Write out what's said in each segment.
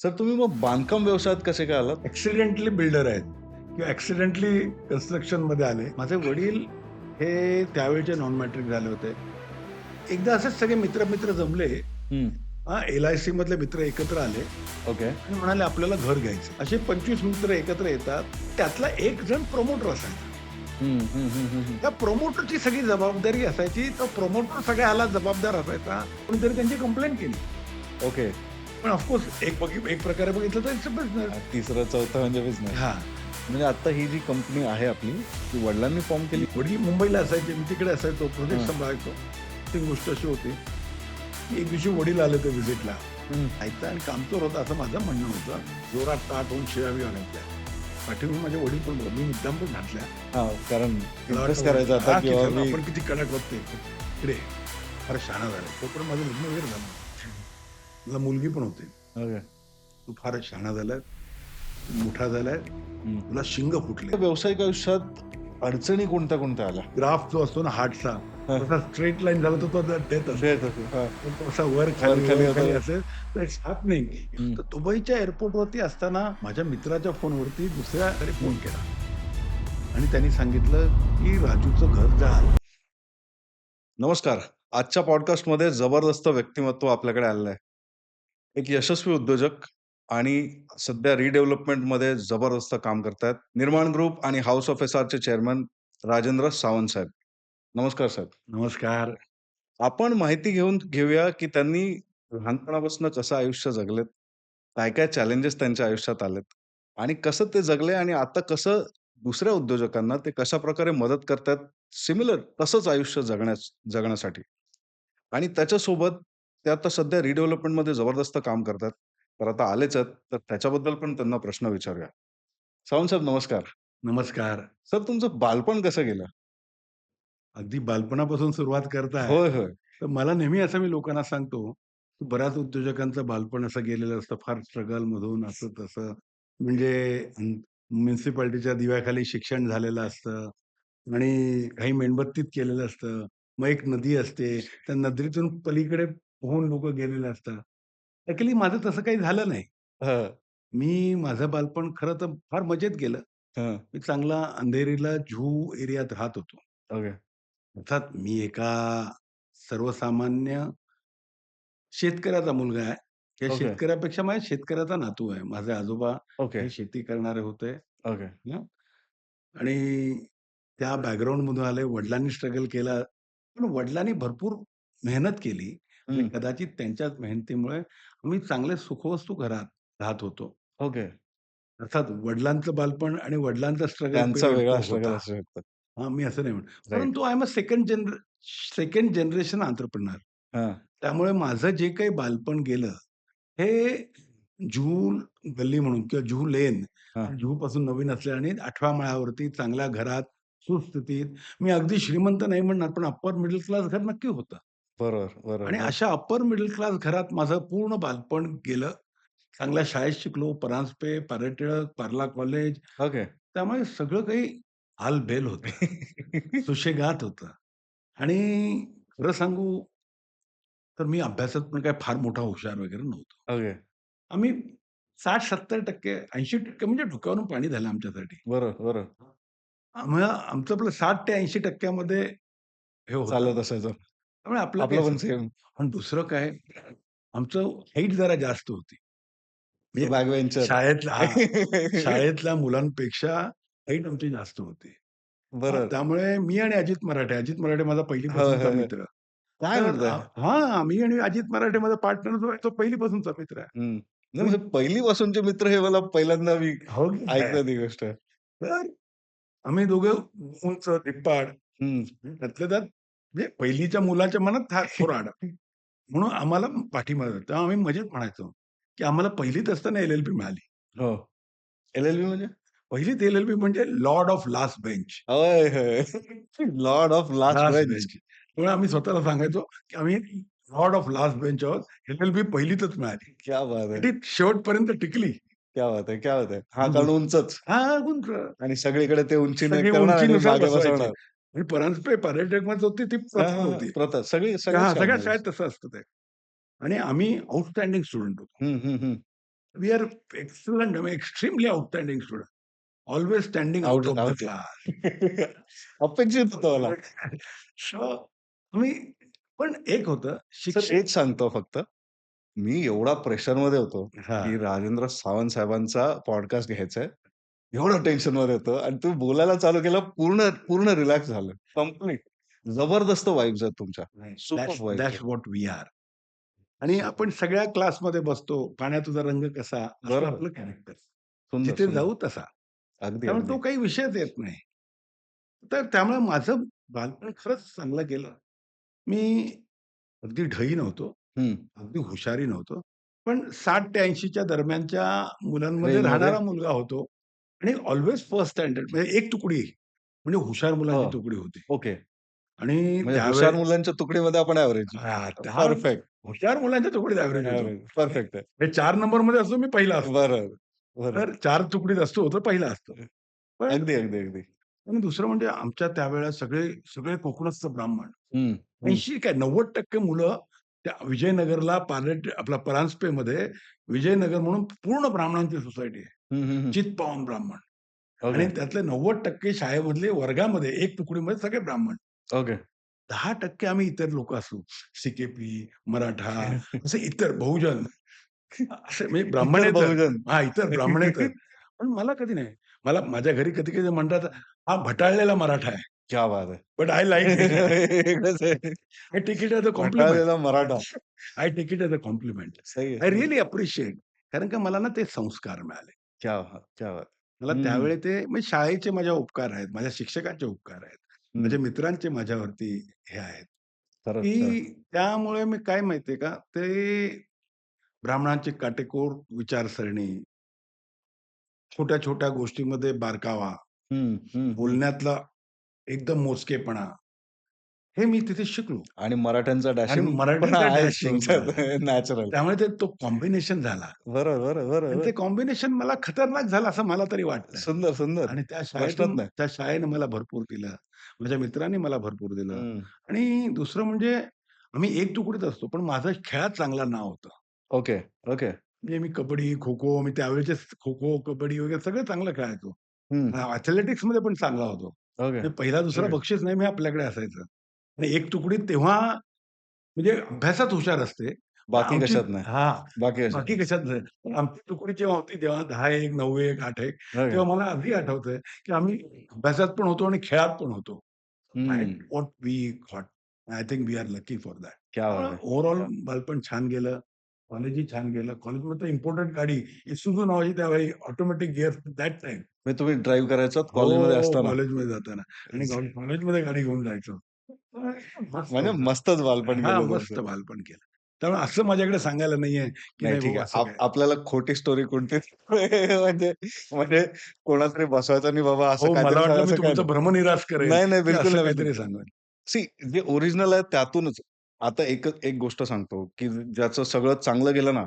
Sir तुम्ही मग बांधकाम व्यवसायात कसे काय आलात? ॲक्सिडेंटली बिल्डर आहेत किंवा ॲक्सिडेंटली कन्स्ट्रक्शनमध्ये आले. माझे वडील हे त्यावेळचे नॉन मॅट्रिक झाले होते. एकदा असेच सगळे मित्र-मित्र जमले. हं. एल-आय-सी मधले मित्र एकत्र आले ओके. आणि म्हणाले, "आपल्याला घर घ्यायचं." असे 25 मित्र एकत्र येतात. त्यातला एक जण प्रमोटर असायचा. हं, हं, हं, हं, हं. त्या प्रमोटरची सगळी जबाबदारी असायची. तो प्रमोटर सगळ्याला जबाबदार असायचा. कोणीतरी त्यांची कंप्लेंट केली. ओके. पण ऑफकोर्स एक प्रकारे बघितलं तर इट्स अ बिझनेस. तिसरं, चौथं म्हणजे बिझनेस. हां. म्हणजे आता ही जी कंपनी आहे आपली, ती वडिलांनी फॉर्म केली? वडील मुंबईला असायचे, मी तिकडे असायचो, प्रोजेक्ट हां. सांभाळायचो. ती गोष्ट अशी होती, की एक दिवशी वडील आले होते व्हिजिटला. हं. ऐकता आणि कामचोर होता असं माझं म्हणणं होतं. जोरात ताट होऊन शिव्या-बिव्या घातल्या. पाठीमागे माझे वडील पण बोलले, मी मुद्दाम पण घातल्या. हां, कारण मला इम्प्रेस वाटलं करायचं आता की किंवा चला मी आपण किती कडक बघते. इकडे फार शहाणा झाला. तोपर्यंत माझं लग्न वगैरे झालं. मला मुलगी पण होती. ओके. तू फारच शहाणा झालाय, मोठा झालाय, हं. तुला शिंग फुटले. तर व्यावसायिक आयुष्यात अडचणी कोणत्या-कोणत्या आल्या? ग्राफ जो असतो ना हार्टचा, हां. तसा स्ट्रेट लाईन झाला तर तो डेथ असतो. देत होते. हां. पण तो असा वर खाली, वर-खाली वर खाली होतं. असेल तर इट्स हॅपनिंग. हं, तर दुबईच्या एअरपोर्टवरती असताना माझ्या मित्राच्या फोनवरती दुसऱ्याकडे हं. फोन केला आणि त्यांनी सांगितलं, की राजूचं घर जाळं. नमस्कार. आजच्या पॉडकास्टमध्ये जबरदस्त व्यक्तिमत्व आपल्याकडे आलेलं आहे. एक यशस्वी उद्योजक आणि सध्या रिडेव्हलपमेंटमध्ये जबरदस्त काम करतायत. निर्माण ग्रुप आणि हाऊस ऑफ एस-आरचे चेअरमन राजेंद्र सावंत साहेब. नमस्कार साहेब. नमस्कार. आपण माहिती घेऊया, की त्यांनी लहानपणापासून कसं आयुष्य जगलेत, काय-काय चॅलेंजेस त्यांच्या आयुष्यात आलेत आणि कसं ते जगले आणि आता कसं दुसऱ्या उद्योजकांना ते कशाप्रकारे मदत करतायत, सिमिलर तसंच आयुष्य जगण्यासाठी. आणि त्याच्यासोबत ते आता सध्या रिडेव्हलपमेंटमध्ये जबरदस्त काम करतात. तर आता आलेच आहेत, तर त्याच्याबद्दल पण त्यांना प्रश्न विचारूया. सावंत साहेब नमस्कार. नमस्कार. सर तुमचं बालपण कसं गेलं? अगदी बालपणापासून सुरुवात करताय, होय, होय. तर मला नेहमी असं मी लोकांना सांगतो, की बऱ्याच उद्योजकांचं बालपण असं गेलेलं असतं, फार स्ट्रगलमधून असं-तसं. म्हणजे म्युनिसिपालिटीच्या दिव्याखाली शिक्षण झालेलं असतं आणि काही मेणबत्तीत केलेलं असतं. मग एक नदी असते, त्या नदीतून पलीकडे पोहून लोकं गेलेले असतात. ॲक्चुअली माझं तसं काही झालं नाही. हां, माझं बालपण खरं तर फार मजेत गेलं. हां. मी चांगला अंधेरीला जुहू एरियात राहत होतो. ओके, अर्थात मी एका सर्वसामान्य शेतकऱ्याचा मुलगा आहे. त्या ओके, शेतकऱ्यापेक्षा माझ्या शेतकऱ्याचा नातू आहे. माझे आजोबा ओके, हे शेती करणारे होते. ओके. हं. आणि त्या बॅकग्राऊंडमधून आले. वडिलांनी स्ट्रगल केला. पण वडिलांनी भरपूर मेहनत केली आणि हं. कदाचित त्यांच्याच मेहनतीमुळे आम्ही चांगले सुखवस्तू घरात राहत होतो. ओके. अर्थात वडिलांचं बालपण आणि वडिलांचा स्ट्रगल त्यांचा पिरियड वेगळा तो स्ट्रगल होता. असू शकतो. मी असं नाही म्हणत. राइट. परंतु I am a second generation entrepreneur. हां, त्यामुळे माझं जे काही बालपण गेलं, हे जुहू गल्ली म्हणून किंवा जुहू लेन, हां. जुहूपासून नवीन असल्याने 8व्या माळ्यावरती चांगल्या घरात, सुस्थितीत. मी अगदी श्रीमंत नाही म्हणणार, पण अप्पर मिडल क्लास घर नक्की होतं. बरोबर, बरोबर. आणि अशा अप्पर मिडल क्लास घरात माझं पूर्ण बालपण गेलं. चांगल्या शाळेत शिकलो. परांजपे, पार्ले टिळक, पार्ला कॉलेज. ओके. त्यामुळे सगळं काही आलबेल होतं. सुशेगात होतं. आणि खरं सांगू तर मी अभ्यासात पण काही फार मोठा हुशार वगैरे नव्हतो. ओके. आम्ही 60-70% 80% म्हणजे डोक्यावरून पाणी झालं आमच्यासाठी. बरोबर, बरोबर. आम्हाला आमचं आपलं 60% ते 80% मध्ये हे होतं. चालत असायचं. त्यामुळे आपलं काही आपलं असं पण सेम. पण दुसरं काय, आमचं हाईट जरा जास्त होती. म्हणजे बॅक बेंचर. शाळेतल्या शाळेतल्या मुलांपेक्षा हाईट आमची जास्त होती. बरोबर. त्यामुळे मी आणि अजित मराठे माझा होय, पहिलीपासूनचा होय, होय. मित्र. काय तर म्हणताय? मी आणि अजित मराठे माझा पार्टनर जो आहे तो पहिलीपासूनचा मित्र आहे. हं. नाही मी म्हणजे पहिलीपासूनचे मित्र हे मला पहिल्यांदा मी हो की काय? ऐकलं ती गोष्ट. तर आम्ही दोघं उंच, धिप्पाड, हं. त्यातल्या त्यात म्हणजे पहिलीच्या मुलाच्या मनात हा कुऱ्हाड. म्हणून आम्हाला पाठिंबा देतो. तेव्हा आम्ही मजेत म्हणायचो, की आम्हाला पहिलीत असताना एल-एल-बी मिळाली. हो. एल-एल-बी म्हणजे? पहिलीत एल-एल-बी म्हणजे लॉर्ड ऑफ लास्ट बेंच. होय, होय. Lord of last last bench. Bench. त्यामुळे आम्ही स्वतःला सांगायचो, की आम्ही लॉर्ड ऑफ लास्ट बेंच आहोत. एल-एल-बी पहिलीतच मिळाली. क्या बात है! ती शेवटपर्यंत टिकली. क्या बात है! क्या बात है! हां, आणि कारण उंचच उंच. आणि सगळीकडे ते उंचीने सगळे करणार आणि उंचीनुसार मागे बसवायचे. बसवणार. आणि परांजपे पॉलिटेक्निकमध्ये होती ती हां, प्रथा हां, हां. होती. प्रथा सगळ्याच सगळ्या शाळेमध्ये. शाळेत तसं असतं ते. आणि आम्ही आउटस्टँडिंग स्टुडंट होतो. हं, हं, हं. We are excellent, extremely outstanding student. Always standing out out of the out class. अपेक्षित होतं मला. सो मी पण एक होतं सर शिक्षक. एक सांगतो फक्त, मी एवढा प्रेशरमध्ये होतो, हां. की राजेंद्र सावंत साहेबांचा पॉडकास्ट घ्यायचा आहे. एवढं टेन्शनमध्ये होतो आणि तुम्ही बोलायला चालू केलं पूर्ण पूर्ण रिलॅक्स झालं. कंप्लीट. जबरदस्त वाइब्स आहेत तुमच्या. नाही, सुपर्ब वाइब्स दॅट्स आहेत. What we are. आणि आपण सुपर्ब. सगळ्या क्लासमध्ये बसतो. पाण्यात तुझा रंग कसा? असं बरोबर. आपलं कॅरेक्टर. सुंदर, जिथे सुंदर. जाऊ तसा. अगदी, त्यामुळे तो अगदी. काही विषयच येत नाही. तर त्यामुळे माझं बालपण खरंच चांगलं गेलं. मी अगदी ढही नव्हतो. हं. अगदी हुशारही नव्हतो. पण 60 ते 80 च्या दरम्यानच्या मुलांमध्ये रेंजमध्ये राहणारा मुलगा होतो आणि ऑल्वेज फर्स्ट स्टँडर्ड म्हणजे एक तुकडी म्हणजे हुशार हो. मुलांची तुकडी होती. ओके. आणि म्हणजे हुशार त्यावेळेस मुलांच्या तुकडीमध्ये आपण एव्हरेज. हां, त्या परफेक्ट. हुशार मुलांच्या तुकडीत ॲव्हरेज होतो. एव्हरेज. परफेक्ट आहे. हे 4 नंबरमध्ये असतो, मी पहिला असतो. बरोबर, बरोबर. तर 4 तुकडीत असतो, तर पहिला असतो. पण अगदी, अगदी, अगदी. आणि दुसरं म्हणजे आमच्या त्यावेळेला सगळे सगळे कोकणस्थ ब्राह्मण. हं, हं. 80 काय 90% मुलं त्या विजयनगरला आपला परांजपेमध्ये विजयनगर म्हणून पूर्ण ब्राह्मणांची सोसायटी आहे. हं, हं, हं. चित्पावन ब्राह्मण आणि ओके, त्यातले 90% शाळेमधले वर्गामध्ये एक तुकडीमध्ये सगळे ब्राह्मण. ओके. 10% आम्ही इतर लोकं असू. सिकेपी, मराठा, असे इतर बहुजन असे म्हणजे इतर ब्राह्मणेतर. बहुजन. हां, इतर ब्राह्मणेतर. पण मला कधी नाही. मला माझ्या घरी कधी-कधी म्हणतात, "हा भटाळलेला मराठा आहे." क्या बात है! But I like it. वेगळंच आहे. I take it as a compliment. कंटाळलेला मराठा. I take it as a compliment. सही है, आय सही है. Really appreciate. कारण का मला ना ते संस्कार मिळाले. क्या बात! क्या बात! मला हं, हं. त्यावेळी ते म्हणजे शाळेचे माझ्या उपकार आहेत. माझ्या शिक्षकांचे उपकार आहेत. हं. माझ्या मित्रांचे माझ्यावरती हे आहेत, खरंच, खरंच. की त्यामुळे मी काय माहिती का, ते ब्राह्मणांची काटेकोर विचारसरणी, छोट्या-छोट्या गोष्टीमध्ये बारकावा, हं, हं, हं. बोलण्यातला एकदम मोजकेपणा, हे मी तिथे शिकलो. आणि मराठ्यांचा आणि डॅशिंगपणा मराठ्यांचा आहेच डॅशिंगपणा. तुमच्यात नॅचरल. त्यामुळे ते तो कॉम्बिनेशन झाला. बरोबर, बरोबर, आणि बरोबर. ते कॉम्बिनेशन मला खतरनाक झालं असं मला तरी वाटतं. सुंदर, सुंदर. आणि प्रश्नच नाही. त्या शाळेने मला भरपूर दिलं. माझ्या मित्रांनी मला भरपूर दिलं. हं. आणि दुसरं म्हणजे आम्ही एक तुकडीत असतो, पण माझं खेळात चांगलं नाव होतं. Okay, okay. म्हणजे मी कबड्डी, खो-खो, मी त्यावेळेचे खो-खो, कबड्डी वगैरे सगळं चांगलं खेळायचो. हं. ॲथलेटिक्समध्ये पण चांगला होतो. ओके, म्हणजे पहिला, दुसरा ओके. बक्षीस नेहमी आपल्याकडे असायचं. आणि एक तुकडीत तेव्हा म्हणजे अभ्यासात हुशार असते. पण बाकी आमची कशात नाही. हां, बाकी कशात बाकी नाही. कशात नाही. पण आमची तुकडी जेव्हा होती तेव्हा 10-1, 9-1, 8-1 ओके. तेव्हा मला आजही आठवतंय, की आम्ही अभ्यासात पण होतो आणि खेळात पण होतो. दॅट हं. What we got. I think we are lucky for that. क्या बात त्यामुळे है! ओव्हरऑल बालपण छान गेलं. कॉलेजही छान गेलं. कॉलेजमध्ये तर इम्पोर्टंट गाडी Isuzu नावाची त्यावेळी ऑटोमॅटिक गिअर दॅट टाईम. म्हणजे तुम्ही ड्राईव्ह करायचात कॉलेजमध्ये हो, असताना. कॉलेजमध्ये जाताना आणि कॉलेजमध्ये गाडी घेऊन जायचो. मस्त म्हणजे होतं. मस्तच बालपण हां, गेलं मस्त तुमचं. बालपण केलं. त्यामुळे असं माझ्याकडे सांगायला नाहीये, की नाही नाही ठीक भाऊ आहे. असं काय. आपल्याला खोटी स्टोरी कोणती म्हणजे म्हणजे कोणाला तरी बसवायचं नाही बाबा असं हो, मला काहीतरी वाटलं मी सांगायचं काही तुमचा नाही. भ्रमनिरास करेल, नाही, नाही. की बिलकुल असं नाही, बिलकुल. काहीतरी सांगेल. सी जे ओरिजिनल आहे त्यातूनच. आता एक गोष्ट सांगतो, की ज्याचं सगळं चांगलं गेलं ना,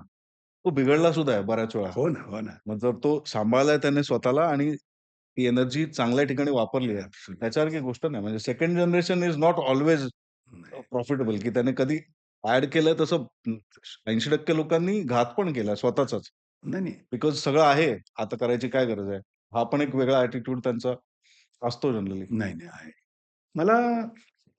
तो बिघडला सुद्धा आहे बऱ्याच वेळा. हो ना, हो ना. मग जर तो सांभाळलाय त्याने स्वतःला आणि ती एनर्जी चांगल्या ठिकाणी वापरली आहे. ॲब्सोल्यूट. त्याच्यासारखी गोष्ट नाही. म्हणजे second generation is not always नाही, प्रॉफिटेबल की त्याने कधी ॲड केलंय तसं 80% लोकांनी घात पण केलाय स्वतःचाच. नाही, नाही. बिकॉज सगळं आहे, आता करायची काय गरज आहे? हा पण एक वेगळा ॲटिट्यूड त्यांचा असतो जनरली. नाही, नाही आहे. मला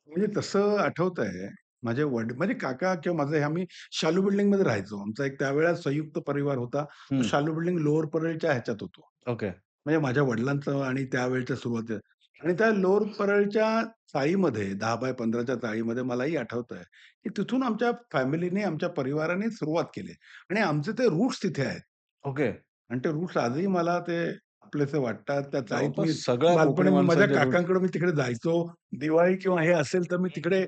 म्हणजे तसं आठवतंय, माझे काका किंवा माझे आम्ही शालू बिल्डिंगमध्ये राहायचो. आमचा एक त्यावेळेला संयुक्त परिवार होता. तो हं. शालू बिल्डिंग लोअर परळच्या ह्याच्यात होतो. ओके. म्हणजे माझ्या वडिलांचं आणि त्यावेळच्या सुरुवातीला आणि त्या लोअर परळच्या चाळीमध्ये 10 बाय 15च्या चाळीमध्ये मलाही आठवतंय, की तिथून आमच्या फॅमिलीने, आमच्या परिवाराने सुरुवात केली आणि आमचे ते रूट्स तिथे आहेत. ओके. आणि ते रूट्स आजही मला ते आपलेसे वाटतात. त्या चाळीत जवळपास मी सगळ्या कोकणी बालपणी मी माझ्या माणसांचे रूट्स. काकांकडे मी तिकडे जायचो. दिवाळी किंवा हे असेल तर मी तिकडे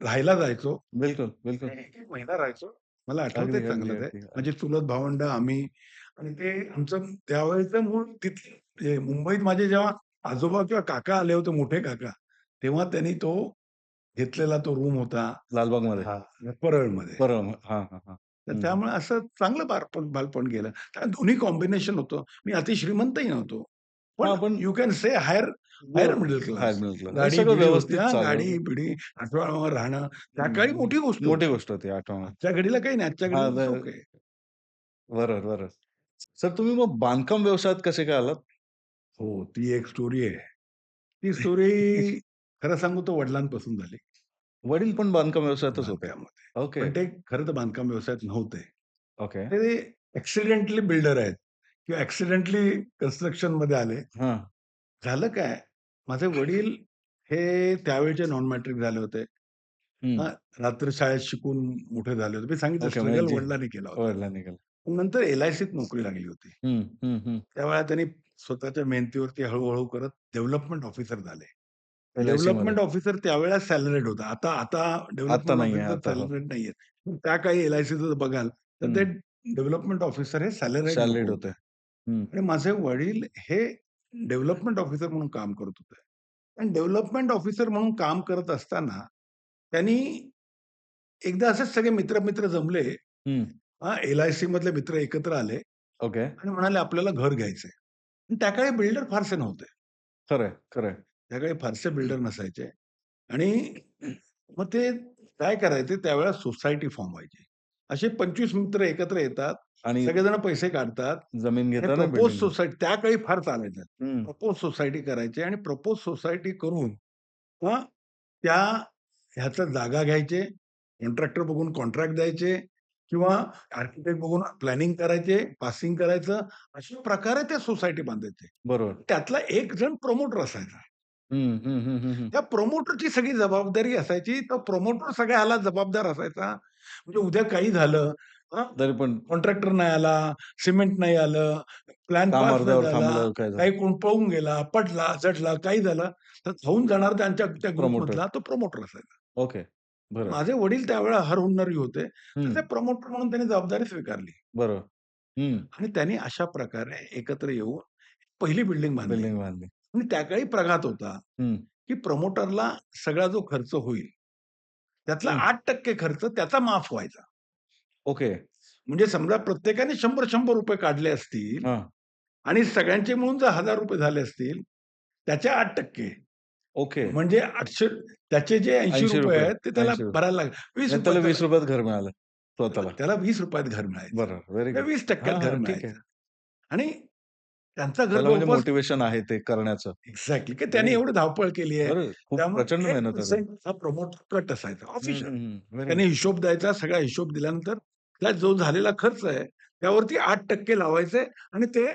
राहायला जायचो. बिलकुल, बिलकुल. 1-1 महिना राहायचो. मला आठवतंय अगदी, चांगलं अगदी, ते. अगदी. माझे चुलत भावंड, आम्ही आणि ते आमचं त्यावेळेचं मूळ तिथले म्हणजे मुंबईत माझे जेव्हा आजोबा किंवा काका आले होते, मोठे काका, तेव्हा त्यांनी तो घेतलेला तो रूम होता. लालबागमध्ये. हां, परळमध्ये. बरं. हां, हां, हां. तर हं, हं. त्यामुळे असं चांगलं बालपण गेलं. त्या दोन्ही कॉम्बिनेशन होतं. मी अति श्रीमंतही नव्हतो. पण हां, पण यू कॅन से हायर व्यव higher middle higher class. Middle class. हे सगळं गाडी-बिडी होती व्यवस्थित हां, चालू. गाडी-बिडी आठवड्याभर राहणं. त्या काळी मोठी हं, गोष्ट मोठी होती. गोष्ट होती आठवणं. आजच्या घडीला काही नाही. आजच्या हां, घडीला इट्स ओके. बरोबर, बरोबर. सर तुम्ही मग बांधकाम व्यवसायात कसे काय आलात? हो, ती एक स्टोरी आहे. ती स्टोरी खरं सांगू तर वडिलांपासून झाली. वडील पण बांधकाम व्यवसायातच होते. बांधकामामध्ये. ओके, पण ते खरं तर बांधकाम व्यवसायात नव्हते. ओके. ते ॲक्सिडेंटली बिल्डर आहेत किंवा ॲक्सिडेंटली कन्स्ट्रक्शनमध्ये आले. हां. झालं काय, माझे वडील हे त्यावेळचे नॉन मॅट्रिक झाले होते. हं. हां, रात्र शाळेत शिकून मोठे झाले होते. मी सांगितलं ओके. म्हणजे स्ट्रगल जी वडिलांनी केला होता. वडिलांनी केलं. मग नंतर एल-आय-सीत नोकरी लागली होती. हं, हं, हं. त्यावेळेला त्यांनी स्वतःच्या मेहनतीवरती हळू करत डेव्हलपमेंट ऑफिसर झाले. एल-आय-सीमध्ये. डेव्हलपमेंट ऑफिसर त्यावेळेला सॅलरीड होता. आता आता आता डेव्हलपमेंट नाहीये ऑफिसर आता. हो. सॅलरीड नाहीयेत. पण त्या काळी एल-आय-सीचं बघाल, तर ते हं. डेव्हलपमेंट ऑफिसर हे सॅलरीड लोकं सॅलरीड होते. होते. हं. आणि माझे वडील हे डेव्हलपमेंट ऑफिसर म्हणून काम करत होते. आणि डेव्हलपमेंट ऑफिसर म्हणून काम करत असताना त्यांनी एकदा असेच सगळे मित्र जमले. हं. एल-आय-सी मधले मित्र एकत्र आले ओके. आणि म्हणाले, "आपल्याला घर घ्यायचंय." पण त्या काळी बिल्डर फारसे नव्हते. खरंय, खरंय. त्या काळी फारसे बिल्डर नसायचे आणि मग ते काय करायचे त्यावेळेला सोसायटी फॉर्म व्हायची. असे 25 मित्र एकत्र येतात, आणि सगळेजण पैसे काढतात जमीन आणि घेताना प्रपोज बिल्डिंग सोसायटी त्या काळी फार चालायचं. हं. प्रपोज सोसायटी करायचे आणि प्रपोज सोसायटी करून मग त्या ह्याचं जागा घ्यायचे, कॉन्ट्रॅक्टर बघून कॉन्ट्रॅक्ट द्यायचे किंवा आर्किटेक्ट बघून प्लॅनिंग करायचे, पासिंग करायचं, अशा प्रकारे त्या सोसायटी बांधायचे. बरोबर. त्यातला एक जण प्रमोटर असायचा. हं, हं, हं, हं, हं. त्या प्रमोटरची सगळी जबाबदारी असायची. तो प्रमोटर सगळ्याला जबाबदार असायचा. म्हणजे उद्या काही झालं, तरी पण कॉन्ट्रॅक्टर नाही आला, सिमेंट नाही आलं, प्लॅन काम पास नाही अर्ध्यावर झाला, थांबलं काय झालं? काही कोण पळून गेला, पडला, झडला, काही झालं, तर धावून जाणार त्यांच्या त्या प्रमोटर. ग्रुपमधला तो प्रमोटर असायचा. ओके. बरं. माझे वडील त्यावेळेला हरहुन्नरी होते. तर हं. ते प्रमोटर म्हणून त्यांनी जबाबदारी स्वीकारली बरोबर. हं. आणि त्यांनी अशा प्रकारे एकत्र येऊन पहिली बिल्डिंग बांधली बिल्डिंग बांधली. आणि त्या काळी प्रघात होता, हं. की प्रमोटरला सगळा जो खर्च होईल, त्यातला हं. 8% खर्च त्याचा माफ व्हायचा. ओके. म्हणजे समजा प्रत्येकाने ₹100-100 काढले असतील हां. आणि सगळ्यांचे मिळून जर ₹1000 झाले असतील, त्याचे 8% ओके. म्हणजे 800 त्याचे जे ₹80 ₹80 आहेत, ते त्याला ₹80 भरायला लागले. म्हणजे त्याला ₹20 ₹20 त घर मिळालं त्याला स्वतःला. त्याला ₹20 घर मिळायचं. बरं. व्हेरी त्या गुड. 20% हां, घर हां. ठीक आहे. मिळायचं आणि त्यांचं घर त्याला म्हणजे जवळपास मोटिव्हेशन आहे ते करण्याचं. एक्झॅक्टली की त्याने व्हेरी एवढी धावपळ केली आहे. बरं. खूप प्रचंड त्यामुळे मेहनत आहे. 1% हा प्रमोटर कट असायचा हं, ऑफिशियल. हं, हं. व्हेरी त्याने गुड. हिशोब द्यायचा, सगळा हिशोब दिल्यानंतर त्यात जो झालेला खर्च आहे, त्यावरती 8% लावायचे आणि ते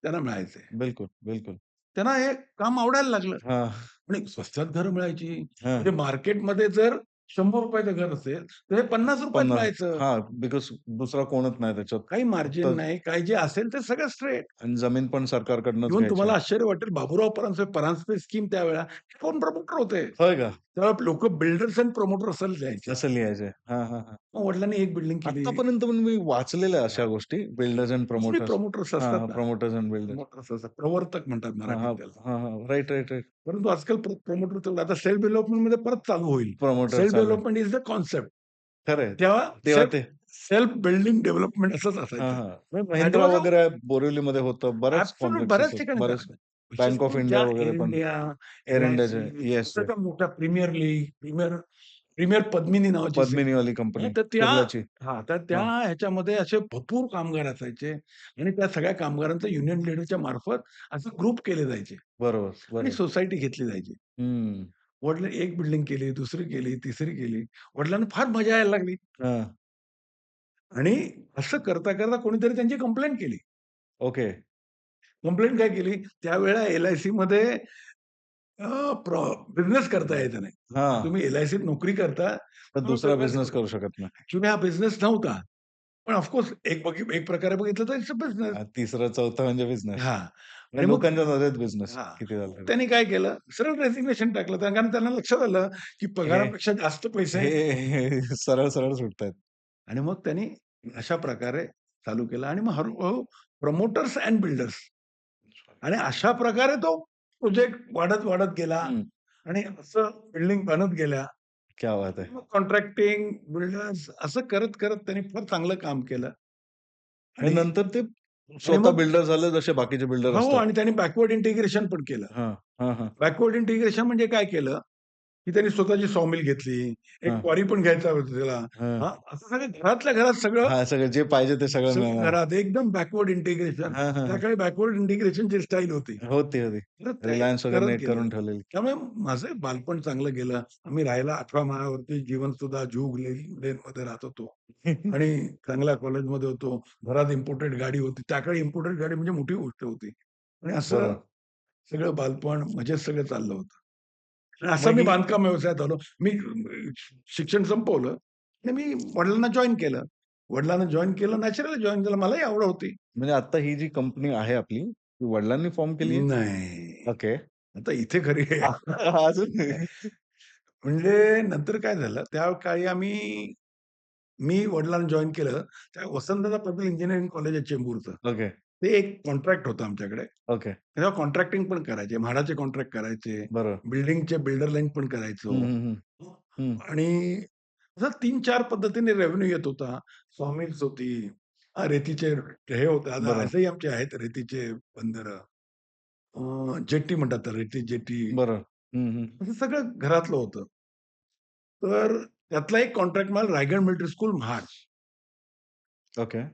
त्यांना मिळायचे. बिलकुल, बिलकुल. त्यांना हे काम आवडायला लागलं हां, आणि स्वस्तात घरं मिळायची. म्हणजे हां. मार्केटमध्ये जर ₹100 चं घर असेल, तर हे ₹50 त 50 मिळायचं. हां, बिकॉज दुसरा कोणच नाही त्याच्यात. काही फक्त मार्जिन नाही, काही जे असेल ते सगळं स्ट्रेट. आणि जमीन पण सरकारकडूनच इव्हन घ्यायची. तुम्हाला आश्चर्य वाटेल बाबुराव परांजपे स्कीम त्यावेळेला हे कोण प्रमोटर होते. होय का? तेव्हा लोकं बिल्डर्स एंड प्रमोटर असं लिहायचे. असं लिहायचे. हां, हां, हां. मग वडिलांनी एक बिल्डिंग केली. आत्तापर्यंत पण मी वाचलेल्या आहे अशा हां. गोष्टी. Builders end mostly promoters. Promoters हां, असतात हां. ना, प्रमोटर्स एंड बिल्डर्स. प्रमोटर्स असतात. प्रवर्तक म्हणतात हां, मराठीत हां. त्याला. हां, हां. Right, right, right. परंतु आजकाल प्रमोटर तेवढं आता सेल्फ डेव्हलपमेंटमध्ये परत चालू होईल. प्रमोटर सेल्फ चालू आहे. Development is the concept. खरं तेव्हा तेव्हा सेल्फ ते सेल्फ बिल्डिंग डेव्हलपमेंट असंच हां, असायचं. हां. मग दॅट Mahindra वॉज अ वगैरे बोरिवलीमध्ये होतं. बरेच ॲब्सोल्यूट कॉम्प्लेक्सेस बऱ्याच आहेत. ठिकाणी बरेच झालं. विशेष बँक ऑफ करून इंडिया ज्या वगैरे एअर पण इंडिया, एअर इंडियाचे एल-आय-सी येस, अशा येस. त्या मोठ्या प्रीमियर लीग, प्रीमियर पद्मिनी नावाची पद्मिनीवाली कंपनी तर त्या कुर्लाची. हां, तर त्या हां. ह्याच्यामध्ये असे भरपूर कामगार असायचे आणि त्या सगळ्या कामगारांचं युनियन लीडरच्या मार्फत असे ग्रुप केले जायचे बरोबर, आणि बरोबर. सोसायटी घेतली जायची. हं. वडिलांनी एक बिल्डिंग केली, दुसरी केली, तिसरी केली. वडिलांना फार मजा यायला लागली हां. आणि असं करता कोणीतरी त्यांची कंप्लेंट केली. ओके. कंप्लेंट काय केली? त्यावेळेला एल-आय-सीमध्ये बिझनेस करता यायचा नाही. हां. तुम्ही एल-आय-सीत नोकरी करता, तर तुम्ही दुसरा बिझनेस बिझनेस करू करू शकता. शकत नाही. ॲक्चुअली हा बिझनेस नव्हता. पण ऑफ कोर्स एक प्रकारे बघितलं तर इट्स अ बिझनेस. तिसरा, चौथा म्हणजे बिझनेस. हां. आणि म्हणजे मग लोकांच्या नजरेत बिझनेस हां. किती झालं तरी. त्यांनी काय केलं, सरळ रेझिग्नेशन टाकलं. कारण त्यांना लक्षात आलं, की हे पगारापेक्षा जास्त पैसे हे हे सरळ-सरळ सुटतायत. आणि मग त्यांनी अशा प्रकारे चालू केलं आणि मग हळू प्रमोटर्स एंड बिल्डर्स आणि अशा प्रकारे तो प्रोजेक्ट वाढत गेला हं. आणि असं बिल्डिंग बनत गेल्या. क्या बात है! आणि मग कॉन्ट्रॅक्टिंग, बिल्डर्स असं करत त्यांनी फार चांगलं काम केलं आणि आणि नंतर ते आणि स्वतः मग बिल्डर झाले जसे बाकीचे बिल्डर हो असतात. आणि त्यांनी बॅकवर्ड इंटिग्रेशन पण केलं. हां, हां, हां. बॅकवर्ड इंटिग्रेशन म्हणजे काय केलं? की त्यांनी स्वतःची सॉमिल घेतली. एक हां, क्वारी पण घ्यायचा होता त्याला. हां. हां, असं सगळं घरातल्या घरात सगळं हां, सगळं जे पाहिजे ते सगळं सगळं मिळणार. घरात एकदम बॅकवर्ड इंटिग्रेशन. हां, हां, त्या हां. काळी बॅकवर्ड इंटिग्रेशनची स्टाईल होती. होती, होती. तर ते रिलायन्स वगैरे करत नेट गेलो. करून ठेवलेली. त्यामुळे माझं बालपण चांगलं गेलं. आम्ही राहायला 8व्या माळ्यावरती जीवनसुधा जुहू लेनमध्ये राहत होतो आणि चांगल्या कॉलेजमध्ये होतो. घरात इम्पोर्टेड गाडी होती. त्या काळी इम्पोर्टेड गाडी म्हणजे मोठी गोष्ट होती आणि असं बरोबर. सगळं बालपण मजेत सगळं चाललं होतं. आणि असा मग मी ही बांधकाम व्यवसायात आलो. मी शिक्षण संपवलं आणि मी वडिलांना जॉइन केलं. वडिलांना जॉइन केलं, नॅचरली जॉइन केलं. मलाही आवड होती. म्हणजे आता ही जी कंपनी आहे आपली, ती वडिलांनी फॉर्म केली आहे? नाही. ओके. आता इथे खरी आहे. अजून म्हणजे नंतर काय झालं, त्या काळी मी वडिलांना जॉइन केलं. त्या वसंतदादा पाटील इंजिनिअरिंग कॉलेज आहे चेंबूरचं. ओके, ते एक कॉन्ट्रॅक्ट होतं आमच्याकडे. ओके. तेव्हा कॉन्ट्रॅक्टिंग पण करायचे. म्हाडाचे कॉन्ट्रॅक्ट करायचे. बरोबर. बिल्डिंगचे बिल्डर लाईन पण हं, करायचो. हं, हं. हं. आणि असं 3-4 पद्धतीने रेव्हेन्यू येत होता. सॉमिल्स होती. रेतीचे हे होतं. आता बरोबर, आजही आमचे आहेत रेतीचे बंदरं. जेट्टी म्हणतात त्याला रेती जेट्टी. बरोबर. हं, हं. असं सगळं घरातलं होतं. तर त्यातला एक कॉन्ट्रॅक्ट मला Raigad military school Mahad. Okay.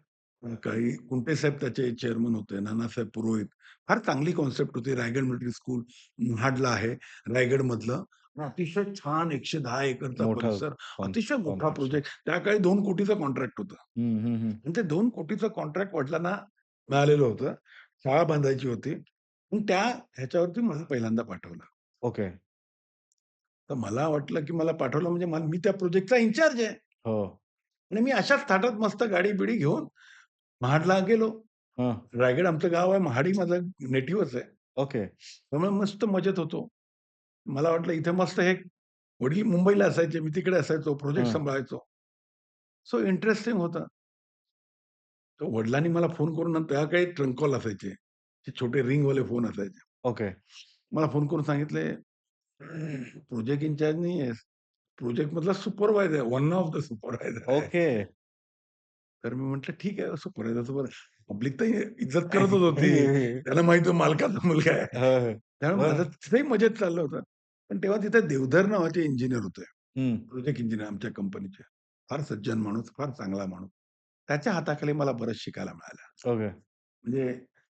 काही कुंटे साहेब त्याचे चेअरमन होते. नानासाहेब पुरोहित. फार चांगली कन्सेप्ट होती. रायगड मिलिटरी स्कूल महाडला आहे. रायगडमधलं. अतिशय छान 110 एकरचा मोठा परिसर. अतिशय मोठा कॉम्प्लेक्स. प्रोजेक्ट. त्या काळी 2 कोटीचा कॉन्ट्रॅक्ट होतं. हं, हं, हं. आणि ते 2 कोटीचं कॉन्ट्रॅक्ट वडिलांना मिळालेलं होतं. शाळा बांधायची होती. पण त्या ह्याच्यावरती मला पहिल्यांदा पाठवलं. ओके. तर मला वाटलं, की मला पाठवलं म्हणजे मी त्या प्रोजेक्टचा इन्चार्ज आहे. हो. आणि मी अशाच थाटात मस्त गाडी-बिडी घेऊन महाडला गेलो. हां. रायगड आमचं गाव आहे. महाडही माझं नेटिव्हच आहे. ओके. त्यामुळे मस्त मजेत होतो. मला वाटलं इथे मस्त हे वडील मुंबईला असायचे, मी तिकडे असायचो, प्रोजेक्ट हां. सांभाळायचो. सो इंटरेस्टिंग होतं. तर वडिलांनी मला फोन करून त्या काही ट्रंक कॉल असायचे. ते छोटे रिंगवाले फोन असायचे. ओके. मला फोन करून सांगितले, "प्रोजेक्ट इन्चार्ज नाही आहेस. प्रोजेक्टमधला supervisor, one of the supervisor आहे." ओके. तर मी म्हटलं, "ठीक आहे, सुपरवायझरचं बरं." पब्लिक तर इज्जत करतच होती. त्यांना माहिती होतं मालकाचा मुलगा आहे. हं, हं. त्यामुळे माझं बरं. तिथेही मजेत चाललं होतं. पण तेव्हा तिथे देवधर नावाचे इंजिनिअर होते. हं. प्रोजेक्ट इंजिनिअर आमच्या कंपनीचे. फार सज्जन माणूस, फार चांगला माणूस. त्याच्या हाताखाली मला बरंच शिकायला मिळालं. ओके. म्हणजे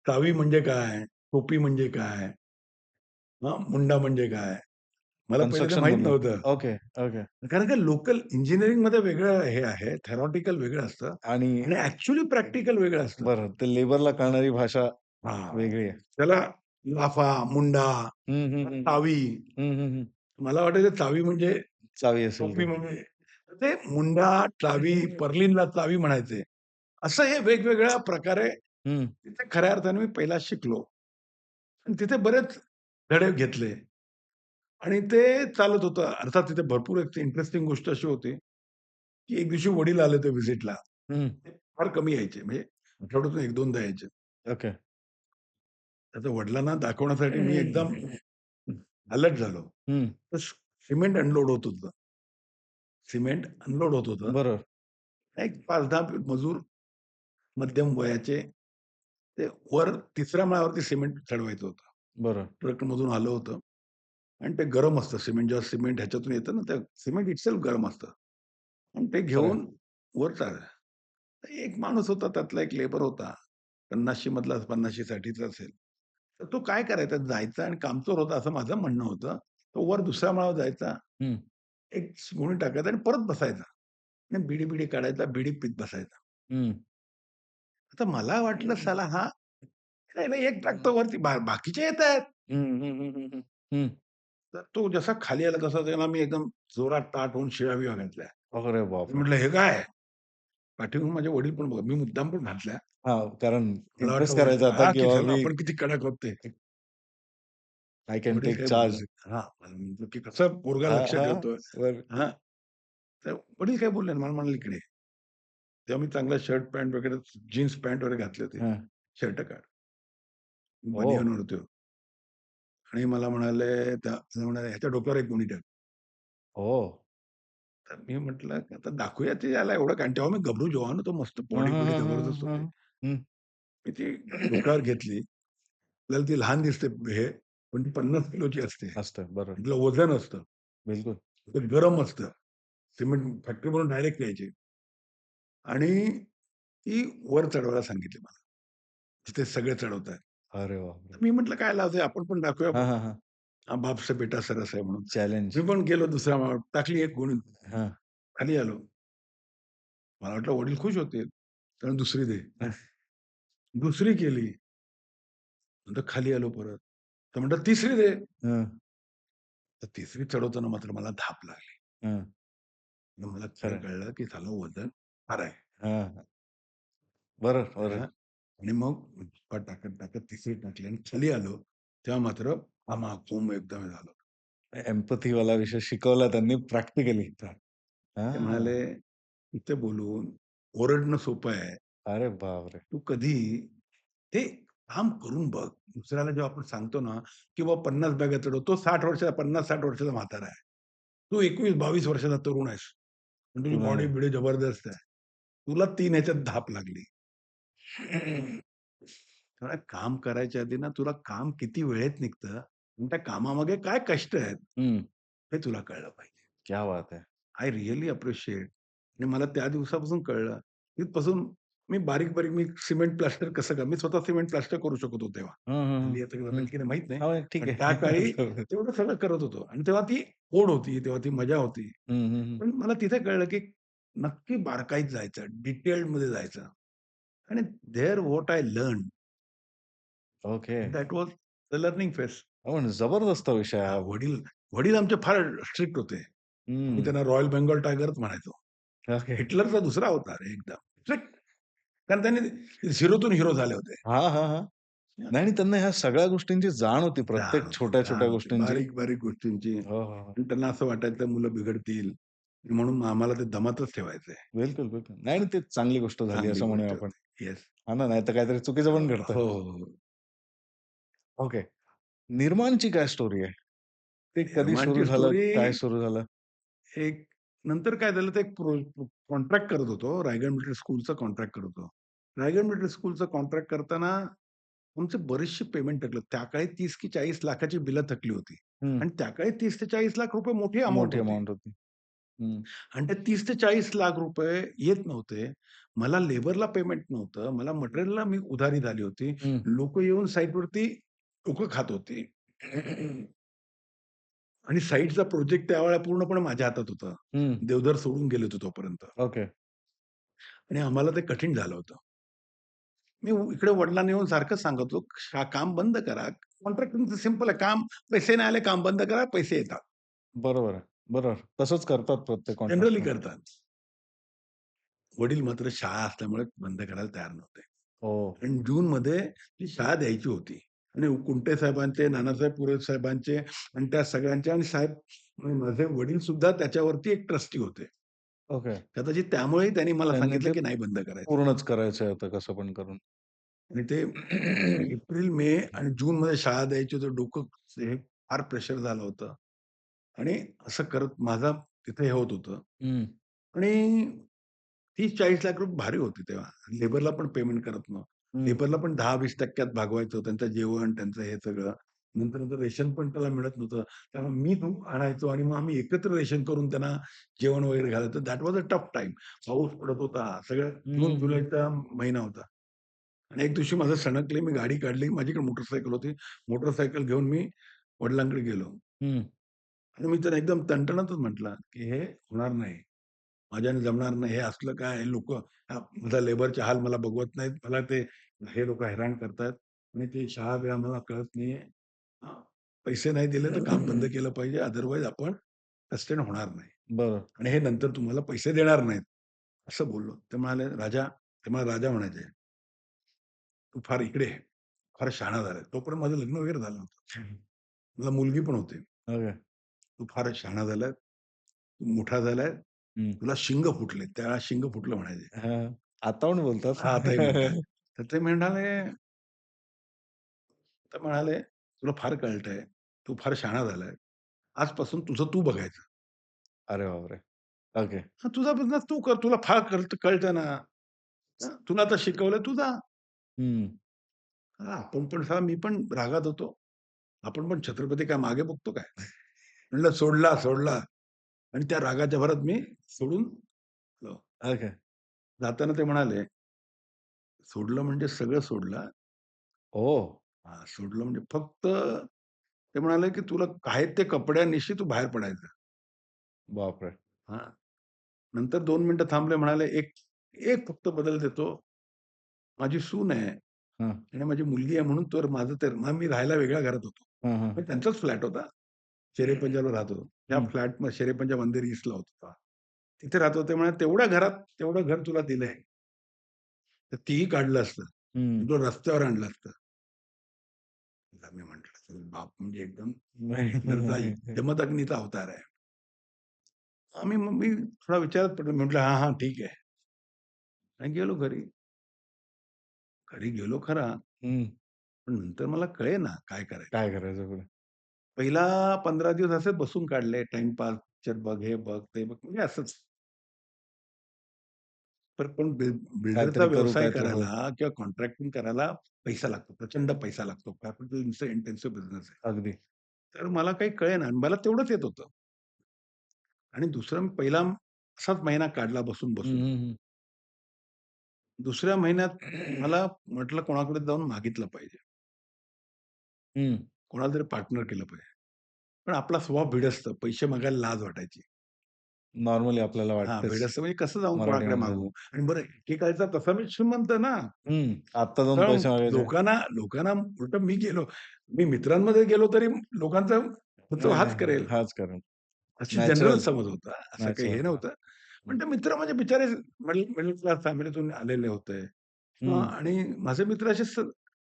चावी म्हणजे काय? टोपी म्हणजे काय? मुंडा म्हणजे काय? मला पहिलं ते कन्स्ट्रक्शन माहीत मधलं. नव्हतं. Okay, okay. कारण का लोकल इंजिनिअरिंगमध्ये वेगळं हे आहे, थेरॉटिकल वेगळं असतं आणि आणि ॲक्चुअली प्रॅक्टिकल वेगळं असतं. बरं, ते लेबरला कळणारी भाषा हां. वेगळी आहे. त्याला लाफा, मुंडा, हं, हं, हं, हं. चावी. हं, हं, हं. मला वाटायचं चावी म्हणजे चावी असेल टोपी ते. म्हणजे ते मुंडा, चावी, पर्लिनला चावी म्हणायचे. असं हे वेगवेगळ्या प्रकारे हं. तिथे खऱ्या अर्थाने मी पहिला शिकलो आणि तिथे बरेच धडे घेतले आणि ते चालत होतं. अर्थात तिथे भरपूर एक इंटरेस्टिंग गोष्ट अशी होती, की एक दिवशी वडील आले होते व्हिजिटला. हं. ते फार कमी यायचे म्हणजे आठवड्यातून 1-2दा यायचे. ओके. आता वडिलांना दाखवण्यासाठी मी एकदम अलर्ट झालो. हं. तर सिमेंट अनलोड होत होतं. सिमेंट अनलोड होत होतं. बरोबर, एक 5-10 मजूर मध्यम वयाचे, ते वर 3ऱ्या माळ्यावरती सिमेंट चढवायचं होतं. बरोबर. ट्रकमधून आलं होतं आणि ते गरम असतं सिमेंट जेव्हा सिमेंट ह्याच्यातून येतं ना, त्या सिमेंट इटसेल्फ गरम असतं आणि ते खरं घेऊन वर एक माणूस होता त्यातला एक लेबर होता. 50शी मधला 50शी 60चा असेल. तर तो काय करायचा जायचा आणि कामचोर होता असं माझं म्हणणं होतं. तो वर 2ऱ्या माळावर जायचा, हं. एक गोणी टाकायचा आणि परत बसायचा. आणि बिडी-बिडी काढायचा, बिडी पीत बसायचा. हं. आता मला वाटलं साला हा नाही, नाही एक टाकतो वरती बाकीचे येतायत. हं, हं, हं, हं, हं. हं. तर तो जसा खाली आला तसा त्याला मी एकदम जोरात ताठ होऊन शिव्या-बिव्या घातल्या. अरे मी बापरे! म्हटलं, "हे काय?" पाठीमागून माझे वडील पण बघा मी मुद्दाम पण घातल्या. हां, कारण मला इम्प्रेस वाटलं करायचं आता, की की बाबा चला मी आपण किती कडक आहोत ते. आय कॅन वडील टेक काही बोलले चार्ज. नाही. हां, मला म्हटलं, की कसं पोरगा हां, लक्ष हां. ठेवतोय. बरं. हां, तर वडील काही बोलले नाही. मला म्हणाले, "इकडे ये." तेव्हा मी चांगला शर्ट पॅन्ट वगैरे जीन्स पॅन्ट वगैरे घातली होती. हां. शर्ट काढ. ओह! बनियनवर होतो आणि मला म्हणाले ते म्हणाले, "ह्याच्या डोक्यावर एक गोणी टाक." ओह! तर मी म्हटलं, "आता दाखवूया ते याला एवढं" कारण तेव्हा मी गबरू जवान होतो. मस्त हं, हं, बॉडी-बिडी हं, हं, जबरदस्त होती. हं. हं. मी ती डोक्यावर घेतली. आपल्याला ती लहान दिसते हे, पण ती 50 किलोची असते. असतं. बरोबर. तिला वजन असतं. बिलकुल. ते गरम असतं. सिमेंट फॅक्टरीमधून डायरेक्ट यायचे आणि ती वर चढवायला सांगितली मला. तिथे सगळे चढवतायत. अरे तर बापरे! मी म्हटलं काय लाज आहे, आपण पण टाकूया. हां, हां, हां. बाप से बेटा सरस आहे म्हणून. चॅलेंज. मी पण गेलो दुसऱ्या माळ्यावर, टाकली एक गोणी, हां. खाली आलो. मला वाटलं वडील खुश होतील. तर दुसरी दे. दुसरी केली. नंतर खाली आलो परत. तर म्हणतात तिसरी दे. हं, तर तिसरी चढवताना मात्र मला धाप लागली. हं. मग मला खरं खरं. कळलं, की त्याला वजन फार आहे. हां. बरोबर, हां. बरोबर. आणि मग टाकत तिसरी टाकली आणि खाली आलो, तेव्हा मात्र घामाघूम एकदम झालं. एम्पॅथीवाला विषय शिकवला त्यांनी प्रॅक्टिकली. तर ते हां. म्हणाले, "इथे बोलून ओरडणं सोपं आहे. अरे बापरे! तू कधी ते काम करून बघ." दुसऱ्याला जेव्हा आपण सांगतो ना, की बाबा 50 बॅगा चढव, तो 60 वर्षाचा 50-60 वर्षाचा म्हातारा आहे. तू 21-22 वर्षाचा तरुण आहेस. आणि तुझी तुला नाही. बॉडी-बिडी जबरदस्त आहे. तुला 3 ह्याच्यात धाप लागली. तेवढा काम करायच्या आधी ना, तुला काम किती वेळेत निघतं आणि त्या कामामागे काय कष्ट आहेत, हं. हे तुला कळलं पाहिजे. क्या बात है! आय रिअली अप्रिशिएट आणि मला त्या दिवसापासून कळलं. तिथपासून मी बारीक-बारीक मी सिमेंट प्लास्टर कसं मी स्वतः सिमेंट प्लास्टर करू शकतो तेव्हा. हं, हं, हं. हल्ली आता हं. जमेल की नाही माहीत नाही. हां, ठीक पण त्या आहे. काळी तेवढं सगळं करत होतो आणि तेव्हा ती ओढ होती, तेव्हा ती मजा होती. हं, हं, हं. पण मला तिथे कळलं की नक्की बारकाईत जायचं, डिटेल्डमध्ये जायचं आणि there what I learned okay. That was the learning phase. हो, म्हणजे जबरदस्त विषय हा. वडील वडील आमचे फार स्ट्रिक्ट होते. आम्ही हं. त्यांना रॉयल बेंगॉल टायगरच म्हणायचो. ओके. हिटलरचा दुसरा अवतार आहे एकदम स्ट्रिक्ट. कारण त्यांनी झिरोतून हिरो झाले होते. हां, हां, हां. नाही आणि त्यांना ह्या सगळ्या गोष्टींची जाण होती. जाण प्रत्येक होती, छोट्या-छोट्या जाण होती. गोष्टींची. बारीक-बारीक गोष्टींची हो, हो, हो. आणि त्यांना असं वाटायचं मुलं बिघडतील म्हणून आम्हाला ते दमातच ठेवायचंय. बिलकुल, बिलकुल. नाही, नाही, ते चांगली गोष्ट झाली चांगली असं म्हणूया गोष्ट आपण. होती. येस. हां ना, नाहीतर काहीतरी चुकीचं पण घडतं. हो, हो, हो. ओके. निर्माणची काय स्टोरी आहे? ते कधी सुरू निर्माणची झालं? स्टोरी काय सुरू झालं? एक नंतर काय झालं ते एक कॉन्ट्रॅक्ट करत होतो. रायगड मिलिटरी स्कूलचं कॉन्ट्रॅक्ट करत होतो. रायगड मिलिटरी स्कूलचं कॉन्ट्रॅक्ट करताना आमचे बरेचसे पेमेंट थकले. त्या काळी 30 की 40 लाखाची बिलं थकली होती हं. आणि त्या काळी 30 ते 40 लाख रुपये मोठी अमाउंट मोठी होती अमाउंट होती. हं, आणि ते 30 ते 40 लाख रुपये येत नव्हते. मला लेबरला पेमेंट नव्हतं. मला मटेरियलला मी उधारी झाली होती. हं, लोकं येऊन साइटवरती डोकं खात होती. आणि साइटचा प्रोजेक्ट त्यावेळेला पूर्णपणे माझ्या हातात होता. हं. देवधर सोडून गेले होते तोपर्यंत ओके. आणि आम्हाला ते कठीण झालं होतं. मी इकडे वडिलांना येऊन सारखंच सांगत होतो, काम बंद करा. कॉन्ट्रॅक्ट तुमचं सिंपल आहे. पैसे नाही आले, काम बंद करा, पैसे येतात. बरोबर आहे. बरोबर. तसंच करतात प्रत्येक जनरली कॉन्ट्रॅक्टर. करतात. वडील मात्र शाळा असल्यामुळे बंद करायला तयार नव्हते. हो. आणि जूनमध्ये ती शाळा द्यायची होती. आणि कुंटे साहेबांचे, नानासाहेब पुरे साहेबांचे आणि त्या सगळ्यांचे आणि साहेब आणि माझे वडील सुद्धा त्याच्यावरती एक ट्रस्टी होते. ओके. कदाचित त्यामुळेही त्यांनी मला त्यांनी सांगितलं, ते की नाही बंद करायचं. पूर्णच करायचं होतं कसं पण करून. आणि ते एप्रिल, मे आणि जूनमध्ये शाळा द्यायची होती. डोकं हे फार प्रेशर झालं होतं. आणि असं करत माझा तिथे हे होत होतं. हं, आणि 30-40 लाख रुपये भारी होते तेव्हा. लेबरला पण पेमेंट करत नव्हतं. हं. लेबरला पण 10-20% त भागवायचं. त्यांचं जेवण, त्यांचं हे सगळं. नंतर रेशन पण त्याला मिळत नव्हतं. त्यामुळे मी तो आणायचो आणि मग आम्ही एकत्र रेशन करून त्यांना जेवण वगैरे घालायचो. That was a tough time. पाऊस पडत होता. सगळं हं, हं, हं. जून-जुलैचा महिना होता. आणि एक दिवशी माझं सणकले. मी गाडी काढली. माझ्याकडे मोटरसायकल होती. मोटरसायकल घेऊन मी वडिलांकडे गेलो. हं. आणि मी त्यांना एकदम तणतणातच म्हटलं, की "हे होणार नाही. माझ्याने जमणार नाही. हे असलं काय लोकं माझा लेबरचे हाल मला बघवत नाहीत. मला ते हे लोकं हैराण करतायत आणि ते शहा-बिहा मला कळत नाहीये. हां, पैसे नाही दिले तर काम बंद केलं पाहिजे. अदरवाईज आपण सस्टेन होणार नाही बरं. आणि हे नंतर तुम्हाला पैसे देणार नाहीत." असं बोललो. ते म्हणाले, "राजा" ते मला राजा म्हणायचे. "तू फार इकडे ये. फार शहाणा झालाय." तोपर्यंत माझं लग्न वगैरे झालं होतं. मला मुलगी पण होती. ओके. "तू फारच शहाणा झालाय. तू मोठा झालाय. हं. तुला शिंग फुटले." त्यावेळेला शिंग फुटलं म्हणायचे. हां. आता पण बोलतात. हां, आताही म्हणतात. तर ते म्हणाले तर म्हणाले, "तुला फार कळतंय. तू फार शहाणा झालाय. आजपासून तुझं तू बघायचं. अरे बापरे! ओके. हां, तुझा बिझनेस तू कर. तुला फार कळतं ना. हं, तुला आता शिकवलंय तू जा." हं. हां, आपण पण मी पण रागात होतो. आपण पण छत्रपती काय मागे बघतो काय? म्हटलं, "सोडला, सोडला." आणि त्या रागाच्या भरात मी सोडून आलो. ओके. जाताना ते म्हणाले, "सोडलं म्हणजे सगळं सोडलं ओह! सोडलं म्हणजे फक्त ते म्हणाले, की "तुला आहेत ते कपड्यांनिशी तू बाहेर पडायचं." बापरे! हां. नंतर 2 मिनिटं थांबले म्हणाले, "एक एक फक्त बदल देतो. माझी सून आहे हां. आणि माझी मुलगी आहे म्हणून तर माझं तर मग मी राहायला वेगळ्या घरात होतो." हां, हां. पण त्यांचाच फ्लॅट होता. शेरे-पंजाबला राहत होतो. त्या हं, फ्लॅटमध्ये शेरे-पंजाब अंधेरी ईस्टला होता. तिथे राहत होते. म्हणाले, "तेवढ्या घरात तेवढं घर तुला दिलंय, तर तीही काढलं असतं. हं. तुला रस्त्यावर आणलं असतं." तिला मी म्हटलं, "बाप म्हणजे एकदम इंद्रचा यमदग्नीचा अवतार आहे." मग मी थोडा विचारात पडलो. म्हटलं, "हां, हां, ठीक आहे." आणि गेलो घरी. घरी गेलो खरा, हं. पण नंतर मला कळेना काय करायचं. काय करायचं पुढे? पहिला 15 दिवस असेच बसून काढले टाईमपास, पिक्चर बघ, हे बघ, ते बघ, म्हणजे असंच. पण बिल्डरचा काहीतरी करू, व्यवसाय काहीतरी हो. करायला किंवा कॉन्ट्रॅक्टिंग करायला पैसा लागतो. प्रचंड पैसा लागतो. कॅपिटल इंटेन्सिव्ह बिझनेस आहे. अगदी. तर मला काही कळेना आणि मला तेवढंच येत होतं. आणि दुसरा मी पहिला असाच महिना काढला हं, बसून-बसून. हं, हं. दुसऱ्या महिन्यात मला म्हटलं कोणाकडे जाऊन मागितलं पाहिजे. हं. कोणाला तरी पार्टनर केलं पाहिजे. पण आपला स्वभाव भिडस्त. पैसे मागायला लाज वाटायची. नॉर्मली आपल्याला हां, वाटतेच भिडस्त म्हणजे कसं जाऊन मराठी कोणाकडे माणसाला. मागू? आणि बरं एकेकाळचा तसा मी श्रीमंत ना. हं. आत्ता जाऊन तर पैसे मागायचे. लोकांना लोकांना उलटं मी गेलो. मी मित्रांमध्ये गेलो तरी लोकांचा तो नाही, हाच नाही. करेल. हाच कारण. अशी जनरल नॅचरल, समज होता. असं काही हे नॅचरल. नव्हतं. पण हं. ते मित्र म्हणजे बिचारे मिडल क्लास फॅमिलीतून आलेले होते. हं. आणि माझे मित्र असे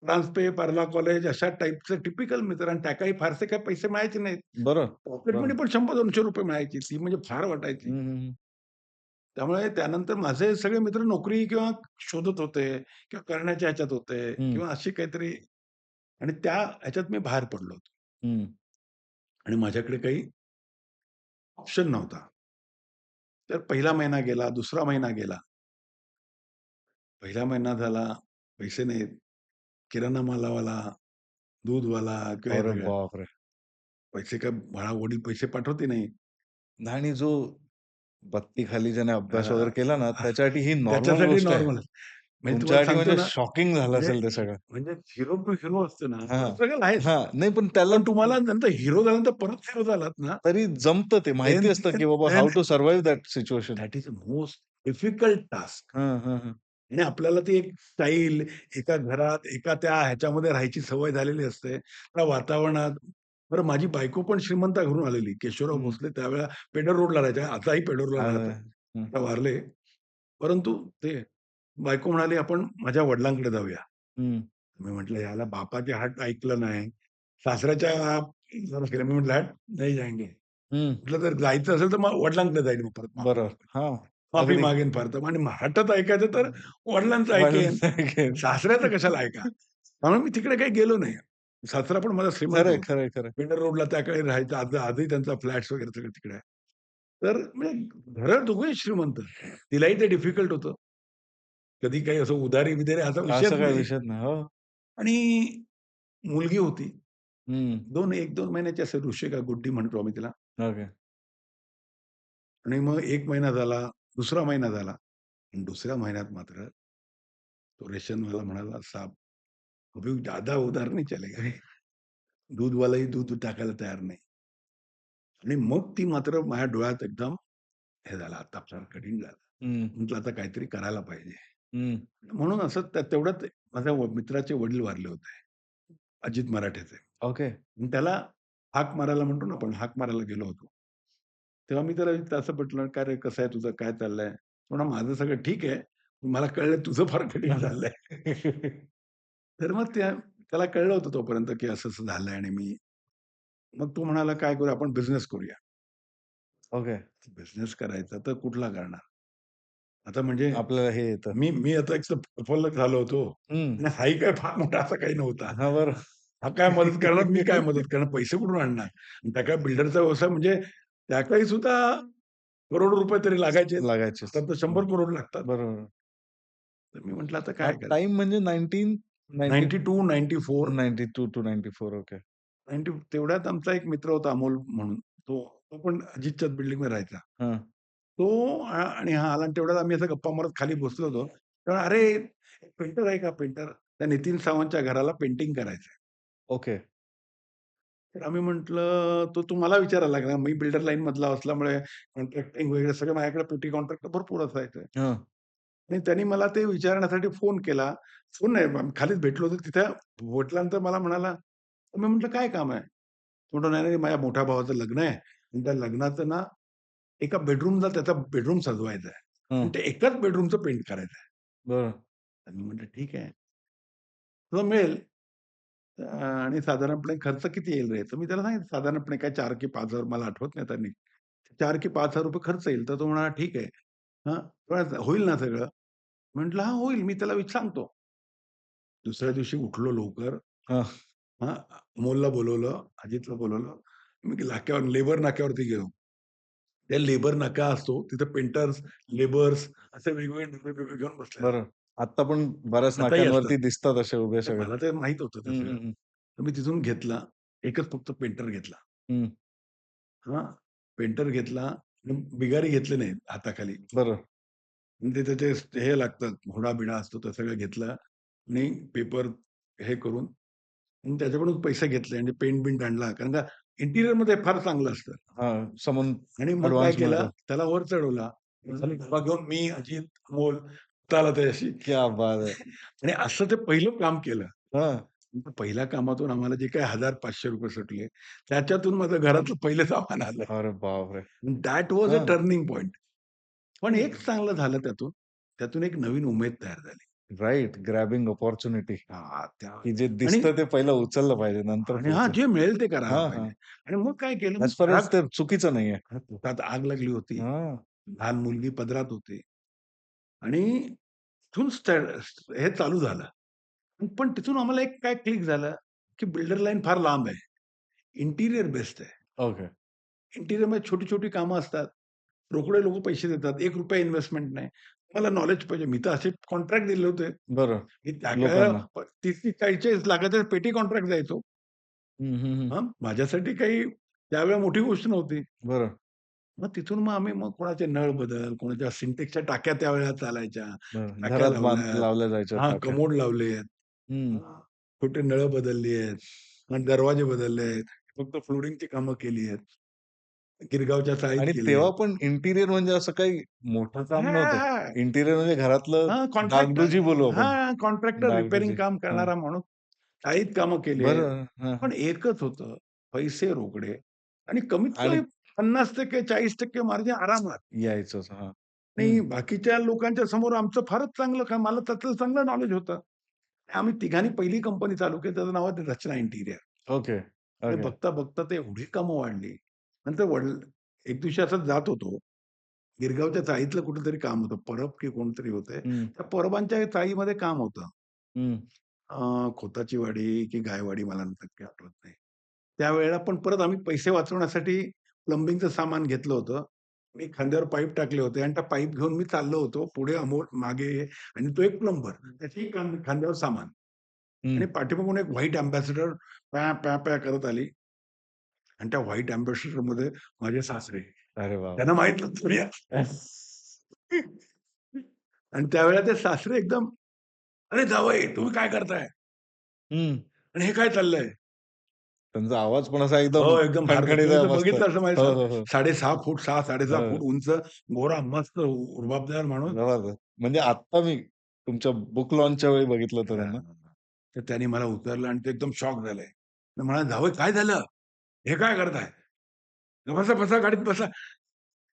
ट्रान्सपे, पर्ला कॉलेज अशा टाइपचे टिपिकल मित्र आणि त्या काही फारसे काही पैसे मिळायचे नाहीत. बरं. पॉकेट बरं. मनी पण ₹100-200 मिळायची. ती म्हणजे फार वाटायची. हं, हं, हं. त्यामुळे त्यानंतर माझे सगळे मित्र नोकरी किंवा शोधत होते किंवा करण्याच्या ह्याच्यात होते हं, किंवा अशी काहीतरी आणि त्या ह्याच्यात मी बाहेर पडलो होतो हं. आणि माझ्याकडे काही ऑप्शन नव्हता. तर पहिला महिना गेला, दुसरा महिना गेला. पहिला महिना झाला, पैसे नाहीत. किराणा मालावाला, दूधवाला किंवा हे अरे सगळं. बापरे! पैसे काय वडील पैसे पाठवते नाही. आणि जो बत्तीखाली ज्याने अ, अभ्यास वगैरे केला ना, त्याच्यासाठी ही नॉर्मल त्याच्यासाठी गोष्ट आहे. नॉर्मल. म्हणजे तुम्हाला तुमच्यासाठी सांगतो म्हणजे ना, शॉकिंग झालं म्हणजे असेल ते सगळं. म्हणजे झिरो टू हिरो असतं ना, हां. थोडं स्ट्रगल आहेच. हां. नाही पण त्याला पण तुम्हाला नंतर हिरो झाल्यानंतर परत हिरो झालात ना, तरी जमतं ते. माहिती देन असतं, की बाबा then how to survive that situation. That is most difficult task. हां, हां, हां. आणि आपल्याला ती एक स्टाईल, एका घरात, एका त्या ह्याच्यामध्ये राहायची सवय झालेली असते. त्या वातावरणात. बरं माझी बायको पण श्रीमंत घरून आलेली. केशवराव हं. भोसले त्यावेळेला पेडर रोडला राहायचे. आताही पेडर रोडला राहतात. हं, आता वारले. परंतु ते बायको म्हणाली, "आपण माझ्या वडिलांकडे जाऊया." हं, मी म्हटलं, "याला बापाचे हट्ट ऐकलं नाही. सासऱ्याच्या जरा केलं." मी म्हटलं, "हट, नहीं जाएंगे." हं. म्हटलं, "जर जायचं असेल तर मग वडिलांकडे जाईन मग परत माफी बरोबर. मागायला. हां. माफी अगदी. मागेन फार तर आणि हट्टच ऐकायचं तर वडिलांचं ऐकेन. वडिलांसारखे. सासऱ्याचं कशाला ऐका?" त्यामुळे मी तिकडे काही गेलो नाही. सासरा पण माझा श्रीमंत खरंय, होता. खरंय, खरंय. पेंडर रोडला त्या काळी राहायचा. आजही त्यांचा फ्लॅट्स वगैरे सगळं तिकडे आहे. तर म्हणजे घरं दोघंही श्रीमंत. तिलाही ते डिफिकल्ट होतं. कधी काही असं उधारी-बिधारी असा विषयच असा काही नाही. विषयच नाही. हो. आणि मुलगी होती. हं. 1-2 महिन्याची असेल ऋषिका गुड्डी म्हणतो आम्ही तिला. ओके. आणि मग 1 महिना झाला, दुसरा महिना झाला. आणि दुसऱ्या महिन्यात मात्र तो रेशनवाला म्हणाला, "साहब अभी ज़्यादा उधार नहीं चलेगा." दूधवालाही दूध टाकायला तयार नाही. आणि मग ती मात्र माझ्या डोळ्यात एकदम हे झालं, आता फार कठीण झालं. हं, म्हटलं आता काहीतरी करायला पाहिजे. हं. म्हणून असं तेवढ्यात माझ्या मित्राचे वडील वारले होते. अजित मराठेचे. ओके. मी त्याला हाक मारायला म्हणतो ना आपण, हाक मारायला गेलो होतो. तेव्हा मी त्याला असं म्हटलं, "काय रे कसं आहे तुझं? काय चाललंय?" तो म्हणला, "माझं सगळं ठीक आहे. मला कळलं तुझं फार कठीण झालंय." तर मग त्याला कळलं होतं तोपर्यंत, की असं-असं झालंय आणि मग तो म्हणाला, "काय करूया आपण बिझनेस करूया." ओके. बिझनेस करायचा तर कुठला करणार? आता म्हणजे आपल्याला हे येतं. मी आता एक तर प्रफुल्लक झालो होतो हं. आणि हाही काही फार मोठा असा काही नव्हता. हां, बरं. हा काय मदत करणार, मी काय मदत करणार, पैसे कुठून आणणार? आणि त्या काळी बिल्डरचा व्यवसाय म्हणजे त्या काळी सुद्धा करोडो रुपये तरी लागायचे. लागायचेच. आता तर हं. 100 करोड लागतात. बरोबर. तर मी म्हटलं आता हा काय करायचं? टाईम म्हणजे 1990 92, 94, 92 टू 94 ओके. 90 तेवढ्यात आमचा एक मित्र होता अमोल म्हणून. तो तो पण अजितच्याच बिल्डिंगमध्ये राहायचा. हां. तो आणि हा आला आणि तेवढ्यात आम्ही असं गप्पा मारत खाली बसलो होतो. तेव्हा "अरे, पेंटर आहे का पेंटर?" त्या नितीन सावंतच्या घराला पेंटिंग करायचंय. ओके. तर आम्ही म्हटलं, "तो तुम्हाला विचारायला लागला." मी बिल्डर लाईनमधला असल्यामुळे कॉन्ट्रॅक्टिंग वगैरे सगळं माझ्याकडे पेटी कॉन्ट्रॅक्ट भरपूर असायचं. हां. आणि त्यांनी मला ते विचारण्यासाठी फोन केला. फोन नाही, आम्ही खालीच भेटलो होतो. तिथे भेटल्यानंतर मला म्हणाला, मी म्हटलं, "काय काम आहे?" तो म्हणाला, "नाही, नाही, माझ्या मोठ्या भावाचं लग्न आहे आणि त्या लग्नाचं ना एका बेडरूमला त्याचा बेडरूम सजवायचा आहे आणि हं. ते एकाच बेडरूमचं पेंट करायचं आहे." बरं. तर मी म्हटलं, "ठीक आहे, तुला मिळेल." आणि साधारणपणे खर्च किती येईल रे? तर मी त्याला सांगितलं साधारणपणे काय 4 की 5,000 मला आठवत नाही आता नीट. 4 की ₹5,000 खर्च येईल. तर तो म्हणाला, "ठीक आहे." हां, "होईल ना सगळं?" म्हटलं, "हां, होईल. मी त्याला सांगतो." दुसऱ्या दिवशी उठलो लवकर. हां. हां, अमोलला बोलावलं, अजितला बोलावलं. मी नाक्यावर लेबर नाक्यावरती गेलो. त्या लेबर नाका असतो, तिथे पेंटर्स, लेबर्स असे वेगवेगळे डबे-बिबे घेऊन बसले बरं. असतात. आत्ता पण बऱ्याच आताही असतात. नाक्यांवरती दिसतात असे उभे तर सगळे. मला ते माहीत होतं ते हं, सगळं. हं, हं. तर मी तिथून घेतला. एकच फक्त पेंटर घेतला. हं. हां, पेंटर घेतला आणि बिगारी घेतले नाहीत हाताखाली. बरं. म्हणजे त्याचे हे लागतात, घोडा-बिडा असतो ते सगळं घेतलं आणि पेपर हे करून आणि त्याच्याकडून पैसे घेतले आणि पेंट-बिंट आणला. कारण का इंटिरियरमध्ये फार चांगलं असतं. हां. समन आणि मग काय ॲडव्हान्स केलं, मिळतं. त्याला वर चढवला. खाली डबा घेऊन मी, अजित, अमोल चालत आहे अशी. क्या बात है! आणि असं ते पहिलं काम केलं. हां. पहिल्या कामातून आम्हाला जे काही ₹1000-500 सुटले, त्याच्यातून माझं घरातलं पहिलं सामान आलं. अरे बापरे! दॅट वॉज अ हां. Turning point. पण एक चांगलं झालं त्यातून. त्यातून एक नवीन उमेद तयार झाली. राइट. ग्रॅबिंग अपॉर्च्युनिटी, हां, त्या की जे आणि दिसतं ते पहिलं उचललं पाहिजे, नंतर आणि हां, पुढचं. जे मिळेल ते करायला हां, पाहिजे. हां. आणि मग काय केलं, मी ॲज फार घरात एज ते चुकीचं नाहीये. पोटात आग लागली होती. हां. लहान मुलगी पदरात होती आणि तिथून हे चालू झालं. पण तिथून आम्हाला एक काय क्लिक झालं, की बिल्डर लाईन फार लांब आहे. इंटिरियर बेस्ट आहे. ओके. इंटिरियरमध्ये छोटी-छोटी कामं असतात. रोकडे लोकं पैसे देतात. ₹1 इन्व्हेस्टमेंट नाही. मला नॉलेज पाहिजे. मी तर असे कॉन्ट्रॅक्ट दिले होते. बरं. मी त्या लोकांना. काळात 30-40 लाखाचे पेटी कॉन्ट्रॅक्ट द्यायचो. हं, हं, हं. माझ्यासाठी काही त्यावेळेला मोठी गोष्ट नव्हती. बरं, तिथून आम्ही कोणाचे नळ बदल, कोणाच्या सिंटेक्सच्या टाक्या त्यावेळेला चालायच्या. बरं. टाक्या घरात लावल्यात. लावल्या जायच्या हां, टाक्या. कमोड लावलेत. हं. हां, छोटे नळं बदलली आहेत. आणि दरवाजे बदलले आहेत. फक्त फ्लोरिंगची कामं केली आहेत. गिरगावच्या चाळीत आणि केली तेव्हा आहेत. पण इंटिरियर म्हणजे असं काही मोठं काम हां, नव्हतं. हां. इंटिरियर म्हणजे घरातलं कॉन्ट्रॅक्टर डागडुजी बोलू आपण. कॉन्ट्रॅक्टर रिपेअरिंग डागडुजी. काम हां. करणारा माणूस. चाळीत कामं केली आहेत. बरं. हां, हां. पण एकच होतं, पैसे रोकडे आणि कमीत आणि कमी 50% 40% मार्जिन आरामात. यायचंच. हां. आणि हं. बाकीच्या लोकांच्या समोर आमचं फारच चांगलं काम. मला त्यातलं चांगलं नॉलेज होतं. आम्ही तिघांनी पहिली कंपनी चालू केली. त्याचं नाव होतं रचना इंटिरियर. ओके. आणि ओके. बघता-बघता ते एवढी कामं वाढली. नंतर एक दिवशी असंच जात होतो. गिरगावच्या चाळीतलं कुठेतरी काम होतं. परब की कोणतरी होते. हं, त्या परबांच्या चाळीमध्ये काम होतं. हं, खोताची वाडी की गायवाडी मला नक्की आठवत नाही. त्यावेळेला पण परत आम्ही पैसे वाचवण्यासाठी प्लंबिंगचं सामान घेतलं होतं. मी खांद्यावर पाईप टाकले होते आणि त्या पाईप घेऊन मी चाललो होतो. पुढे अमोल मागे आणि तो एक प्लंबर. त्याची खांद्यावर सामान हं. आणि पाठीमागून एक व्हाईट अँबॅसेडर प्या, प्या, प्या करत आली आणि त्या व्हाईट अँबॅसेडरमध्ये माझे सासरे. अरे वाह! त्यांना माहीत नव्हतं मी आणि त्यावेळेला ते सासरे एकदम, "अरे जावई तुम्ही काय करताय? हं. आणि हे काय चाललंय?" त्यांचा आवाज पण असा एकदम हो, एकदम भारतात. खणखणीत तुम्ही आहे तर मस्त. बघितलं असं हो, माझ्या हो, हो. 6.5 फूट 6-6.5 फूट हो. उंच, गोरा मस्त रुबाबदार माणूस. जबरदस्त. म्हणजे आत्ता मी तुमच्या बुक लॉन्चच्या वेळी बघितलं होतं हां. त्यांना. तर त्याने मला उचललं आणि ते एकदम शॉक झाले. तर म्हणाले, "जावई काय झालं? हे काय करताय? बसा, बसा गाडीत बसा."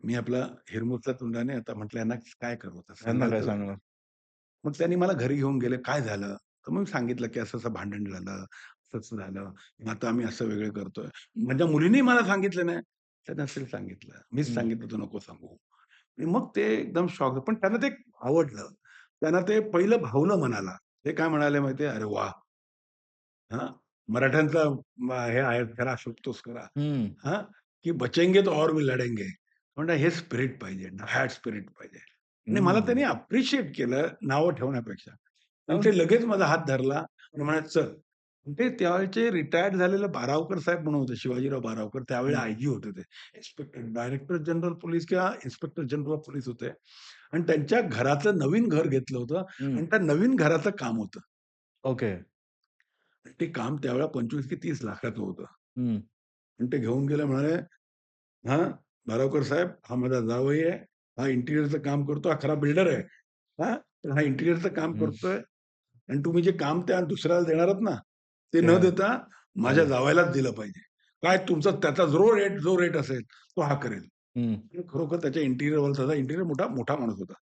मी आपला हिरमुसल्या तोंडाने आता म्हटलं, "यांना काय करू आता त्यांना सांगाल काय तर झालं." सांगणार? मग त्यांनी मला घरी घेऊन गेले. "काय झालं?" तर मग सांगितलं, की असं-असं भांडण झालं, असं झालं. मग आता आम्ही असं वेगळं करतोय. माझ्या मुलीने मला सांगितलं नाही. त्यानं असेल सांगितलं. मीच हं, सांगितलं, "तू नको सांगू." आणि मग ते एकदम शॉक. पण त्यांना ते आवडलं. त्यांना ते पहिलं भावलं मनाला. ते काय म्हणाले माहिती आहे? "अरे वाह! हां, मराठ्यांचा हे आहे खरा शोभतोस खरा." हं, हां, की बचेंगे तो और भी लढेंगे. म्हणलं हे स्पिरिट पाहिजे, डायहार्ड स्पिरिट पाहिजे. आणि मला त्यांनी हं. अप्रिशिएट केलं नावं ठेवण्यापेक्षा. आणि ते लगेच माझा हात धरला आणि म्हणाले, "चल." ते त्यावेळचे रिटायर्ड झालेले बारावकर साहेब म्हणून होते, शिवाजीराव बारावकर. त्यावेळी हं, आय-जी होते ते. डायरेक्टर जनरल पोलिस किंवा इन्स्पेक्टर जनरल ऑफ पोलिस होते आणि त्यांच्या घराचं नवीन घर घेतलं होतं हं. आणि त्या नवीन घराचं काम होतं. ओके. ते काम त्यावेळेला 25 की 30 लाखाचं होतं. हं, आणि ते घेऊन गेले म्हणाले, "हां, बारावकर साहेब, हा माझा जावई आहे. हा इंटिरियरचं काम करतो. हा खरा बिल्डर आहे. हां, तर हा इंटिरियरचं काम हं. करतोय आणि तुम्ही जे काम त्या दुसऱ्याला देणार आहात ना, ते ते न देता माझ्या मला जावयालाच दिलं पाहिजे. काय तुमचा त्याचा जो रेट असेल, तो हा करेल." हं. आणि खरोखर त्याच्या इंटिरियरवाला इंटिरियर मोठा मोठा माणूस होता.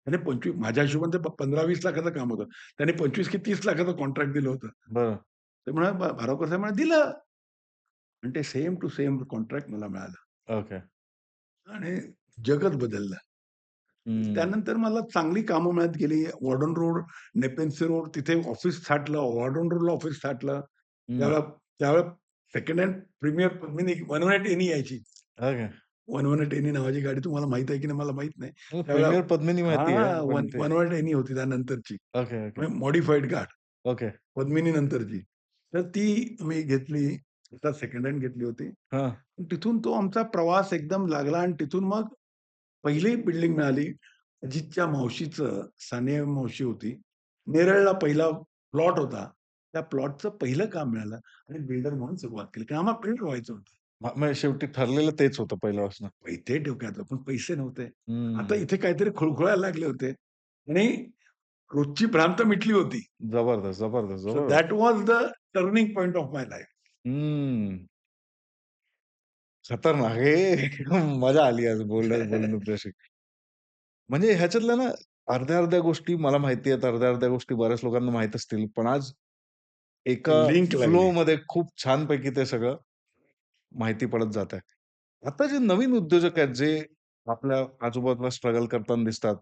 त्याने 25 माझ्या हिशोबाने ते 15-20 लाखाचं काम होतं. त्याने 25 की 30 लाखाचं कॉन्ट्रॅक्ट दिलं होतं. बरं. ते म्हणाले, बारावकर साहेब म्हणाले, "दिलं." आणि ते सेम टू सेम कॉन्ट्रॅक्ट मला मिळालं ओके. आणि जगच बदललं. हं, त्यानंतर मला चांगली कामं मिळत गेली. वॉर्डन रोड, नेपेन्सी रोड तिथे ऑफिस थाटलं. वॉर्डन रोडला ऑफिस थाटलं. हं. त्यावेळेला त्यावेळेला second hand Premier Padmini 118 NE यायची. ओके. 118 एनी नावाची गाडी तुम्हाला माहीत आहे की नाही मला माहीत नाही. त्यावेळेला प्रीमियर पद्मिनी माहिती आहे. हां, पण ते 118 एनी होती त्यानंतरची. Okay, okay. म्हणजे मॉडिफाईड कार. ओके. पद्मिनी नंतरची. तर ती मी घेतली. आता सेकंड हँड घेतली होती. हां. तिथून तो आमचा प्रवास एकदम लागला आणि तिथून मग पहिली बिल्डिंग मिळाली. अजितच्या मावशीचं, सानिया मावशी होती. नेरळला पहिला प्लॉट होता. त्या प्लॉटचं पहिलं काम मिळालं आणि बिल्डर म्हणून सुरुवात केली. कारण आम्हाला बिल्डर व्हायचं होतं. म्हणजे शेवटी ठरलेलं तेच होतं पहिल्यापासून. पैसे डोक्यात पण पैसे नव्हते. आता हं. इथे काहीतरी खुळखुळायला लागले होते आणि रोजची भ्रांत मिटली होती. जबरदस्त, जबरदस्त, सो जबरदस्त. That was the turning point of my life. हं. खतरनाक. हे मजा आली आज बोलून तुझ्याशी. म्हणजे ह्याच्यातल्या ना अर्ध्या-अर्ध्या गोष्टी मला माहिती आहेत, अर्ध्या-अर्ध्या गोष्टी बऱ्याच लोकांना माहीत असतील. पण आज एका लिंक लागली. फ्लोमध्ये खूप छानपैकी ते सगळं माहिती पडत जात आहे. आता जे नवीन उद्योजक आहेत, जे आपल्या आजूबाजूला स्ट्रगल करताना दिसतात.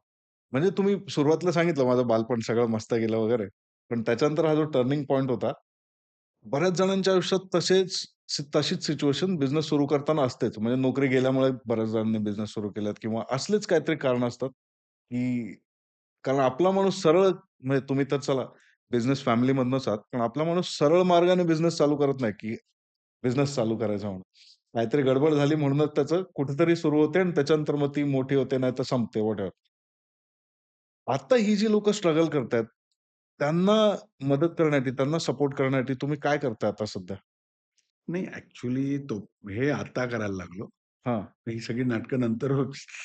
म्हणजे तुम्ही सुरुवातीला सांगितलं माझं बालपण सगळं मस्त गेलं वगैरे. पण त्याच्यानंतर हा जो टर्निंग पॉइंट होता, बऱ्याच जणांच्या आयुष्यात तशीच सिच्युएशन बिझनेस सुरू करताना असतेच. म्हणजे नोकरी गेल्यामुळे बऱ्याच जणांनी बिझनेस सुरू केलात किंवा असलेच काहीतरी कारणं असतात, की कारण आपला माणूस सरळ म्हणजे तुम्ही तर चला बिझनेस फॅमिलीमधनंच आहात. पण आपला माणूस सरळ मार्गाने बिझनेस चालू करत नाही, की बिझनेस चालू करायचा म्हणून. काहीतरी गडबड झाली म्हणूनच त्याचं कुठेतरी सुरू होते आणि त्याच्यानंतर मग ती मोठी होते नाहीतर संपते व्हॉटएव्हर. आता ही जी लोकं स्ट्रगल करतायत, त्यांना मदत करण्यासाठी, त्यांना सपोर्ट करण्यासाठी तुम्ही काय करताय आता सध्या? नाही ॲक्चुअली तो हे आता करायला लागलो. हां, ही सगळी नाटकं नंतर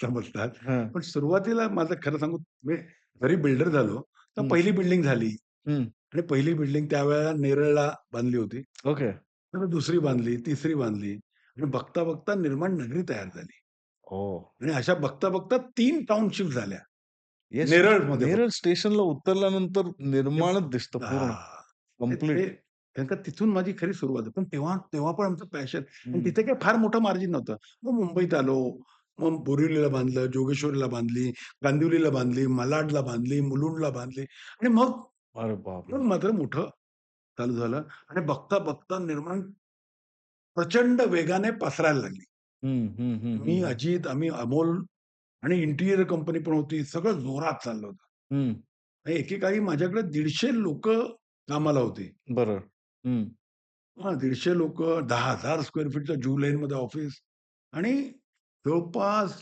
समजतात. हां. पण सुरुवातीला माझं खरं सांगू मी जरी बिल्डर झालो, तर हं, पहिली बिल्डिंग झाली हं. आणि पहिली बिल्डिंग त्यावेळेला नेरळला बांधली होती. ओके. तर दुसरी बांधली, तिसरी बांधली आणि बघता-बघता निर्माण नगरी तयार झाली ओह! आणि अशा बघता-बघता 3 टाउनशिप झाल्या. येस, नेरळमध्ये नेरळ फक्त. स्टेशनला उतरल्यानंतर ते निर्माणच दिसतं पूर्ण, हां. ते ते कंप्लीट. कारण का तिथून माझी खरी सुरुवात आहे. पण तेव्हा तेव्हा पण आमचं पॅशन आणि हं. तिथे काही फार मोठं मार्जिन नव्हतं. मग मुंबईत आलो. मग बोरिवलीला बांधलं, जोगेश्वरीला बांधली, कांदिवलीला बांधली, मालाडला बांधली, मुलुंडला बांधली आणि मग अरे बापरे! मग मात्र मोठं चालू झालं आणि बघता-बघता निर्माण प्रचंड वेगाने पसरायला लागली. हं, हं, हं, मी, हं, हं. अजित, आम्ही अमोल आणि इंटिरियर कंपनी पण होती. सगळं जोरात चाललं होतं. हं. आणि एकेकाळी माझ्याकडे 150 लोकं कामाला होती. बरोबर. हं, 150 लोकं, 10,000 स्क्वेअर फीटचं जुहू लेनमध्ये ऑफिस आणि जवळपास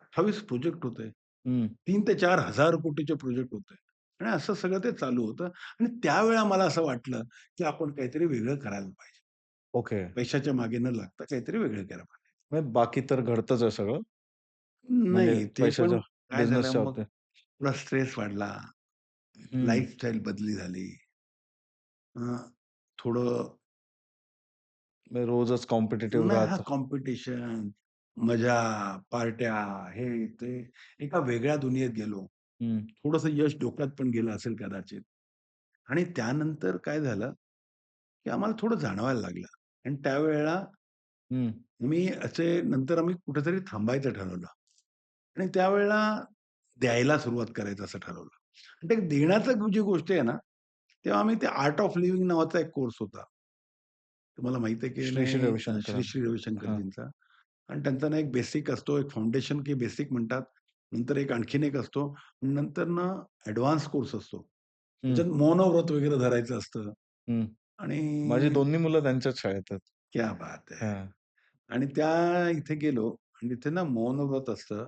28 प्रोजेक्ट होते. हं. 3 ते 4,000 कोटीचे प्रोजेक्ट होते. आणि असं सगळं ते चालू होतं आणि त्यावेळेला मला असं वाटलं, की आपण काहीतरी वेगळं करायला पाहिजे. ओके. पैशाच्या मागे न लागता काहीतरी वेगळं करायला पाहिजे. म्हणजे बाकी तर घडतंच आहे सगळं. म्हणजे नाही, ते पण पैशाच्या काय झालं बिझनेसच्या मग बाबतीत. थोडा स्ट्रेस वाढला, हं. लाईफस्टाईल बदली झाली. थोडं म्हणजे रोजच कॉम्पिटिटिव्ह नाही हां, राहतं. कॉम्पिटिशन, मजा, पार्ट्या, हे ते एका वेगळ्या दुनियेत गेलो. हं, थोडंसं यश डोक्यात पण गेलं असेल कदाचित. आणि त्यानंतर काय झालं, की आम्हाला थोडं जाणवायला लागलं आणि त्यावेळेला हं. नंतर आम्ही कुठेतरी थांबायचं ठरवलं आणि त्यावेळेला द्यायला सुरुवात करायचं असं ठरवलं. आणि ते देण्याचं जी गोष्ट आहे ना, तेव्हा आम्ही ते आर्ट ऑफ लिव्हिंग नावाचा एक कोर्स होता. तुम्हाला माहिती आहे की श्री, श्री नाही श्री, हं. रविशंकरांचं. श्री हां. रविशंकरजींचा आणि त्यांचा ना एक बेसिक असतो, एक फाउंडेशन की बेसिक म्हणतात. नंतर एक आणखीन एक असतो. नंतर ना ॲडव्हान्स कोर्स असतो. हं, त्याच्यात मौन व्रत वगैरे धरायचं असतं. हं. आणि माझी दोन्ही मुलं त्यांच्याच शाळेत आहेत. क्या बात है! हां. आणि त्या इथे गेलो आणि तिथे ना मौन व्रत असतं.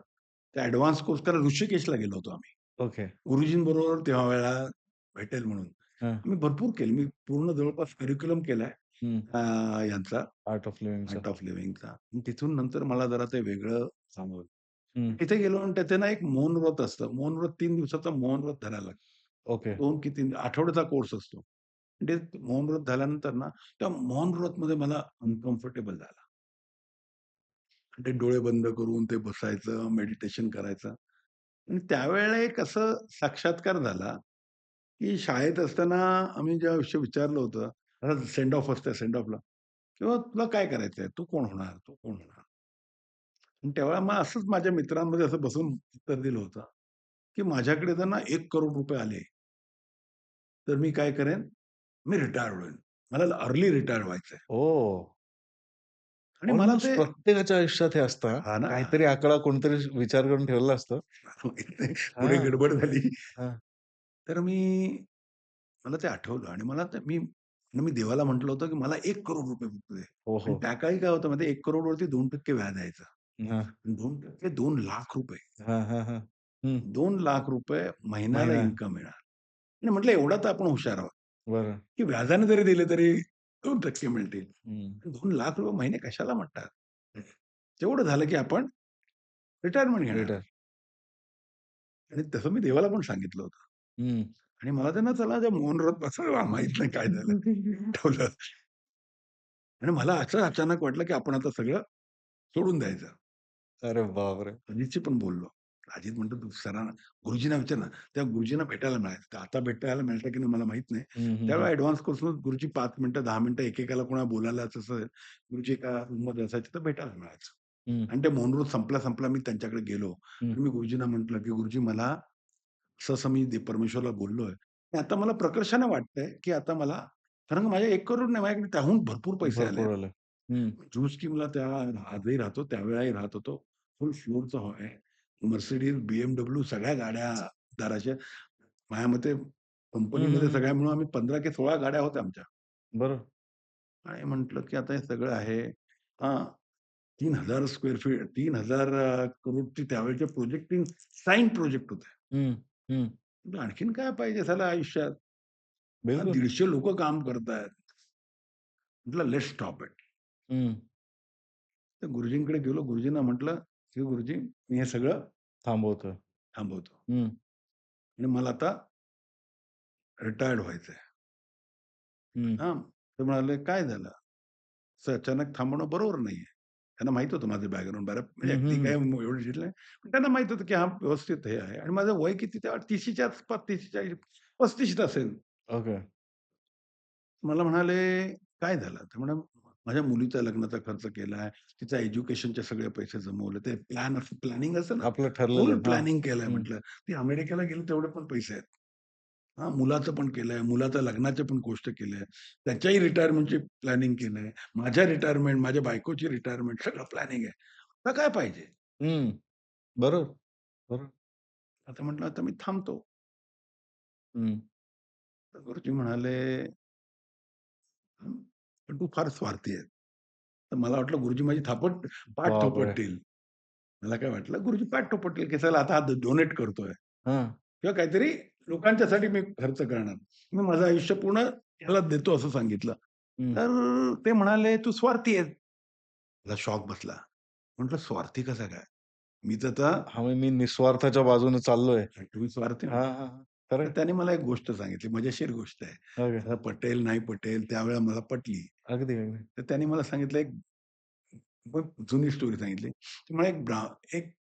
ते ॲडव्हान्स कोर्स करायला ऋषिकेशला गेलो होतो आम्ही. ओके. गुरुजींबरोबर तेव्हा वेळेला भेटेल म्हणून. हां. मी भरपूर केलं. मी पूर्ण जवळपास करिक्युलम केलाय हं. यांचा आर्ट ऑफ लिव्हिंगचं. आर्ट ऑफ लिव्हिंगचा. तिथून नंतर मला जरा ते वेगळं जाणवलं. हं. तिथे गेलो आणि तिथे ना एक मौन व्रत असतं. मौन व्रत 3 दिवसाचं मौन व्रत धरायला लागतं. ओके. 2 की 3 आठवड्याचा कोर्स असतो. म्हणजे मौन व्रत झाल्यानंतर ना, त्या मौन व्रतमध्ये मला अनकम्फर्टेबल झालं. ते डोळे बंद करून ते बसायचं, मेडिटेशन करायचं आणि त्यावेळेला एक असं साक्षात्कार झाला, की शाळेत असताना आम्ही ज्या विषयी विचारलं होतं, आता सेंड ऑफ असतं सेंड ऑफला किंवा तुला काय करायचंय? तू कोण होणार? तू कोण होणार? आणि त्यावेळेला मग असंच माझ्या मित्रांमध्ये असं बसून उत्तर दिलं होतं, की माझ्याकडे जर ना ₹1,00,00,000 आले, तर मी काय करेन? मी रिटायर्ड होईन. मला अर्ली रिटायर व्हायचंय ओह! आणि मला ऑलमोस्ट ते प्रत्येकाच्या आयुष्यात हे असतं हां. हां ना. काहीतरी आकडा कोणतरी विचार करून ठेवलेला असतो. माहित नाही पुढे हां, गडबड झाली. हां. तर मला ते आठवलं आणि मला ते मी देवाला म्हटलं होतं, की मला ₹1,00,00,000 फक्त दे. हो, आणि हो. त्या काळी काय होतं माहिती आहे, 1,00,00,000 वरती 2% व्याज यायचं. हां. 2% ₹2,00,000 हां, हां, हां. हं. ₹2,00,000 महिन्याला महिना. इन्कम येणार. आणि म्हटलं एवढा तर आपण हुशार आहोत, बरं. की व्याजाने जरी दिले तरी 2% मिळतील. हं. ₹2,00,000 महिने कशाला म्हणतात? तेवढं झालं की आपण रिटायरमेंट घेणार. रिटायर. आणि तसं मी देवाला पण सांगितलं होतं. हं. आणि मला ते ना चला त्या मौन व्रत बसावं माहीत नाही काय झालं. ठेवलं आणि मला असं अचानक वाटलं, की आपण आता सगळं सोडून द्यायचं. अरे बापरे! अजितशी पण बोललो. अजित म्हणतो, "तू सरांना गुरुजींना विचार ना." त्या गुरुजींना भेटायला मिळायचं. तर आता भेटायला मिळतं की नाही मला माहीत नाही. हं, हं, हं. त्यावेळेला ॲडव्हान्स कोर्समध्ये गुरुजी 5 मिनिटं, 10 मिनिटं एकेकाला कोणाला बोलायला असं गुरुजी एका रूममध्ये असायचे तर भेटायला मिळायचं. हं, आणि ते मौन व्रत संपला मी त्यांच्याकडे गेलो हं. आणि मी गुरुजींना म्हटलं, की "गुरुजी मला असं-असं मी परमेश्वरला बोललोय. आणि आता मला प्रकर्षाने वाटतंय, की आता मला कारण का माझ्या 1,00,00,000 नाही माझ्याकडे त्याहून भरपूर पैसे आलेत. भरपूर आलं. हं. ज्यूस स्कीमला त्या आजही राहतो, त्यावेळेलाही राहत होतो. फुल फ्लोअरचा आहे. Mercedes, BMW सगळ्या गाड्या दाराच्या माझ्या मते हं, हं, कंपनीमध्ये हं. सगळ्या मिळून आम्ही 15 की 16 गाड्या होत्या आमच्या. बरं. आणि म्हटलं, की आता हे सगळं आहे. हां, 3,000 स्क्वेअर फीट 3,000 करोडची त्यावेळचे प्रोजेक्टिंग साइन प्रोजेक्ट होते. हं, हं. म्हटलं आणखीन काय पाहिजे झालं आयुष्यात? बिलकुल. 150 लोकं काम करतायत. म्हटलं लेट्स स्टॉप इट. हं. तर गुरुजींकडे गेलो. गुरुजींना म्हटलं, की "गुरुजी, मी हे सगळं थांबवतोय. थांबवतो हं, आणि मला आता रिटायर्ड व्हायचंय." हं. हां. ते म्हणाले, "काय झालं?" असं अचानक थांबवणं बरोबर नाहीये. त्यांना माहीत होतं माझं बॅकग्राऊंड म्हणजे हं, अगदी हं, काय हं. एवढं डिटेल नाही. पण त्यांना माहीत होतं, की हा व्यवस्थित हे आहे आणि माझं वय किती तेव्हा 30च्या आसपास 30-40 35 असेल. ओके. मला म्हणाले, "काय झालं?" तर म्हणे, "माझ्या मुलीच्या लग्नाचा खर्च केलाय, तिच्या एज्युकेशनचे सगळे पैसे जमवले. ते प्लॅनिंग असतं ना, आपलं ठरलेलं फुल आहे. हां. प्लॅनिंग केलंय." हं. म्हटलं, "ती अमेरिकेला गेली तेवढे पण पैसे आहेत." हां, मुलाचं पण केलंय, मुलाच्या लग्नाची पण गोष्ट केली आहे. त्याच्याही रिटायरमेंटची प्लॅनिंग केलंय. माझ्या रिटायरमेंट, माझ्या बायकोची रिटायरमेंट सगळं प्लॅनिंग आहे. आता काय पाहिजे? हं. बरोबर, बरोबर. आता म्हटलं, "आता मी थांबतो." हं. तर गुरुजी म्हणाले, "हं, पण तू फार स्वार्थी आहे." तर मला वाटलं गुरुजी माझी पाठ बापरे! थोपटतील. मला काय वाटलं गुरुजी पाठ थोपटतील, की चला आता हा डोनेट करतोय हां. किंवा काहीतरी लोकांच्यासाठी मी खर्च करणार. मी माझं आयुष्य पूर्ण याला देतो असं सांगितलं. हं. तर ते म्हणाले, "तू स्वार्थी आहेस." मला शॉक बसला. म्हटलं, "स्वार्थी कसा काय? मी तर आता हां, मग मी निस्वार्थाच्या बाजूने चाललोय. तुम्ही स्वार्थी हां, म्हटलं." हां, हां. खरं तर आहे. त्याने मला एक गोष्ट सांगितली, मजेशीर गोष्ट आहे. ओके. आता पटेल, नाही पटेल त्यावेळेला मला पटली. अगदी, अगदी. तर त्याने मला सांगितलं एक मग जुनी स्टोरी सांगितली. ती म्हणे एक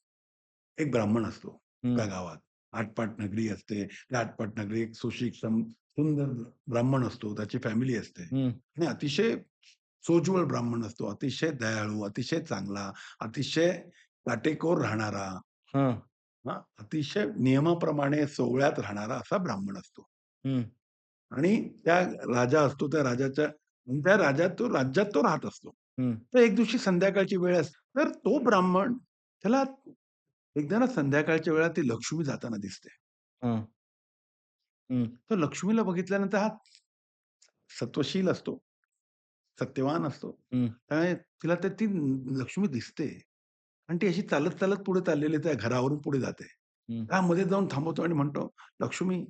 एक ब्राह्मण असतो एका हं, गावात. आटपाट नगरी असते. त्या आटपाट नगरी एक सुंदर ब्राह्मण असतो. त्याची फॅमिली असते हं. आणि अतिशय सोज्वळ ब्राह्मण असतो. अतिशय दयाळू, अतिशय चांगला, अतिशय काटेकोर राहणारा, हां. हां, अतिशय नियमाप्रमाणे सोवळ्यात राहणारा असा ब्राह्मण असतो. हं, आणि त्या राजा असतो, त्या राज्यात तो राहत असतो. हं. तर एक दिवशी संध्याकाळची वेळ असते. तर तो ब्राह्मण त्याला एकदा ना संध्याकाळच्या वेळेला ती लक्ष्मी जाताना दिसते. हां. हं. तर लक्ष्मीला बघितल्यानंतर हा सत्वशील असतो, सत्यवान असतो. हं, त्यामुळे तिला तर ती लक्ष्मी दिसते आणि ती अशी चालत-चालत पुढे चाललेली त्या घरावरून पुढे जाते. हं, त्यामध्ये जाऊन थांबवतो आणि म्हणतो, "लक्ष्मी,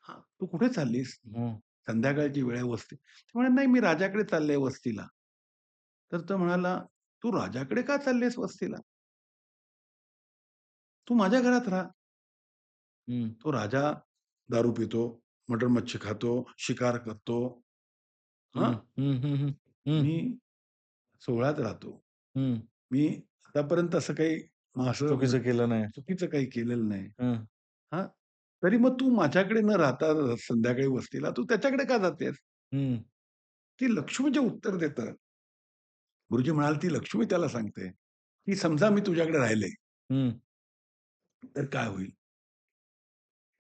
हां, तू कुठे चाललीस? हं, संध्याकाळची वेळ आहे वस्ती." ती म्हणे, "नाही, मी राजाकडे चालले वस्तीला." तर तो म्हणाला, "तू राजाकडे का चालली वस्तीला? तू माझ्या घरात राहा." हं, तो राजा दारू पितो, मटण मच्छी खातो, शिकार करतो. हं, हां, हं, हं, हं, हं, मी सोहळ्यात राहतो. हं. मी आतापर्यंत असं काही असं चुकीचं केलं नाही. चुकीचं काही केलेलं नाही. हं, हां, तरी मग तू माझ्याकडे न राहता संध्याकाळी वस्तीला तू त्याच्याकडे का जातेस? हं, ती लक्ष्मी जे उत्तर देतं, गुरुजी म्हणाले, ती लक्ष्मी त्याला सांगते, की समजा मी तुझ्याकडे राहिले, हं. तर काय होईल?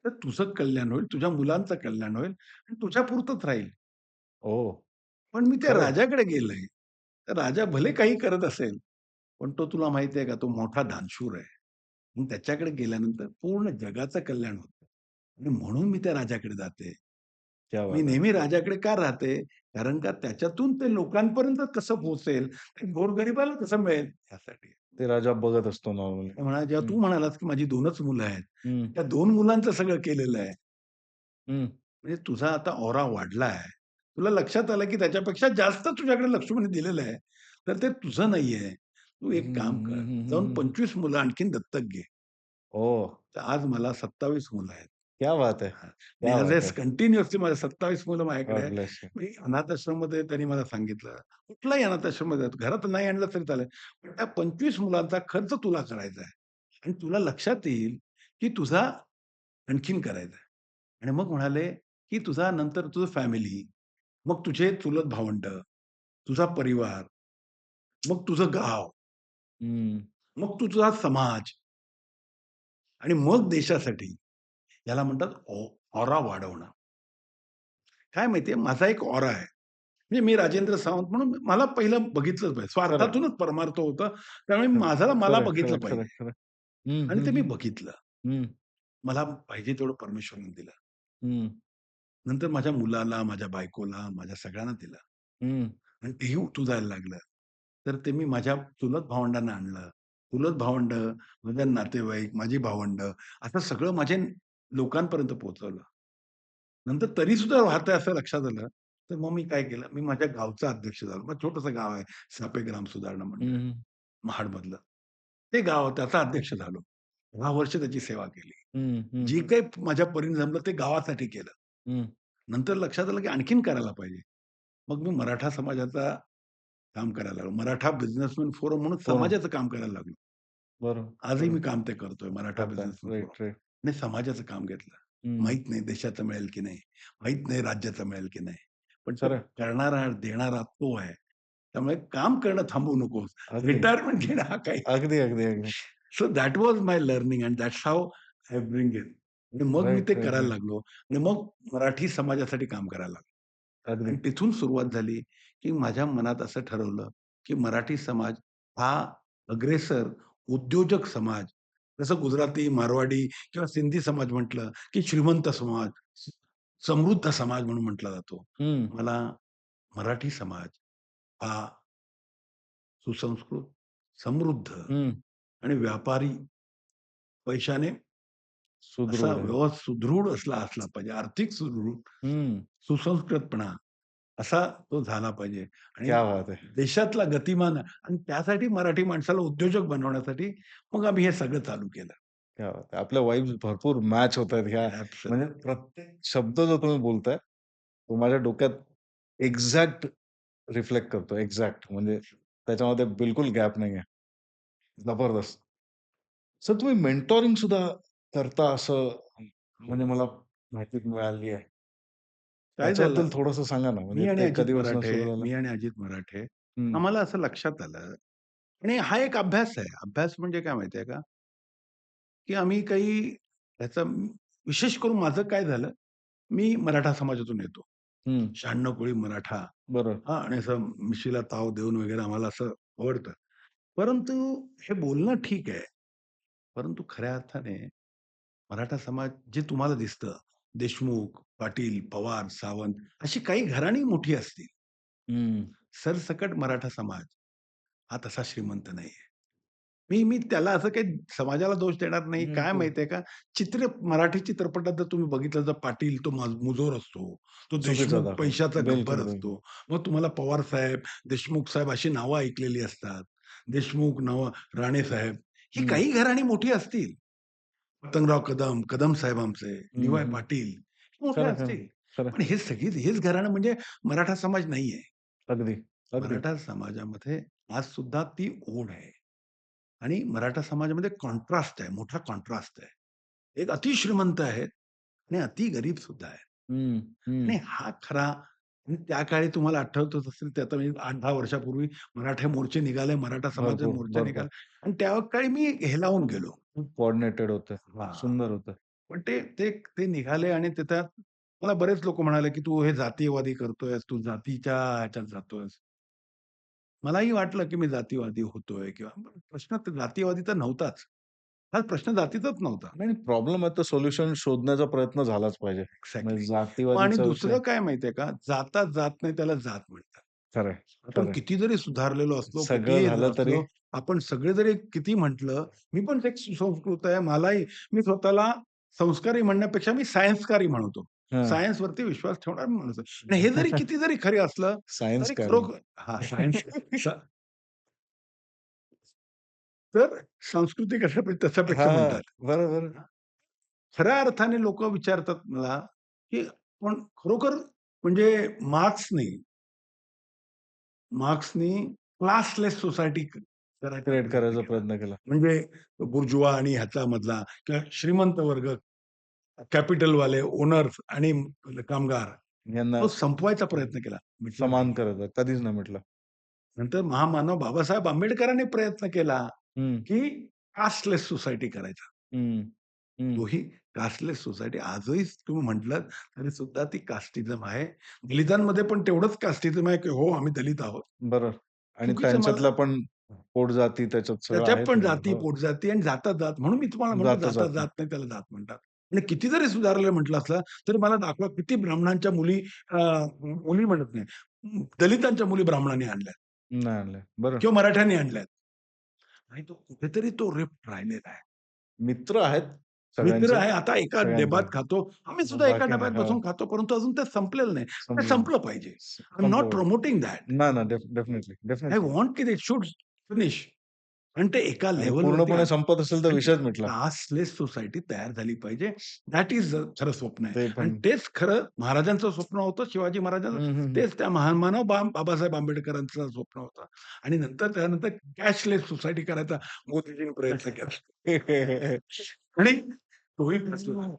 तर तुझं कल्याण होईल, तुझ्या मुलांचं कल्याण होईल आणि तुझ्यापुरतंच राहील. ओह! पण मी त्या खरंय. राजाकडे गेलोय. तर राजा भले काही करत असेल, पण तो तुला माहिती आहे का, तो मोठा दानशूर आहे. मग त्याच्याकडे गेल्यानंतर पूर्ण जगाचं कल्याण होतं आणि म्हणून मी त्या राजाकडे जाते. क्या मी बात है! नेहमी राजाकडे का राहते? कारण का त्याच्यातून ते लोकांपर्यंत कसं पोहोचेल, ते गोरगरिबाला कसं मिळेल यासाठी. ते राजा बघत असतो नॉर्मली. ते म्हणा जेव्हा हं, तू म्हणालास, की माझी 2च मुलं आहेत. हं, त्या 2 मुलांचं सगळं केलेलं आहे. हं, म्हणजे तुझा आता औरा वाढला आहे. तुला लक्षात आलं, की त्याच्यापेक्षा जास्त तुझ्याकडे लक्ष्मीने दिलेलं आहे. तर ते तुझं नाहीये. तू हं, एक काम हं, कर, हं, हं, हं, जाऊन हं, हं. 25 मुलं आणखीन दत्तक घे. ओह! तर आज मला 27 मुलं आहेत. क्या बात है! हां. आणि क्या ॲज बात अ है! कंटिन्युअसली माझे 27 मुलं माझ्याकडे गॉड आहे. Bless you. मी अनाथ आश्रममध्ये त्यांनी मला सांगितलं, कुठलाही अनाथ आश्रममध्ये घरात नाही आणलं तरी चालेल. पण त्या 25 मुलांचा खर्च तुला करायचा आहे. आणि तुला लक्षात येईल, की तुझा आणखीन करायचा आहे. आणि मग म्हणाले, की तुझा नंतर तुझं फॅमिली, मग तुझे चुलत भावंड, तुझा परिवार, मग तुझं गाव, हं. मग तुझा समाज आणि मग देशासाठी. याला म्हणतात ऑरा वाढवणं. काय माहिती माझा एक ऑरा आहे. म्हणजे मी राजेंद्र सावंत म्हणून मला पहिलं बघितलंच पाहिजे. खरंय, स्वार्थातूनच परमार्थ होता. त्यामुळे खरं. मला खरंय, बघितलं खरंय, खरंय, पाहिजे खरंय. हं, आणि हं, ते मी हं, बघितलं. हं, मला पाहिजे तेवढं परमेश्वराने दिलं. हं, नंतर माझ्या मुलाला, माझ्या बायकोला, माझ्या सगळ्यांना दिलं हं, आणि तेही उतू लागलं. तर ते मी माझ्या चुलत भावंडांना आणलं. चुलत भावंड, माझे नातेवाईक, माझी भावंड असं सगळं माझ्या लोकांपर्यंत पोहोचवलं. नंतर तरी सुद्धा राहतंय असं लक्षात आलं, तर मग मी काय केलं, मी माझ्या गावचा अध्यक्ष झालो. मग छोटंसं गाव आहे, सापे ग्राम सुधारणा मंडळ, हं, महाडमधलं. ते गाव त्याचा अध्यक्ष झालो. 10 वर्ष त्याची सेवा केली. हं, हं, जे काही माझ्या परीने जमलं ते गावासाठी केलं. हं. नंतर लक्षात आलं, की आणखीन करायला पाहिजे. मग मी मराठा समाजाचा काम करायला लागलो. मराठा बिझनेसमॅन फोरम म्हणून फोरम. समाजाचं काम करायला लागलो. बरोबर, आजही मी बरोबर. काम ते करतोय, मराठा करताय. Businessman forum. Right, right. आणि समाजाचं काम घेतलं. हं. माहीत नाही देशाचं मिळेल की नाही, माहीत नाही राज्याचं मिळेल की नाही. पण तो खरंय. करणारा, देणारा तो आहे. त्यामुळे काम करणं थांबवू नकोस. अगदी. रिटायरमेंट घेणं हा काही अगदी, अगदी, अगदी. So that was my learning and that's how I bring in. आणि मग मी राइट, ते राइट, करायला राइट. लागलो आणि मग मराठी समाजासाठी काम करायला लागलो. अगदी. आणि तिथून सुरुवात झाली, की माझ्या मनात असं ठरवलं, की मराठी समाज हा अग्रेसर, उद्योजक समाज, जसं गुजराती, मारवाडी किंवा सिंधी समाज म्हटलं, की श्रीमंत समाज, समृद्ध समाज म्हणून म्हटला जातो. हं, मला मराठी समाज हा सुसंस्कृत, समृद्ध हं. आणि व्यापारी पैशाने असा सुदृढ आहे. सुदृढ असला पाहिजे. आर्थिक सुदृढ, हं. सुसंस्कृतपणा असा तो झाला पाहिजे आणि क्या बात है! देशातला गतिमान आणि त्यासाठी मराठी माणसाला उद्योजक बनवण्यासाठी मग आम्ही हे सगळं चालू केलं. क्या बात है! आपल्या वाइब्स भरपूर मॅच होतायत ह्या म्हणजे ॲब्सोल्यूट. प्रत्येक शब्द जो तुम्ही बोलताय, तो माझ्या डोक्यात एक्झॅक्ट रिफ्लेक्ट करतो. एक्झॅक्ट म्हणजे त्याच्यामध्ये बिलकुल गॅप नाहीये. जबरदस्त. सर तुम्ही मेंटॉरिंग सुद्धा करता असं म्हणजे मला माहिती मिळाली आहे. काय त्याच्याबद्दल झालं, थोडंसं सांगा ना, म्हणजे ते कधीपासून सुरू झालं? मी आणि अजित मराठे हं, आम्हाला असं लक्षात आलं आणि हा एक अभ्यास आहे. अभ्यास म्हणजे काय माहिती का, की आम्ही काही त्याचा विशेष करून माझं काय झालं, मी मराठा समाजातून येतो. हं. 96 कोळी मराठा बरोबर. हां आणि असं मिशीला ताव देऊन वगैरे आम्हाला असं आवडतं. परंतु हे बोलणं ठीक आहे. परंतु खऱ्या अर्थाने मराठा समाज जे तुम्हाला दिसतं, देशमुख, पाटील, पवार, सावंत अशी काही घराणी मोठी असतील. हं. सरसकट मराठा समाज हा तसा श्रीमंत नाहीये. मी मी त्याला असं काही समाजाला दोष देणार नाही. हं, काय हं. माहिती का, मराठी चित्रपटात जर तुम्ही बघितलं तर पाटील तो मुजोर असतो. तो चुकीचा देशमुख दाखवला. पैशाचा गब्बर बिलकुल, बिलकुल. असतो. मग तुम्हाला पवार साहेब, देशमुख साहेब अशी नावं ऐकलेली असतात. देशमुख नावं, राणे साहेब ही हं. काही घराणी मोठी असतील. पतंगराव कदम, कदम साहेब आमचे, हं, डी.वाय. हं. पाटील मोठे खरं, खरं. असतील. खरं. पण हेच घराणं म्हणजे मराठा समाज नाहीये. अगदी, अगदी. मराठा समाजामध्ये आज सुद्धा ती ओढ आहे. आणि मराठा समाजामध्ये कॉन्ट्रास्ट आहे, मोठा कॉन्ट्रास्ट आहे. एक अति श्रीमंत आहेत आणि अति गरीब सुद्धा आहेत. हं, हं. आणि हा खरा आणि त्या काळी तुम्हाला आठवतच असेल, ते आता म्हणजे 8-10 वर्षापूर्वी मराठे मोर्चे निघाले, मराठा समाजाचे भरपूर, मोर्चे भरपूर. निघाले आणि त्या काळी मी हेलावून गेलो. खूप कोऑर्डिनेटेड होतं. हां. सुंदर होतं. पण ते ते ते निघाले आणि तिथं मला बरेच लोकं म्हणाले, की "तू हे जातीयवादी करतोयस, तू जातीच्या ह्याच्यात जातोयस." मलाही वाटलं, की मी जातीवादी होतोय किंवा प्रश्न जातीवादी तर नव्हताच. हा प्रश्न जातीचाच नव्हता. नाही, प्रॉब्लेम आहे तर सोल्युशन शोधण्याचा प्रयत्न झालाच पाहिजे. एक्झॅक्टली. म्हणजे आणि जातीवादीचा विषय दुसरं काय माहितीये का? जाता जात नाही त्याला जात म्हणतात. खरंय, आपण खरंय. किती जरी सुधारलेलो असलो, सगळं कितीही झालं तरी असलो, आपण सगळे जरी किती म्हटलं, मी पण एक सुसंस्कृत आहे. मी स्वतःला संस्कारी म्हणण्यापेक्षा मी सायन्सकारी म्हणतो. हां. सायन्सवरती विश्वास ठेवणारा माणूस आहे. आणि हे जरी किती जरी खरे असलं, तरी सायन्सकारी. खरोखर हां, सायन्स तर सांस्कृतिक तशापेक्षा हां, म्हणतात. बरोबर. खऱ्या अर्थाने लोकं विचारतात मला, की पण खरोखर म्हणजे मार्क्सनी मार्क्सनी क्लासलेस सोसायटी करायचा क्रिएट प्रयत्न करायचा केला. प्रयत्न केला. म्हणजे बुर्जुआ आणि ह्याचा मधला किंवा श्रीमंत वर्ग, कॅपिटलवाले, ओनर्स आणि कामगार यांना तो संपवायचा प्रयत्न केला. मिटला समान नाही. करायचा. कधीच नाही म्हटलं. नंतर महामानव बाबासाहेब आंबेडकरांनी प्रयत्न केला, हं, की कास्टलेस सोसायटी करायचा. हं, हं. तोही कास्टलेस सोसायटी आजही तुम्ही म्हटलंत तरी सुद्धा ती कास्टिझम आहे. दलितांमध्ये पण तेवढंच कास्टिझम आहे, की हो आम्ही दलित आहोत. बरं आणि चुकीचं मला त्यांच्यातला पण पोटजाती त्याच्यात सगळं त्याच्यात आहे पण ते. जाती, हो. पोटजाती आणि जातात-जात म्हणून मी तुम्हाला म्हणतो जातं, जातं. जातात-जात नाही त्याला जात म्हणतात. आणि किती जरी सुधारलं म्हटलं असलं, तरी मला दाखवा किती ब्राह्मणांच्या मुली मुली म्हणत नाही. दलितांच्या मुली ब्राह्मणांनी आणल्यात नाही आणलंय. बरं. किंवा मराठ्यांनी आणल्यात. आणि तो कुठेतरी तो रिफ्ट राहिलेला आहे. मित्र आहेत मित्र सगळ्यांचे. आहे आता एका सगळ्यांचे. डब्यात खातो. आम्ही सुद्धा एका बाकी नाही. डब्यात हां. बसून खातो, परंतु अजून ते संपलेलं नाही. ते संपलं नाही. संपलं पाहिजे. आय एम संपलं नॉट पाहिजे. Promoting that. नाही, नाही. Definitely, I definitely. वॉन्ट की इट शुड फिनिश. आणि ते एका आणि लेव्हलवरती पूर्णपणे संपत असेल तर आणि विषयच मिटला. कास्टलेस सोसायटी तयार झाली पाहिजे. दॅट इज खरं स्वप्न आहे. ते आणि पण तेच खरं महाराजांचं स्वप्न होतं, शिवाजी महाराजांचं हं, हं, हं. तेच त्या महामानव बाबासाहेब आंबेडकरांचं स्वप्न होतं. आणि त्यानंतर कॅशलेस सोसायटी करायचा मोदीजींनी प्रयत्न केला. आणि तोही फसला.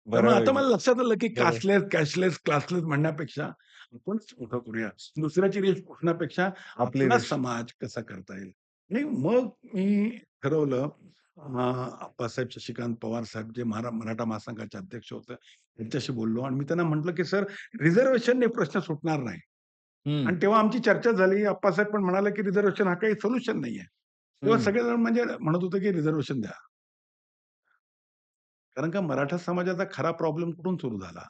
त्यामुळे आता बऱ्यापैकी. मला लक्षात आलं, की खरं. कॅशलेस, क्लासलेस म्हणण्यापेक्षा आपणच मोठं करूया. दुसऱ्याची रेष पुसण्यापेक्षा आपली आपला रेष. समाज कसा करता येईल. आणि मग मी ठरवलं अप्पासाहेब शशिकांत पवार साहेब जे मराठा महासंघाचे अध्यक्ष होते, त्यांच्याशी बोललो आणि मी त्यांना म्हटलं, की "सर रिझर्व्हेशनने प्रश्न सुटणार नाही." हं, आणि तेव्हा आमची चर्चा झाली. अप्पासाहेब पण म्हणाले, की रिझर्व्हेशन हा काही सोल्युशन नाहीये. तेव्हा हं, सगळेजण म्हणजे म्हणत होते, की रिझर्व्हेशन द्या. कारण का मराठा समाजाचा खरा प्रॉब्लेम कुठून सुरू झाला?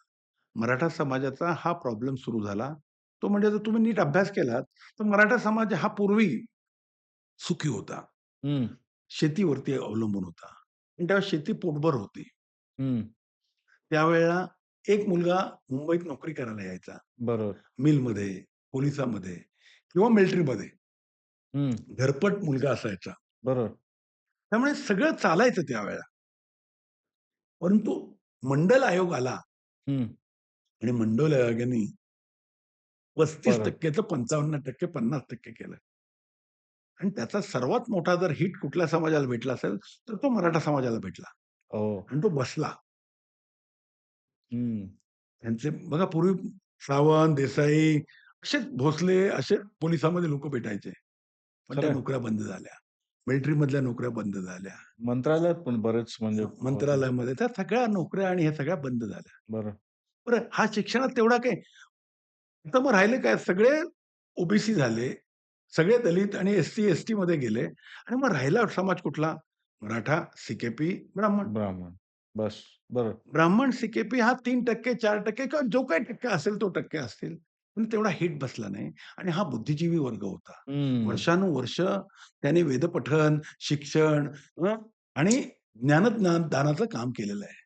मराठा समाजाचा हा प्रॉब्लेम सुरू झाला. तो म्हणजे जर तुम्ही नीट अभ्यास केलात, तर मराठा समाज हा पूर्वी सुखी होता. हं, शेतीवरती अवलंबून होता. आणि तेव्हा शेती पोटभर होती. हं. त्यावेळेला एक मुलगा मुंबईत नोकरी करायला यायचा. बरोबर. मिलमध्ये, पोलिसामध्ये किंवा मिलिटरीमध्ये. हं, घरपट मुलगा असायचा. बरोबर. त्यामुळे सगळं चालायचं त्यावेळेला. परंतु मंडल आयोग आला हं. आणि मंडल आयोगाने परत. 35% चं 55% 50% केलं. आणि त्याचा सर्वात मोठा जर हिट कुठल्या समाजाला भेटला असेल, तर तो मराठा समाजाला भेटला. हो. आणि तो बसला. हं. त्यांचे बघा पूर्वी सावंत, देसाई असेच भोसले असे पोलिसामध्ये लोकं भेटायचे. पण त्या खरं नोकऱ्या बंद झाल्या. मिलिटरीमधल्या नोकऱ्या बंद झाल्या. मंत्रालयात पण बरेच म्हणजे होते. मंत्रालयामध्ये त्या सगळ्या नोकऱ्या आणि हे सगळ्या बंद झाल्या. बरं. बरं हा शिक्षणात तेवढा काय आता मग राहिले काय सगळे ओ-बी-सी झाले. सगळे दलित आणि एस-सी, एस-टीमध्ये गेले आणि मग राहिला समाज कुठला? मराठा, सी-के-पी, ब्राह्मण. ब्राह्मण. बस. बरं. ब्राह्मण सी हा 3% 4% किंवा जो काही टक्के असेल तो टक्के असतील. पण तेवढा हिट बसला नाही आणि हा बुद्धिजीवी वर्ग होता. हं. वर्षानुवर्ष त्याने वेदपठण, शिक्षण आणि दानाचं काम केलेलं आहे.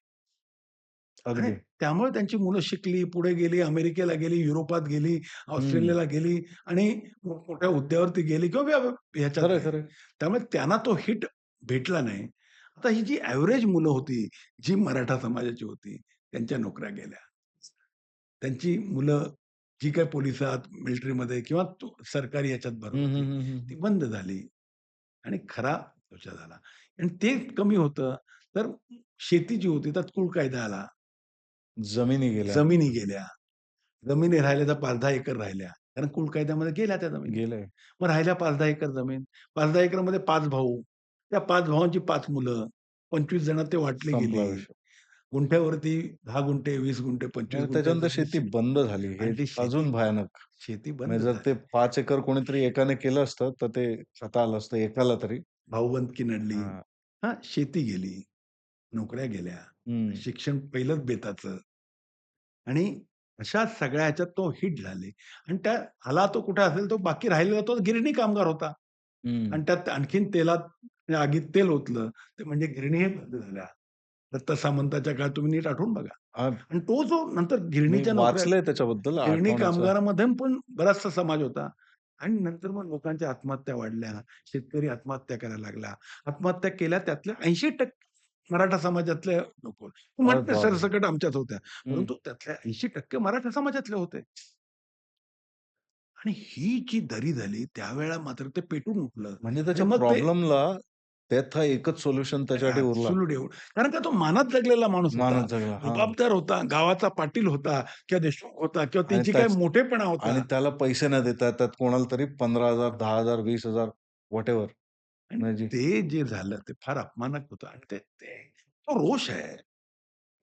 आणि अगदी. त्यामुळे त्यांची मुलं शिकली, पुढे गेली, अमेरिकेला गेली, युरोपात गेली, हं. ऑस्ट्रेलियाला गेली आणि मोठ्या हुद्द्यावरती गेली किंवा ह्याच्यात खरंय, राहिली. खरंय. त्यामुळे त्यांना तो हिट भेटला नाही. आता ही जी एव्हरेज मुलं होती, जी मराठा समाजाची होती, त्यांच्या नोकऱ्या गेल्या. त्यांची मुलं जी काही पोलिसात, मिलिटरीमध्ये किंवा सरकारी ह्याच्यात भरत हं, हं, होती, हं, हं, ती हं. बंद झाली आणि खरा मोर्चा झाला. आणि ते कमी होतं, तर शेती जी होती त्यात कुळकायदा आला. जमिनी गेल्या. जमिनी गेल्या. जमिनी राहिल्या तर 5-10 एकर राहिल्या. कारण कुळकायद्यामध्ये गेल्या त्या जमिनी. गेलंय. मग राहिल्या 5-10 एकर जमीन. 5-10 एकरमध्ये 5 भाऊ. त्या 5 भावांची 5 मुलं. 25 जणात ते वाटली संपला गेली. विषय. गुंठ्यावरती 10 गुंठे, 20 गुंठे, 25 म्हणजे त्याच्यानंतर गुंठ्याचं ते शेती बंद झाली. हे आणि ती शेती अजून भयानक. शेती बंद म्हणजे जर ते झाली. 5 एकर कोणीतरी एकाने केलं असतं, तर ते खाता आलं असतं एकाला तरी. भाऊबंदकी नडली. हां. शेती गेली. नोकऱ्या गेल्या. हं. शिक्षण पहिलंच बेताचं. आणि अशा सगळ्या ह्याच्यात तो हिट झाले आणि त्या आला तो कुठे असेल तो बाकी राहिलेला तो गिरणी कामगार होता. हं. आणि त्यात आणखीन तेलात म्हणजे आगीत तेल ओतलं, ते म्हणजे गिरणीही बंद झाल्या. दत्त सामंताच्या काळात तुम्ही नीट आठवून बघा. अ, आणि तो जो नंतर मी गिरणीच्या नोकऱ्या वाचलंय त्याच्याबद्दल गिरणी आठवण्याचं. कामगारामध्ये पण बराचसा समाज होता. आणि नंतर मग लोकांच्या आत्महत्या वाढल्या. शेतकरी आत्महत्या करायला लागला. आत्महत्या केल्या त्यातल्या 80% मराठा समाजातले लोक. अरे म्हणते बापरे! सरसकट आमच्याच होत्या. हं. परंतु त्यातल्या 80% मराठा समाजातले होते. आणि ही जी दरी झाली त्यावेळेला मात्र ते पेटून उठलं. म्हणजे आणि त्याच्या मग ते प्रॉब्लेमला त्याचा एकच सोल्युशन त्याच्यासाठी उरला. ॲब्सोल्यूट एवढं कारण का तो मानात जगलेला माणूस होता. मानत जगला. हां. रुबाबदार होता, गावाचा पाटील होता किंवा देशमुख होता किंवा आणि त्यांची काही त्याच मोठेपणा आणि होता. त्याला पैसे न देता त्यात कोणाला तरी 15,000, 10,000, 20,000 व्हॉटएव्हर आणि म्हणजे ते जे झालं ते फार अपमानक होतं आणि ते ते तो रोष आहे.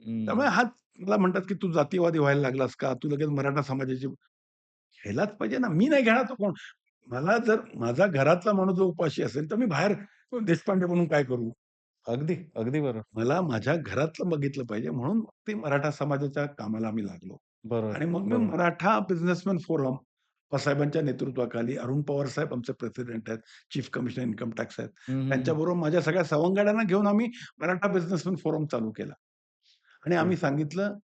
हं, त्यामुळे हा मला म्हणतात, की "तू जातीयवादी व्हायला लागलास का? तू लगेच मराठा समाजाची" घ्यायलाच पाहिजे ना. मी नाही घेणार तर कोण? मला जर माझा घरातला माणूस जर उपाशी असेल, तर मी बाहेर देशपांडे म्हणून काय करू? अगदी, अगदी बरं. मला माझ्या घरातलं बघितलं पाहिजे म्हणून मग ते मराठा समाजाच्या कामाला आम्ही लागलो. बरोबर, आणि मग मी बरोबर. मराठा बिझनेसमॅन फोरम साहेबांच्या नेतृत्वाखाली अरुण पवार साहेब आमचे प्रेसिडेंट आहेत, चीफ कमिशनर इन्कम टॅक्स आहेत. हं, हं, हं. त्यांच्याबरोबर माझ्या सगळ्या सवंगड्यांना घेऊन आम्ही मराठा बिझनेसमॅन फोरम चालू केला. आणि ओके. आम्ही सांगितलं,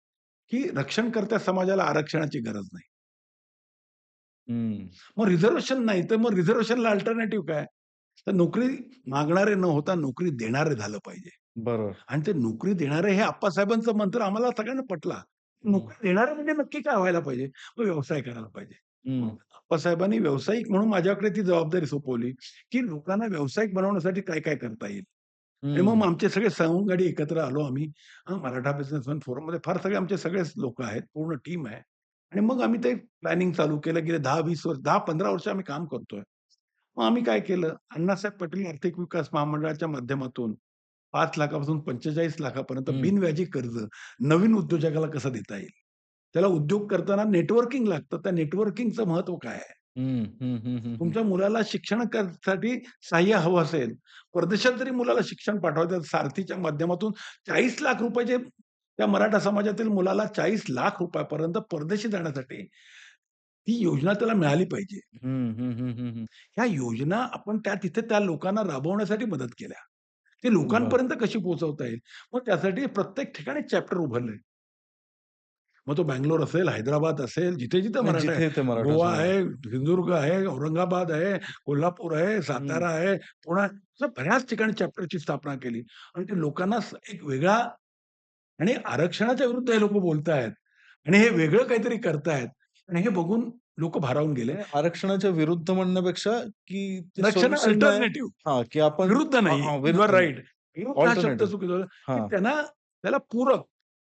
की रक्षणकर्त्या समाजाला आरक्षणाची गरज नाही. हं. मग रिझर्व्हेशन नाही, तर मग रिझर्व्हेशनला अल्टरनेटिव्ह काय? तर नोकरी मागणारे न होता नोकरी देणारे झालं पाहिजे. बरोबर. आणि ते नोकरी देणारे हे आप्पासाहेबांचं मंत्र आम्हाला सगळ्यांना पटला. हं, नोकरी देणारे म्हणजे नक्की काय व्हायला पाहिजे? मग व्यवसाय करायला पाहिजे. मग हं, आप्पासाहेबांनी व्यावसायिक म्हणून माझ्याकडे ती जबाबदारी सोपवली, की लोकांना व्यावसायिक बनवण्यासाठी काय-काय करता येईल? आणि मग हं. आमचे सगळे सवंगडी एकत्र आलो आम्ही. मराठा बिझनेसमॅन फोरममध्ये फार सगळे आमचे सगळेच लोकं आहेत. पूर्ण टीम आहे. आणि मग आम्ही ते प्लॅनिंग चालू केलं. गेले 10-20 वर्ष 10-15 वर्ष आम्ही काम करतोय. मग आम्ही काय केलं, अण्णासाहेब पाटील आर्थिक विकास महामंडळाच्या माध्यमातून 5,00,000 पासून 45,00,000 पर्यंत हं, बिनव्याजी कर्ज नवीन उद्योजकाला कसं देता येईल? त्याला उद्योग करताना नेटवर्किंग लागतं. त्या नेटवर्किंगचं महत्त्व काय आहे? हं, हं, हं, हं, हं. तुमच्या मुलाला साठी सहाय्य हवं असेल, परदेशात जरी मुलाला शिक्षण पाठवायचं सारथीच्या माध्यमातून ₹40,00,000 चे त्या मराठा समाजातील मुलाला ₹40,00,000 पर्यंत परदेशी जाण्यासाठी ती योजना त्याला मिळाली पाहिजे. हं, हं, हं, हं, हं. ह्या योजना आपण तिथे त्या लोकांना राबवण्यासाठी मदत केल्या. ते बरं. लोकांपर्यंत कशी पोहोचवता येईल? मग त्यासाठी प्रत्येक ठिकाणी चॅप्टर उभारलंय. मग तो बंगलोर असेल, हैदराबाद असेल, जिथे-जिथे नाही मराठा आहे. जिथे ते मराठा गोवा समाज. आहे, सिंधुदुर्ग आहे, औरंगाबाद आहे, कोल्हापूर आहे, हं, सातारा आहे, पुणे असं बऱ्याच ठिकाणी चॅप्टरची स्थापना केली. आणि ते लोकांना एक वेगळा आणि आरक्षणाच्या विरुद्ध हे लोकं बोलतायत आणि हे वेगळं काहीतरी करतायत आणि हे बघून लोकं भारावून गेले. आणि आरक्षणाच्या विरुद्ध म्हणण्यापेक्षा, की ते आरक्षण सोल्युशन आहे अल्टरनेटिव्ह हां, की आपण विरुद्ध हां, नाही. हां, यू आर विरुद्ध नाही. राइट. विरुद्ध हा शब्द अल्टरनेटिव्ह. चुकीचा की हां, त्याला पूरक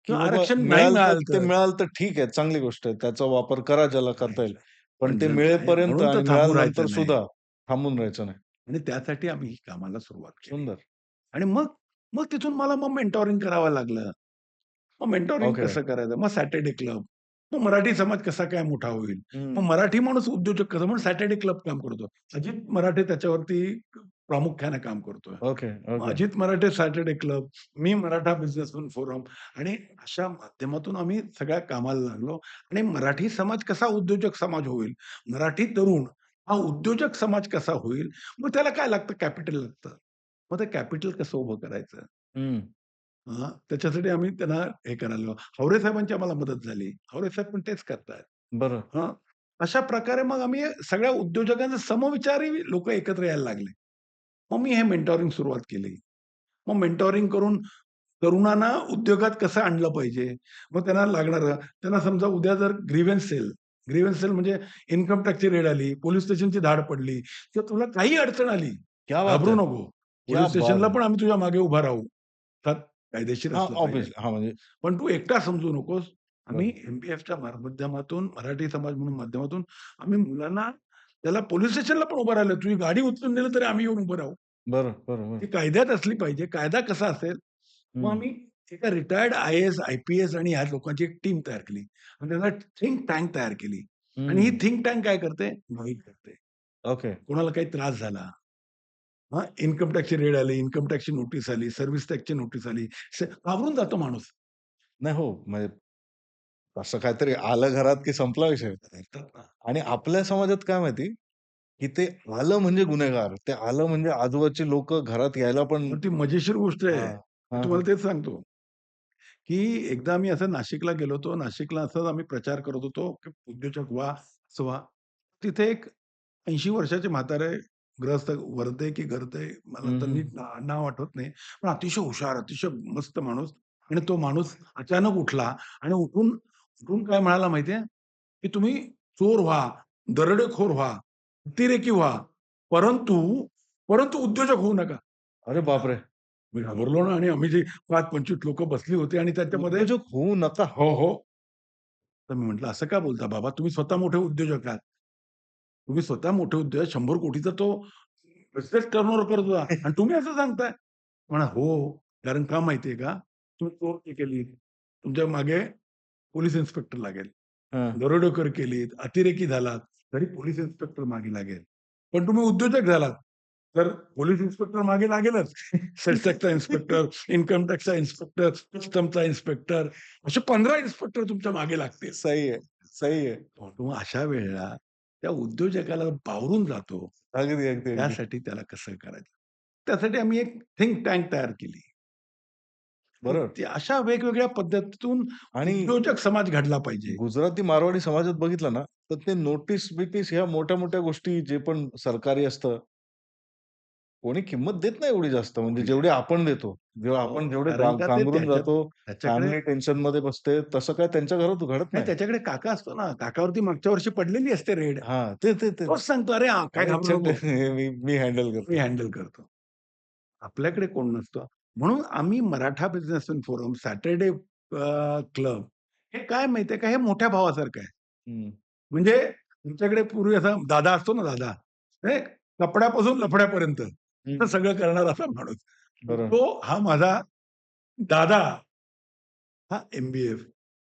की किंवा बाबा आरक्षण नाही मिळालं तर मिळालं ते तर मिळालं तर ठीक आहे, चांगली गोष्ट आहे. त्याचा वापर करा ज्याला करता येईल. करायचं. पण पण ते जर काय मिळेपर्यंत म्हणून तर आणि थांबून मिळाल्यानंतर राहायचं नाही. सुद्धा थांबून राहायचं नाही. आणि त्यासाठी आम्ही ही कामाला सुरुवात केली. सुंदर. आणि मग मग तिथून मला मेंटॉरिंग करावं लागलं. मग मेंटॉरिंग ओके. कसं करायचं? मग सॅटर्डे क्लब. मग मराठी समाज कसा काय मोठा होईल? मग हं. मराठी माणूस उद्योजक कसा? म्हणून सॅटर्डे क्लब काम करतो. अजित मराठे त्याच्यावरती प्रामुख्याने काम करतोय. Okay, okay. Ajit Marathe Saturday club, मी मराठा बिझनेसमन फोरम आणि अशा माध्यमातून आम्ही सगळ्या कामाला लागलो आणि मराठी समाज कसा उद्योजक समाज होईल, मराठी तरुण हा उद्योजक समाज कसा होईल, मग त्याला काय लागतं? कॅपिटल लागतं. मग ते कॅपिटल कसं उभं करायचं? हं. त्याच्यासाठी आम्ही त्यांना हे करायला हावरे साहेबांची आम्हाला मदत झाली. हावरे साहेब पण तेच करतायत. बरं. हां. अशा प्रकारे मग आम्ही सगळ्या उद्योजकांचे समविचारी लोकं एकत्र यायला लागले. मग मी हे मेंटॉरिंग सुरुवात केली. मग मेंटॉरिंग करून तरुणांना उद्योगात कसं आणलं पाहिजे. मग त्यांना लागणारं त्यांना समजा उद्या जर ग्रीव्हन्स सेल म्हणजे इन्कम टॅक्सची रेड आली, पोलिस स्टेशनची धाड पडली, तर तुला काही अडचण आली, क्या बात घाबरू है! नको. क्या पोलिस बात स्टेशनला है! पण आम्ही तुझ्या मागे उभा राहू. अर्थात कायदेशीर हां, असलं पाहिजे. ऑब्व्हियसली. हां, म्हणजे पण तू एकटा समजू नकोस. आम्ही बरं. एम-पी-एफच्या माध्यमातून, मराठी समाज म्हणून माध्यमातून आम्ही मुलांना त्याला पोलिस स्टेशनला पण उभं राहिलं. तुझी गाडी उचलून नेलं तरी आम्ही येऊन उभं राहू. बरं, बरं, बरं. ती कायद्यात असली पाहिजे. कायदा कसा असेल, मग हं, आम्ही एका रिटायर्ड आय-ए-एस, आय-पी-एस आणि ह्या लोकांची एक टीम तयार केली आणि त्यांना थिंक टँक तयार केली आणि ही हं. थिंक टँक काय करते? गाईड करते. ओके. कोणाला काही त्रास झाला, इन्कम टॅक्सची रेड आली, इन्कम टॅक्सची नोटीस आली, सर्व्हिस टॅक्सची नोटीस आली. घाबरून जातो माणूस. नाही हो, म्हणजे असं काहीतरी आलं घरात की संपला विषय. येतात ना. आणि आपल्या समाजात काय माहिती, की ते आलं म्हणजे गुन्हेगार. ते आलं म्हणजे आजूबाजूची लोकं घरात यायला पण पण ती मजेशीर गोष्ट आहे. हां. मी हां, हां. तुम्हाला तेच सांगतो, की एकदा आम्ही असं नाशिकला गेलो होतो. नाशिकला असंच आम्ही प्रचार करत होतो, की उद्योजक व्हा, असं व्हा. तिथे एक 80 वर्षाचे म्हातारे ग्रहस्थ वर्धे की गर्दे मला हं, आता हं. नीट नाव आठवत नाही. पण अतिशय हुशार, अतिशय मस्त माणूस आणि तो माणूस अचानक उठला आणि उठून उठून काय म्हणाला माहिती की तुम्ही चोर व्हा, दरोडेखोर व्हा, अतिरेकी व्हा, परंतु परंतु उद्योजक होऊ नका. अरे बापरे! मी घाबरलो ना आणि आम्ही जी 5-25 लोकं बसली होती आणि त्याच्यामध्ये उद्योजक होऊ नका. हो, हो. तर मी म्हटलं, "असं का बोलता बाबा? तुम्ही स्वतः मोठे उद्योजक आहात. तुम्ही स्वतः मोठे उद्योजक 100 कोटीचा तो बिझनेस टर्नओव्हर करत होता आणि तुम्ही असं सांगताय?" म्हणा, "हो, कारण का माहिती का? तुम्ही चोरी केली, तुमच्या मागे पोलिस इन्स्पेक्टर लागेल. हां. दरोडेखोर केलीत, अतिरेकी झालात, तरी पोलिस इन्स्पेक्टर मागे लागेल. पण तुम्ही उद्योजक झालात, तर पोलिस इन्स्पेक्टर मागे लागेलच. सेल्स टॅक्सचा इन्स्पेक्टर, इन्कम टॅक्सचा इन्स्पेक्टर, कस्टमचा इन्स्पेक्टर, असे 15 इन्स्पेक्टर तुमच्या मागे लागतील. सही है, सही है. मग अशा वेळेला त्या उद्योजकाला बावरून जातो. अगदी, अगदी, अगदी. त्यासाठी त्याला कसं करायचं? त्यासाठी आम्ही एक थिंक टँक तयार केली. आणि बरोबर. ते अशा वेगवेगळ्या पद्धतीतून आणि उद्योजक समाज घडला पाहिजे. गुजराती मारवाडी समाजात बघितलं ना, तर ते नोटीस-बिटीस ह्या मोठ्या-मोठ्या गोष्टी जे पण सरकारी असतं, कोणी किंमत देत नाही एवढी जास्त म्हणजे जेवढी आपण देतो. जेव्हा हो, आपण जेवढे कारण का ते गांगरून जातो, त्याच्याकडे फॅमिली टेन्शनमध्ये बसते, तसं काय त्यांच्या घरात घडत नाही नाही. त्याच्याकडे काका असतो ना, काकावरती मागच्या वर्षी पडलेली असते रेड. हां, तेच. तोच सांगतो, "अरे काय अरे घाबरू चल नको, मी हँडल मी करतो. हँडल करतो." आपल्याकडे कोण नसतं. म्हणून आम्ही Maratha businessman forum, Saturday club हे काय माहिती का, हे मोठ्या भावासारखं आहे. हं, म्हणजे तुमच्याकडे पूर्वी असा दादा असतो ना दादा, हे कपड्यापासून लफड्यापर्यंत हं. तर सगळं करणारा असा माणूस. बरोबर. तो हा माझा दादा, हा एम-बी-एफ,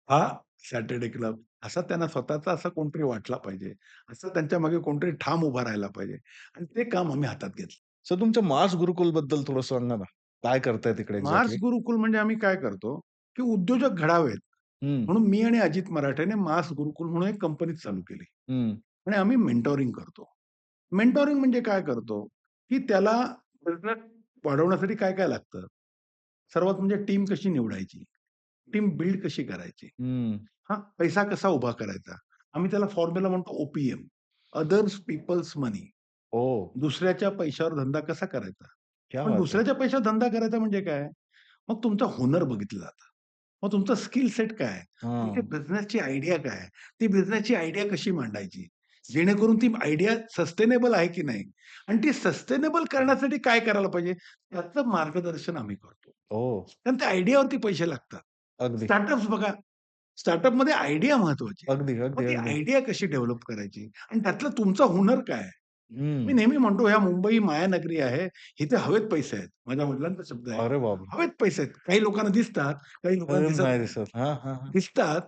हा सॅटरडे क्लब असा त्यांना स्वतःचा असा कोणतरी वाटला पाहिजे. असं त्यांच्या मागे कोणतरी ठाम उभा राहायला पाहिजे आणि ते काम आम्ही हातात घेतलं. सर तुमच्या मास गुरुकुलबद्दल थोडं सांगा ना? काय करताय तिकडे मार्स एक्झॅक्टली? गुरुकुल म्हणजे आम्ही काय करतो, की उद्योजक घडावेत हं, म्हणून मी आणि अजित मराठेने मास गुरुकुल म्हणून एक कंपनीच चालू केली हं. आणि आम्ही मेंटॉरिंग करतो. मेंटॉरिंग म्हणजे काय करतो, की त्याला बिझनेस वाढवण्यासाठी काय-काय लागतं. सर्वात म्हणजे टीम कशी निवडायची, टीम बिल्ड कशी करायची, हं. पैसा कसा उभा करायचा. आम्ही त्याला फॉर्म्युला म्हणतो ओ अदर्स पीपल्स मनी. ओह! दुसऱ्याच्या पैशावर धंदा कसा करायचा. क्या पण बात है! दुसऱ्याच्या पैशावर धंदा करायचा म्हणजे काय? मग तुमचा हुनर बघितलं जातं. मग तुमचं स्किल सेट काय आहे? तुमची हां. बिझनेसची आयडिया काय आहे? ती बिझनेसची आयडिया कशी मांडायची? जेणेकरून ती आयडिया सस्टेनेबल आहे की नाही? आणि ती सस्टेनेबल करण्यासाठी काय करायला पाहिजे? त्याचं मार्गदर्शन आम्ही करतो. ओह! कारण त्या आयडियावरती पैसे लागतात. अगदी. स्टार्टअप्स बघा, स्टार्टअपमध्ये आयडिया महत्त्वाची आहे. अगदी, मग अगदी, ती अगदी. आयडिया कशी डेव्हलप करायची आणि त्यातलं तुमचा हुनर काय आहे? मी हं. नेहमी म्हणतो, "ह्या मुंबई मायानगरी आहे. इथे हवेत पैसे आहेत." माझ्या वडिलांचा शब्द आहे. अरे बापरे! हवेत पैसे आहेत. काही लोकांना दिसतात, काही लोकांना दिसत नाही नाही. दिसत. हां, हां, हां. दिसतात,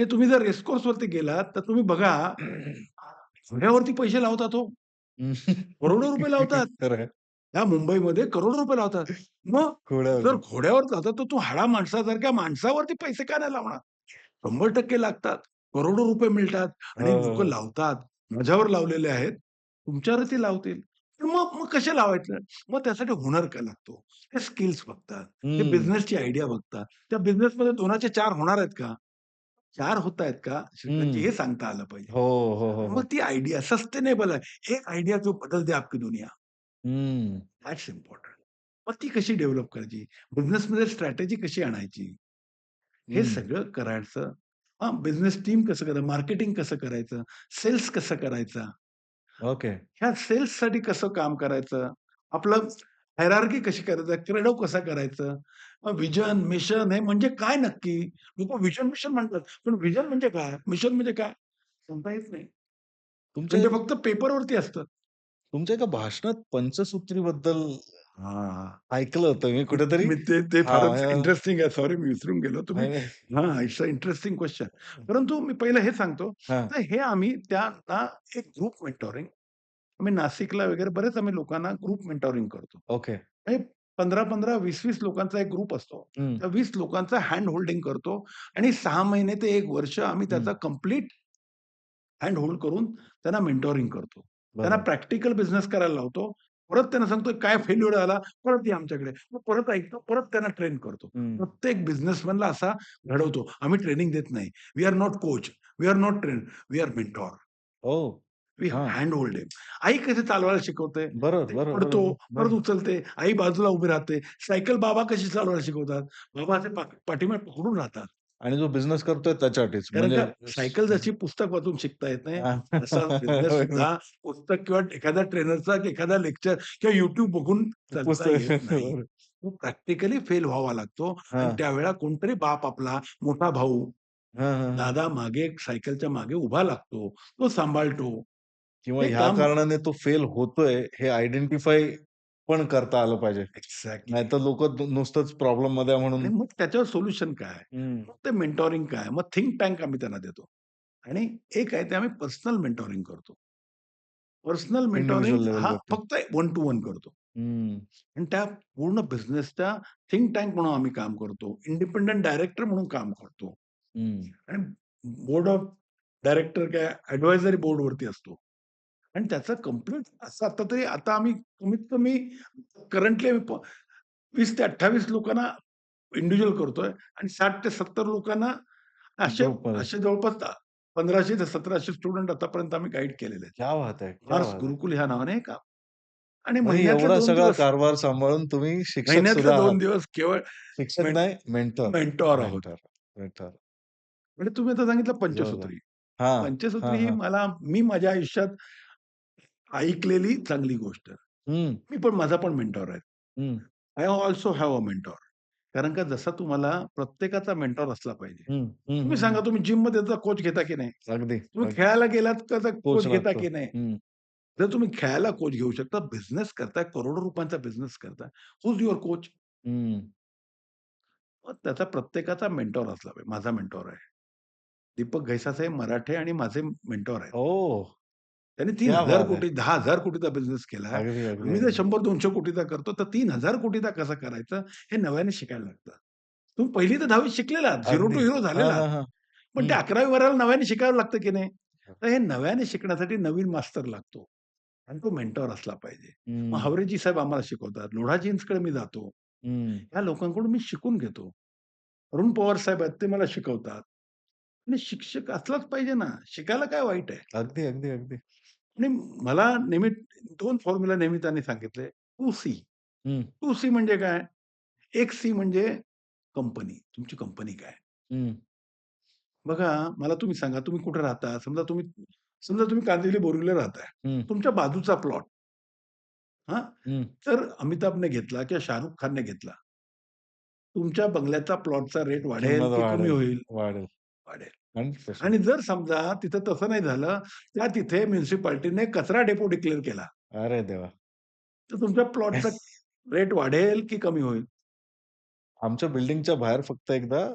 म्हणजे तुम्ही जर रेस कोर्सवरती गेलात, तर तुम्ही बघा, घोड्यावरती पैसे लावतात हो. हं. करोडो रुपये लावतात. खरं आहे. त्या मुंबईमध्ये करोडो रुपये लावतात. मग जर घोड्यावरती. घोड्यावर जातात, तर तू हाडा माणसासारख्या माणसावरती पैसे का नाही लावणार? 100% लागतात. करोडो रुपये मिळतात हो, आणि हो, लोकं हो. लावतात. माझ्यावर लावलेले आहेत. तुमच्यावरती लावतील. पण मग कसे लावायचं? मग त्यासाठी हुनर काय लागतो? ते स्किल्स बघतात. ते हं. बिझनेसची आयडिया बघतात. त्या बिझनेसमध्ये 2चे 4 होणार आहेत का? 4 होतायत का? शिल्लकचे हं. हे सांगता आलं पाहिजे. हो, हो, हो, आणि मग हो. ती आयडिया सस्टेनेबल आहे. एक आयडिया जो बदल दे आपकी दुनिया. हं. That's important. मग ती कशी डेव्हलप करायची? बिझनेसमध्ये स्ट्रॅटेजी कशी आणायची? हे हं. सगळं करायचं. हां, बिझनेस टीम कसं करायचं? मार्केटिंग कसं करायचं? सेल्स कसं करायचा? ओके. ह्या सेल्ससाठी कसं काम करायचं? आपलं हायरार्की कशी करायचं? क्रेडो कसं करायचं? व्हिजन, मिशन हे म्हणजे काय नक्की? लोकं व्हिजन, मिशन म्हणतात. पण व्हिजन म्हणजे काय? मिशन म्हणजे काय? सांगता येत नाही. तुमच्या म्हणजे फक्त पेपरवरती असतं. तुमच्या एका भाषणात पंचसूत्रीबद्दल हां. ऐकलं होतं मी कुठेतरी. मी ते ते हां, फारच इंटरेस्टिंग आहे. सॉरी मी विसरून गेलो. तुम्ही नाही, नाही. हां, इट्स अ इंटरेस्टिंग क्वेशन. परंतु मी पहिलं हे सांगतो, हां. तर हे आम्ही त्या ना एक ग्रुप मेंटॉरिंग आम्ही नाशिकला वगैरे बरेच आम्ही लोकांना ग्रुप मेंटॉरिंग करतो. ओके. म्हणजे 15-15, 20-20 लोकांचा एक ग्रुप असतो. हं, त्या 20 लोकांचा हँड होल्डिंग करतो आणि 6 महिने ते 1 वर्ष आम्ही हं. त्याचा कंप्लीट हँड होल्ड करून त्यांना मेंटॉरिंग करतो. त्यांना बरं. प्रॅक्टिकल बिझनेस करायला लावतो. परत त्यांना सांगतो, "काय फेल्युअर आला, परत या आमच्याकडे." मग परत ऐकतो, परत त्यांना ट्रेन करतो. हं. प्रत्येक बिझनेसमॅनला असा घडवतो. आम्ही ट्रेनिंग देत नाही. We are not coach, we are not trainer, we are mentor. Oh! We हां. Hand hold him. आई कशी चालवायला शिकवते. बरोबर, ते बरोबर, पडतो, बरोबर, परत बरं. उचलते. आई बाजूला उभी राहते. सायकल बाबा कशी चालवायला शिकवतात. बाबा असे पाठीमागे पकडून राहतात. आणि जो बिझनेस करतोय त्याच्यासाठीच कारण म्हणजे का सायकल जशी पुस्तक वाचून शिकता येत नाही, हां. तसाच बिझनेस होय, होय. सुद्धा पुस्तक किंवा एखाद्या ट्रेनरचा एखादा लेक्चर किंवा YouTube बघून चालता येत पुस्तक नाही. बरोबर. तो प्रॅक्टिकली फेल व्हावा लागतो आणि हां. त्यावेळेला कोणतरी बाप आपला, मोठा भाऊ, हां, हां, हां. दादा मागे सायकलच्या मागे उभा लागतो. तो सांभाळतो. किंवा हे ह्या काम कारणाने तो फेल होतोय हे आयडेंटिफाय पण करता आलं पाहिजे. एक्झॅक्टली. नाहीतर लोकं नुसतंच प्रॉब्लेममध्ये आहे आणि म्हणून मग त्याच्यावर सोल्युशन काय? हं. मग ते मेंटॉरिंग काय? मग थिंक टँक आम्ही त्यांना देतो. आणि एक आहे ते आम्ही पर्सनल मेंटॉरिंग करतो. पर्सनल मेंटॉरिंग इंडिव्हिज्युअल हा लेव्हलवरती. फक्त वन टू वन करतो. हं, आणि त्या पूर्ण बिझनेसच्या थिंक टँक म्हणून आम्ही काम करतो. इंडिपेंडंट डायरेक्टर म्हणून काम करतो. हं. आणि बोर्ड ऑफ डायरेक्टर काय एडवायझरी बोर्डवरती असतो. आणि त्याचं कंप्लीट असं आता तरी आता आम्ही कमीत कमी करंटली 20 ते 28 लोकांना इंडिव्हिज्युअल करतोय आणि 60 ते 70 लोकांना असे ग्रुपमध्ये. असे जवळपास 1500 ते 1700 स्टुडंट आतापर्यंत आम्ही गाईड केलेले आहेत. क्या बात है! क्या मार्स बात है! गुरुकुल ह्या नावाने एक आणि म्हणजे महिन्यातले एवढा 2 सगळा दिवस कारभार सांभाळून तुम्ही शिक्षक महिन्यातले सुद्धा आहात. 2 दिवस केवळ शिक्षक मेंट नाही, मेंटर. मेंटॉर आहोत. Mentor, mentor. म्हणजे तुम्ही आता सांगितलं जोरदार. पंचसूत्री. हां, हां, पंचसूत्री ही हां. मी माझ्या आयुष्यात ऐकलेली चांगली गोष्ट. हं, मी पण माझा पण मेंटॉर आहे. हं, I also have a mentor. कारण का जसा तुम्हाला प्रत्येकाचा मेंटॉर असला पाहिजे. हं, हं, तुम्ही हं, सांगा हं. तुम्ही जिममध्ये कोच घेता की नाही? अगदी, तुम्ही अगदी. खेळायला गेलात का कोच कोच घेता लागतो. की नाही? हं, जर तुम्ही खेळायला कोच घेऊ शकता, बिझनेस करताय, करोडो रुपयांचा बिझनेस करताय. हू इस युअर कोच? हं. मग त्याचा प्रत्येकाचा मेंटॉर असला पाहिजे. माझा मेंटॉर आहे. दीपक घैसासाहेब मराठे आणि माझे मेंटॉर आहेत. ओह! त्यांनी क्या 3,000 बात है! कोटी 10,000 कोटीचा बिझनेस केलाय. अगदी, अगदी, आम्ही जर अगदी. 100-200 कोटीचा करतो, तर 3,000 कोटीचा कसं करायचं हे नव्याने शिकायला लागतं. तुम्ही 1ली ते 10वी शिकलेला आहात. झिरो टू अगदी. हिरो हां, झालेला आहात. हां, हां. पण ते हं. 11वी-12वी नव्याने शिकावं लागतं की नाही? तर हे नव्याने शिकण्यासाठी नवीन मास्तर लागतो आणि तो मेंटॉर असला पाहिजे. मग हं, हावरेजी साहेब आम्हाला शिकवतात. लोढाजींजकडे मी जातो. हं. या लोकांकडून मी शिकून घेतो. अरुण पवार साहेब आहेत, ते मला शिकवतात. आणि शिक्षक असलाच पाहिजे ना. शिकायला काय वाईट आहे? अगदी, अगदी, अगदी. आणि मला नेहमी 2 फॉर्म्युला नेहमी त्यांनी सांगितले. 2 सी. हं, 2 सी म्हणजे काय? एक सी म्हणजे कंपनी. तुमची कंपनी काय? हं, बघा, मला तुम्ही सांगा, तुम्ही कुठे राहता? समजा तुम्ही कांदिवली बोरिवलीला राहताय. हं, तुमच्या बाजूचा प्लॉट हां, हं. तर अमिताभने घेतला किंवा शाहरुख खानने घेतला. तुमच्या बंगल्याचा प्लॉटचा रेट वाढेल किंमत की कमी वाढेल, होईल? वाढेल. वाढेल. 100%. आणि जर समजा तिथं तसं नाही झालं, त्या तिथे म्युनिसिपालिटीने कचरा डेपो डिक्लेअर केला. अरे देवा! तर तुमच्या प्लॉटचा रेट वाढेल की कमी होईल? आमच्या बिल्डिंगच्या बाहेर फक्त एकदा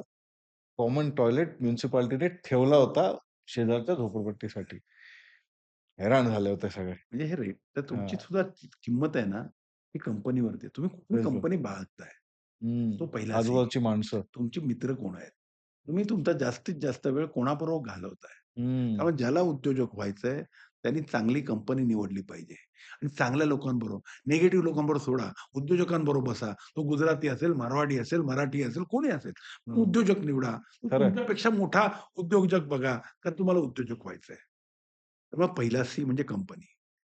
कॉमन टॉयलेट म्युनिसिपालिटीने ठेवला होता शेजारच्या झोपडपट्टीसाठी. हैराण झाले होते सगळे. म्हणजे हे रेट तर तुमची हां, सुद्धा किंमत आहे ना, ही कंपनीवरती आहे. तुम्ही कुठली बिलकुल. कंपनी बाळगताय? हं. तो पहिला सी. आजूबाजूची माणसं. तुमचे मित्र कोण आहेत? तुम्ही तुमचा जास्तीत जास्त वेळ कोणाबरोबर घालवताय? हं. त्यामुळे ज्याला उद्योजक व्हायचंय, त्यांनी चांगली कंपनी निवडली पाहिजे आणि चांगल्या लोकांबरोबर, निगेटिव्ह लोकांबरोबर सोडा. उद्योजकांबरोबर बसा. तो गुजराती असेल, मारवाडी असेल, मराठी असेल, कोणी असेल. उद्योजक निवडा. तो खरं तुमच्यापेक्षा मोठा उद्योजक बघा, कारण तुम्हाला उद्योजक व्हायचंय. तर मग पहिला सी म्हणजे कंपनी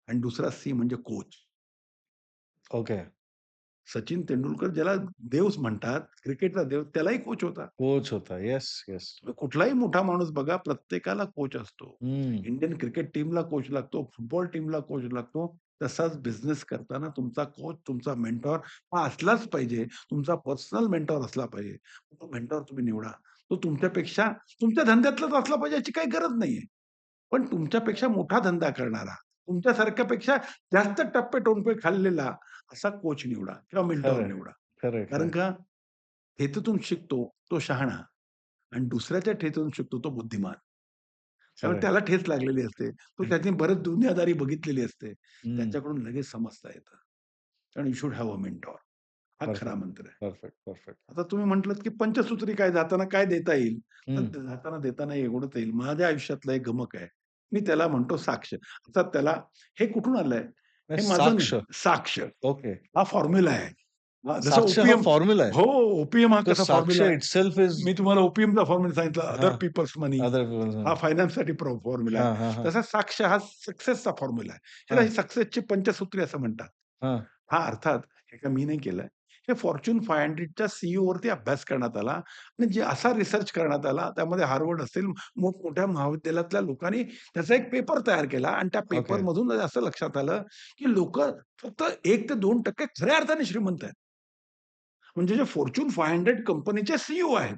आणि दुसरा सी म्हणजे कोच. ओके. सचिन तेंडुलकर ज्याला देवच म्हणतात, क्रिकेटचा देव, त्यालाही कोच होता. कोच होता. Yes, yes. तुम्ही कुठलाही मोठा माणूस बघा, प्रत्येकाला कोच असतो. हं. इंडियन क्रिकेट टीमला कोच लागतो, फुटबॉल टीमला कोच लागतो. तसाच बिझनेस करताना तुमचा कोच, तुमचा मेंटॉर हा असलाच पाहिजे. तुमचा पर्सनल मेंटॉर असला पाहिजे. तो मेंटॉर तुम्ही निवडा. तो तुमच्यापेक्षा तुमच्या धंद्यातलाच असला पाहिजे याची काही गरज नाहीये. पण तुमच्यापेक्षा मोठा धंदा करणारा, तुमच्यासारख्यापेक्षा जास्त टप्पे-टोपे खाल्लेला असा कोच निवडा किंवा मेंटॉर खरंय. निवडा. खरंय, कारण खरंय. का ठेचून शिकतो तो शहाणा आणि दुसऱ्याच्या ठेचून शिकतो तो बुद्धिमान. कारण खरंय. त्याला ठेच लागलेली असते. तो त्याची बरीच दुनियादारी बघितलेली असते. हं. त्याच्याकडून लगेच समजता येतं. आणि you should have a mentor. हा खरा परफेक्ट. मंत्र आहे. Perfect, perfect. आता तुम्ही म्हटलत, की पंचसूत्री काय जाताना काय देता येईल? हं. तर जाताना देताना एवढंच येईल. माझ्या आयुष्यातलं एक गमक आहे. मी त्याला म्हणतो साक्ष. आता त्याला हे कुठून आलंय? नाही हे माझं नाही. साक्ष. साक्ष. ओके. हा फॉर्म्युला आहे. हां, जसं साक्ष हा ओपीएम फॉर्म्युला आहे. हो, ओपीएम हा तर कसा साक्ष फॉर्म्युला आहे. इटसेल्फ इस मी तुम्हाला ओपीएमचा फॉर्म्युला सांगितला. अदर हां. पीपल्स मनी अदर पीपल्स हा फायनान्ससाठी फॉर्म्युला आहे. हां, हां, हां. तसा साक्ष हा सक्सेसचा फॉर्म्युला आहे. ह्याला हां, ही सक्सेसची पंचसूत्री असं म्हणतात. हां. हा अर्थात हे काय मी नाही केलंय. हे फॉर्च्यून 500च्या सीईओवरती अभ्यास करण्यात आला आणि जे असा रिसर्च करण्यात आला, त्यामध्ये हार्वर्ड असेल, मोठमोठ्या महाविद्यालयातल्या लोकांनी त्याचा एक पेपर तयार केला आणि त्या ओके. पेपरमधून असं लक्षात आलं, की लोकं फक्त 1 ते 2% खऱ्या अर्थाने श्रीमंत आहेत. म्हणजे जे फॉर्च्यून 500 कंपनीचे सीईओ आहेत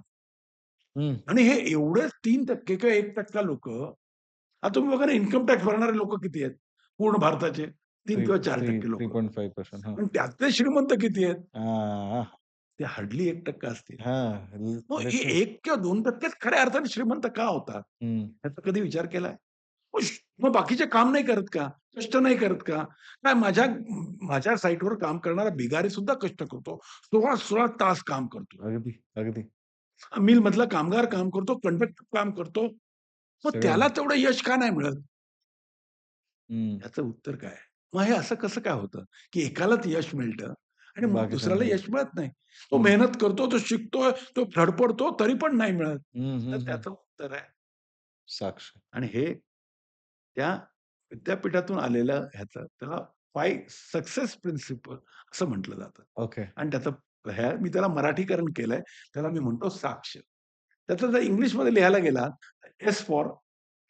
हं. आणि हे एवढेच 3% किंवा 1% लोकं आता तुम्ही बघा ना इन्कम टॅक्स भरणारे लोकं किती आहेत? पूर्ण भारताचे 3 किंवा 4% लोकं. 3.5% हां. पण त्यातले श्रीमंत किती आहेत? हां, ते हार्डली 1% असतील. हां. मग हे लिटरली. 1 किंवा 2%च खऱ्या अर्थाने श्रीमंत का होतात? हं. ह्याचा कधी विचार केलाय? मग बाकीचे काम नाही करत का? कष्ट नाही करत का? काय माझ्या साइटवर काम करणारा बिगारी सुद्धा कष्ट करतो. 16-16 तास काम करतो. अगदी, अगदी. मिलमधला कामगार काम करतो, कंडक्टर काम करतो. मग त्याला सगळेजण. तेवढं यश का नाही मिळत? हं. याचं उत्तर काय आहे? मग हे असं कसं काय होतं, की एकालाच यश मिळतं आणि दुसऱ्याला बाकीच्यांना यश मिळत नाही. तो हं. मेहनत करतो, तो शिकतोय, तो धडपडतो, तरी पण नाही मिळत. हं, तर हं, हं. त्याचं उत्तर आहे साक्ष. आणि हे त्या विद्यापीठातून आलेलं ह्याचं त्याला 5 सक्सेस प्रिन्सिपल असं म्हटलं जातं ओके, आणि मी त्याला मराठीकरण केलंय. त्याला मी म्हणतो साक्ष. त्याचं जर इंग्लिशमध्ये लिहायला गेलात, S for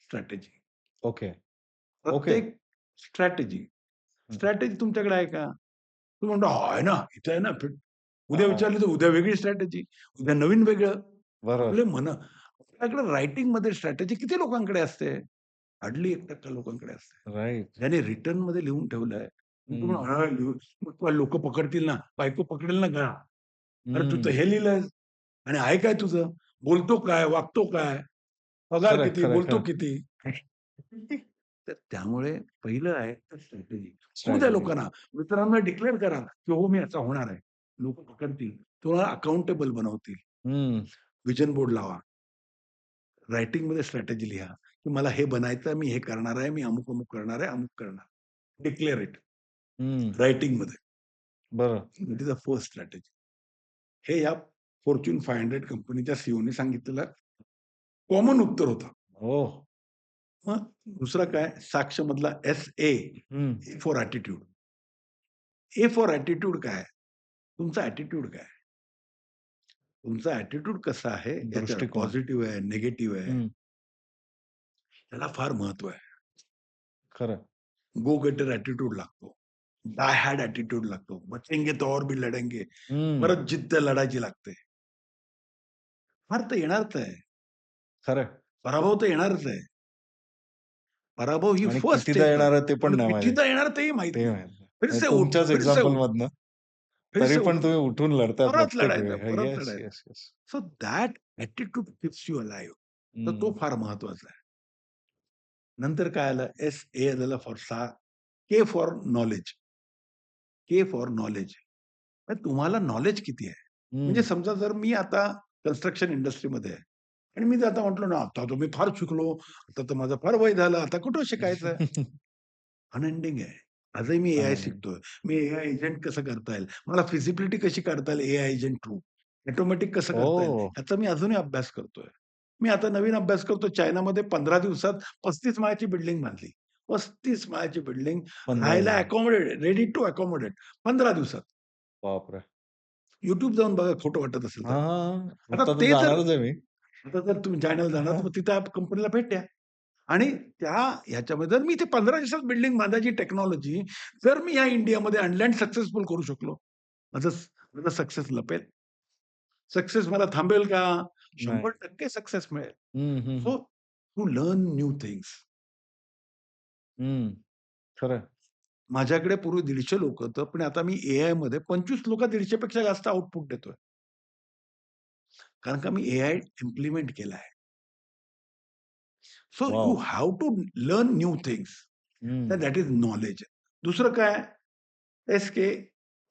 strategy. Okay, okay. प्रत्येक स्ट्रॅटेजी, हं. स्ट्रॅटेजी तुमच्याकडे आहे का? तो म्हणतो, आहे ना, इथे आहे ना फिट." उद्या हां. विचारलं तर उद्या वेगळी स्ट्रॅटेजी, उद्या नवीन वेगळं. बरोबर. आपल्याकडे रायटिंगमध्ये स्ट्रॅटेजी किती लोकांकडे असते? हार्डली 1% लोकांकडे असते. राइट. ज्याने रिटर्नमध्ये लिहून ठेवलंय. हं. मग लोकं पकडतील ना, बायको पकडेल ना गळा. "अरे, तू तर हं. हे लिहिलंयस आणि आहे काय तुझं? बोलतो काय? वागतो काय? पगार खरंय, किती? खरंय, बोलतो खरं. किती?" तर त्यामुळे पहिलं आहे स्ट्रॅटेजी. होऊ द्या स्ट्रॅटेजी. लोकांना. मित्रांना डिक्लेअर करा, की हो मी असा होणार आहे. लोकं पकडतील. तुम्हाला अकाउंटेबल बनवतील. हं. व्हिजन बोर्ड लावा. रायटिंगमध्ये स्ट्रॅटेजी लिहा, की मला हे बनायचं आहे, मी हे करणार आहे, मी अमुक-अमुक करणार आहे, अमुक करणार. डिक्लेअर इट हं. रायटिंगमध्ये. बरं. It is a first strategy. हे या फॉर्च्यून 500 कंपनीच्या सीईओनी सांगितलेलं कॉमन उत्तर होतं. ओह! मग दुसरं काय साक्षमधला एस-ए, हं. ए for attitude. A for attitude काय? तुमचा ॲटिट्यूड काय? तुमचा ॲटिट्यूड कसा आहे याच्यावर दृष्टिकोन. पॉझिटिव्ह आहे, निगेटिव्ह आहे, हं. त्याला फार महत्व आहे. खरं. गो गेटर ॲटिट्यूड लागतो. डाय हार्ड ॲटिट्यूड लागतो. बचेंगे तो और भी लढेंगे. हं. परत जिद्द लढायची लागते. हार तर येणारच आहे. खरंय. पराभव तर येणारच आहे. पराभव ही आणि फर्स्ट कितीदा स्टेप आहे. येणार आहे ते पण पण नाही माहिती. कितीदा येणार तेही माहीत ते नाही. माहिती नाही. फिर म्हणजे से उठ, तुमच्याच फिर से उठ. एक्झाम्पलमधनं. तरी फिर पण तुम्ही उठून लढताय परत प्रत्येक लढायचं, वेळी. परत येस, लढायचं. Yes, yes. So that attitude keeps you alive. तर तो हं. फार महत्वाचा आहे. नंतर काय आलं, ए झालं for K for knowledge. K for knowledge. तुम्हाला नॉलेज किती आहे? म्हणजे हं. समजा जर मी आता कन्स्ट्रक्शन इंडस्ट्रीमध्ये आहे आणि मी जर आता म्हटलो ना, "आता तर मी फार शिकलो, आता तर माझं फार वय झालं, आता कुठं शिकायचं?" अनएंडिंग आहे. आजही मी एआय अनएंडिंग. शिकतोय. मी एआय एजंट कसं करता येईल? मला फिजिबिलिटी कशी काढता येईल एआय एजंट थ्रू? ऑटोमॅटिक कसं करता येईल? ओह! याचा मी अजूनही अभ्यास करतोय. मी आता नवीन अभ्यास करतो. चायनामध्ये 15 दिवसात 35 माळ्याची बिल्डिंग बांधली. 35 माळ्याची बिल्डिंग 15 राहायला दिवसात. अकोमोडेट रेडी टू अकोमोडेट 15 दिवसात. बापरे! YouTube जाऊन बघा खोटं वाटत असेल तर. हां, हां. आता आता तर ते जर जाणारच आहे मी. आता जर तुम्ही चायनाला जाणार तर हां. मग तिथं कंपनीला भेट द्या. आणि त्या ह्याच्यामध्ये जर मी ते 15 दिवसात बिल्डिंग बांधायची टेक्नॉलॉजी जर मी या इंडियामध्ये आणली आणि सक्सेसफुल करू शकलो, माझं माझं सक्सेस लपेल. सक्सेस मला थांबेल का? नाही. 100% सक्सेस मिळेल. हं, हं, so to learn new things. हं. खरं माझ्याकडे पूर्वी 150 लोकं होतं, पण आता मी एआयमध्ये 25 लोकं 150 पेक्षा जास्त आउटपुट देतोय. कारण का मी एआय इम्प्लिमेंट केला आहे. So you wow! Have to learn new things. हं. That is knowledge. दुसरं काय? एस-के,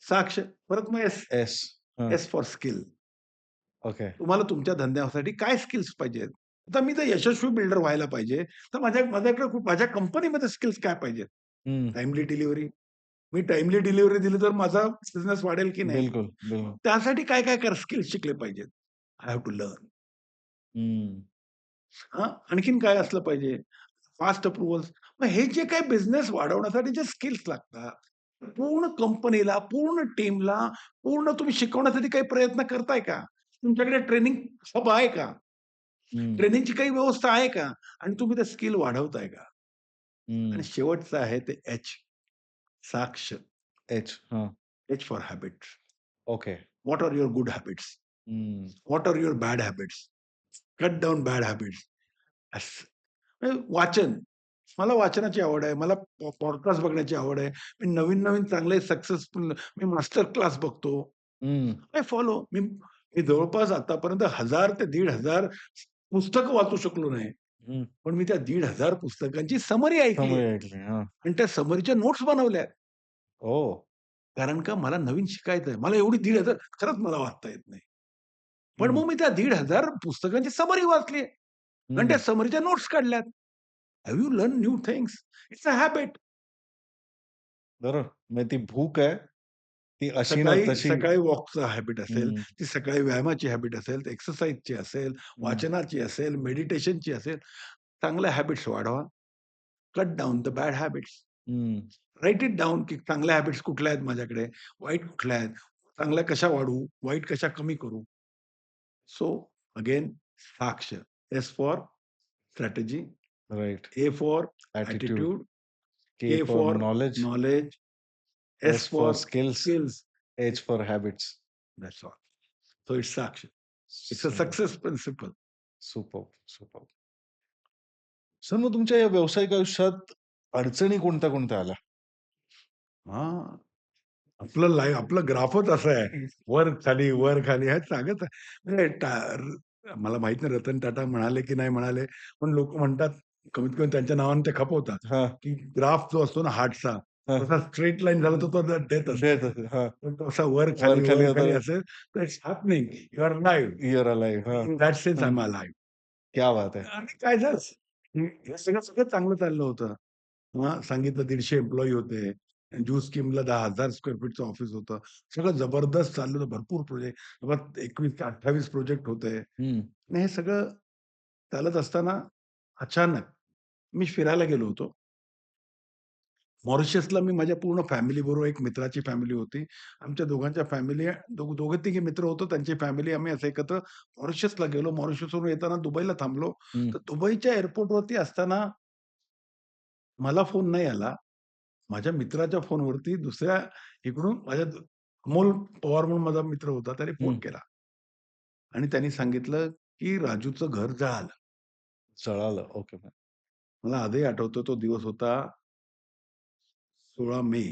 साक्ष, परत मग एस. येस. हां. S for skill. ओके. तुम्हाला तुमच्या धंद्यासाठी काय स्किल्स पाहिजेत? आता मी जर यशस्वी बिल्डर व्हायला पाहिजे, तर माझ्याकडे माझ्या कंपनीमध्ये स्किल्स काय पाहिजेत? हं. Timely delivery. मी टाईमली डिलिव्हरी दिली तर माझा बिझनेस वाढेल की नाही? बिलकुल, मग बिलकुल. त्यासाठी काय स्किल्स शिकले पाहिजेत? I have to learn. हं. आणखीन काय असलं पाहिजे? Fast approvals. मग हे जे काही बिझनेस वाढवण्यासाठी जे स्किल्स लागतात, पूर्ण कंपनीला, पूर्ण टीमला, पूर्ण तुम्ही शिकवण्यासाठी काही प्रयत्न करताय का? तुमच्याकडे ट्रेनिंग हब आहे का? हं. ट्रेनिंगची काही व्यवस्था आहे का? आणि तुम्ही ते स्किल वाढवताय का? आणि हं. शेवटचं आहे ते एच, साक्ष. एच. हां. H for habits. Okay. What are your good habits? Hmm. What are your bad habits? Cut down bad habits. असं. वाचन. मला वाचनाची आवड आहे. मला पॉडकास्ट बघण्याची आवड आहे. मी नवीन-नवीन चांगले सक्सेसफुल मी मास्टर क्लास बघतो. हं. I follow. मी मी जवळपास आतापर्यंत 1000 ते 1,500 पुस्तकं वाचू शकलो नाही. हं. पण मी त्या 1,500 पुस्तकांची समरी ऐकली समरी आहे ऐकली. हां. आणि त्या समरीच्या नोट्स बनवल्या आहेत. ओह! कारण का मला नवीन शिकायचं आहे. मला एवढी 1,500 खरंच मला वाचता येत नाही. पण हं. मग मी त्या 1,500 पुस्तकांची समरी वाचली आहे आणि त्या हं. समरीच्या नोट्स काढल्यात. Have you learn new things? It's a habit. बरोबर. म्हणजे ती भूक आहे, ती अशी ना सकाळी तशी सकाळी वॉकचं हॅबिट असेल, हं. ती सकाळी व्यायामाची हॅबिट असेल, एक्सरसाइजची असेल, हं. वाचनाची असेल, मेडिटेशनची असेल, चांगल्या हॅबिट्स वाढवा. Cut down the bad habits. हं. राइट इट डाउन की चांगल्या हॅबिट्स कुठल्या आहेत माझ्याकडे, वाईट कुठल्या आहेत, चांगल्या कशा वाढवू, वाईट कशा कमी करू. सो अगेन साक्ष. S for strategy, right. A for attitude. Attitude, K K for for knowledge. Knowledge, S S for for skills. Skills. H for habits. That's all. So it's साक्ष. इट्स अ सुंदर. Success principle. Superb, superb. Sir मग तुमच्या या व्यावसायिक आयुष्यात अडचणी कोणत्या आल्या? हां. आपलं ग्राफच असं आहे. वर खाली, वर खाली हे सांगत आहे. म्हणजे मला माहीत नाही रतन टाटा म्हणाले की नाही म्हणाले, पण लोकं म्हणतात कमीत कमी त्यांच्या नावाने ते खपवतात, हां, की ग्राफ जो असतो ना हार्टचा, हां. तसा स्ट्रेट लाईन झाला तर तो डेथ असतो. देत हां. पण तो असा वर खाली, वर-खाली वर होता खाली असेल तर it's happening. You are alive. You are alive. हां, इन दॅट सेन्स आय हां. Am alive. क्या बात है! आणि काय झालं, हे सगळं सगळं चांगलं चाललं होतं. हां, सांगितलं 150 एम्प्लॉयी होते. ज्यू स्कीमला 10,000 स्क्वेअर फीटचं ऑफिस होतं. सगळं जबरदस्त चाललं होतं. भरपूर प्रोजेक्ट. 21 ते 28 प्रोजेक्ट होते. हं, आणि हे सगळं चालत असताना अचानक मी फिरायला गेलो होतो. मॉरिशसला मी माझ्या पूर्ण फॅमिलीबरोबर एक मित्राची फॅमिली होती. आमच्या दोघांच्या फॅमिली दोघे-तिघे मित्र होतो. त्यांची फॅमिली आम्ही असं एकत्र मॉरिशसला गेलो. मॉरिशसवरून येताना दुबईला थांबलो. हं. तर दुबईच्या एअरपोर्टवरती असताना मला फोन नाही आला. माझ्या मित्राच्या फोनवरती दुसऱ्या इकडून अमोल पवार म्हणून माझा मित्र होता. त्याने फोन हं. केला आणि त्यांनी सांगितलं, की राजूचं घर जळालं. जळालं. ओके. मला आजही आठवतो तो दिवस होता 16 मे.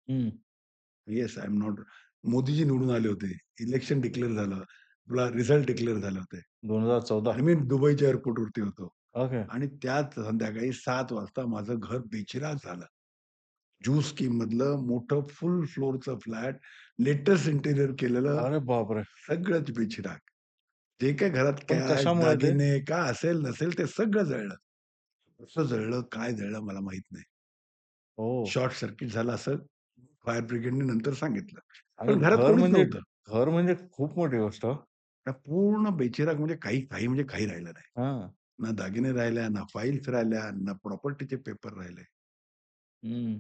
हं. Yes, I am not Modiji निवडून आले होते. इलेक्शन डिक्लेअर झालं. आपला रिझल्ट डिक्लेअर झाले होते. 2014. आणि मी दुबईच्या एअरपोर्टवरती होतो. ओके. आणि त्याच संध्याकाळी 7 वाजता माझं घर बेचिराख झालं. ज्यू स्कीममधलं मोठं फुल फ्लोअरचं फ्लॅट, लेटेस्ट इंटिरियर केलेलं, अरे बापरे! सगळंच बेचिराख. जे काही घरात पण कॅश, कशामुळे ते? दागिने काय असेल नसेल ते सगळं जळलं. कसं जळलं, काय जळलं मला माहीत नाही. ओह! शॉर्ट सर्किट झालं असं फायर ब्रिगेडने नंतर सांगितलं. आणि पण घरात घर कोणीच म्हणजे नव्हतं. घर म्हणजे खूप मोठी गोष्ट हो. पूर्ण बेचिराख म्हणजे काही काही म्हणजे काही राहिलं नाही. हां. ना दागिने राहिल्या, ना फाइल्स राहिल्या, ना प्रॉपर्टीचे पेपर राहिले. हं.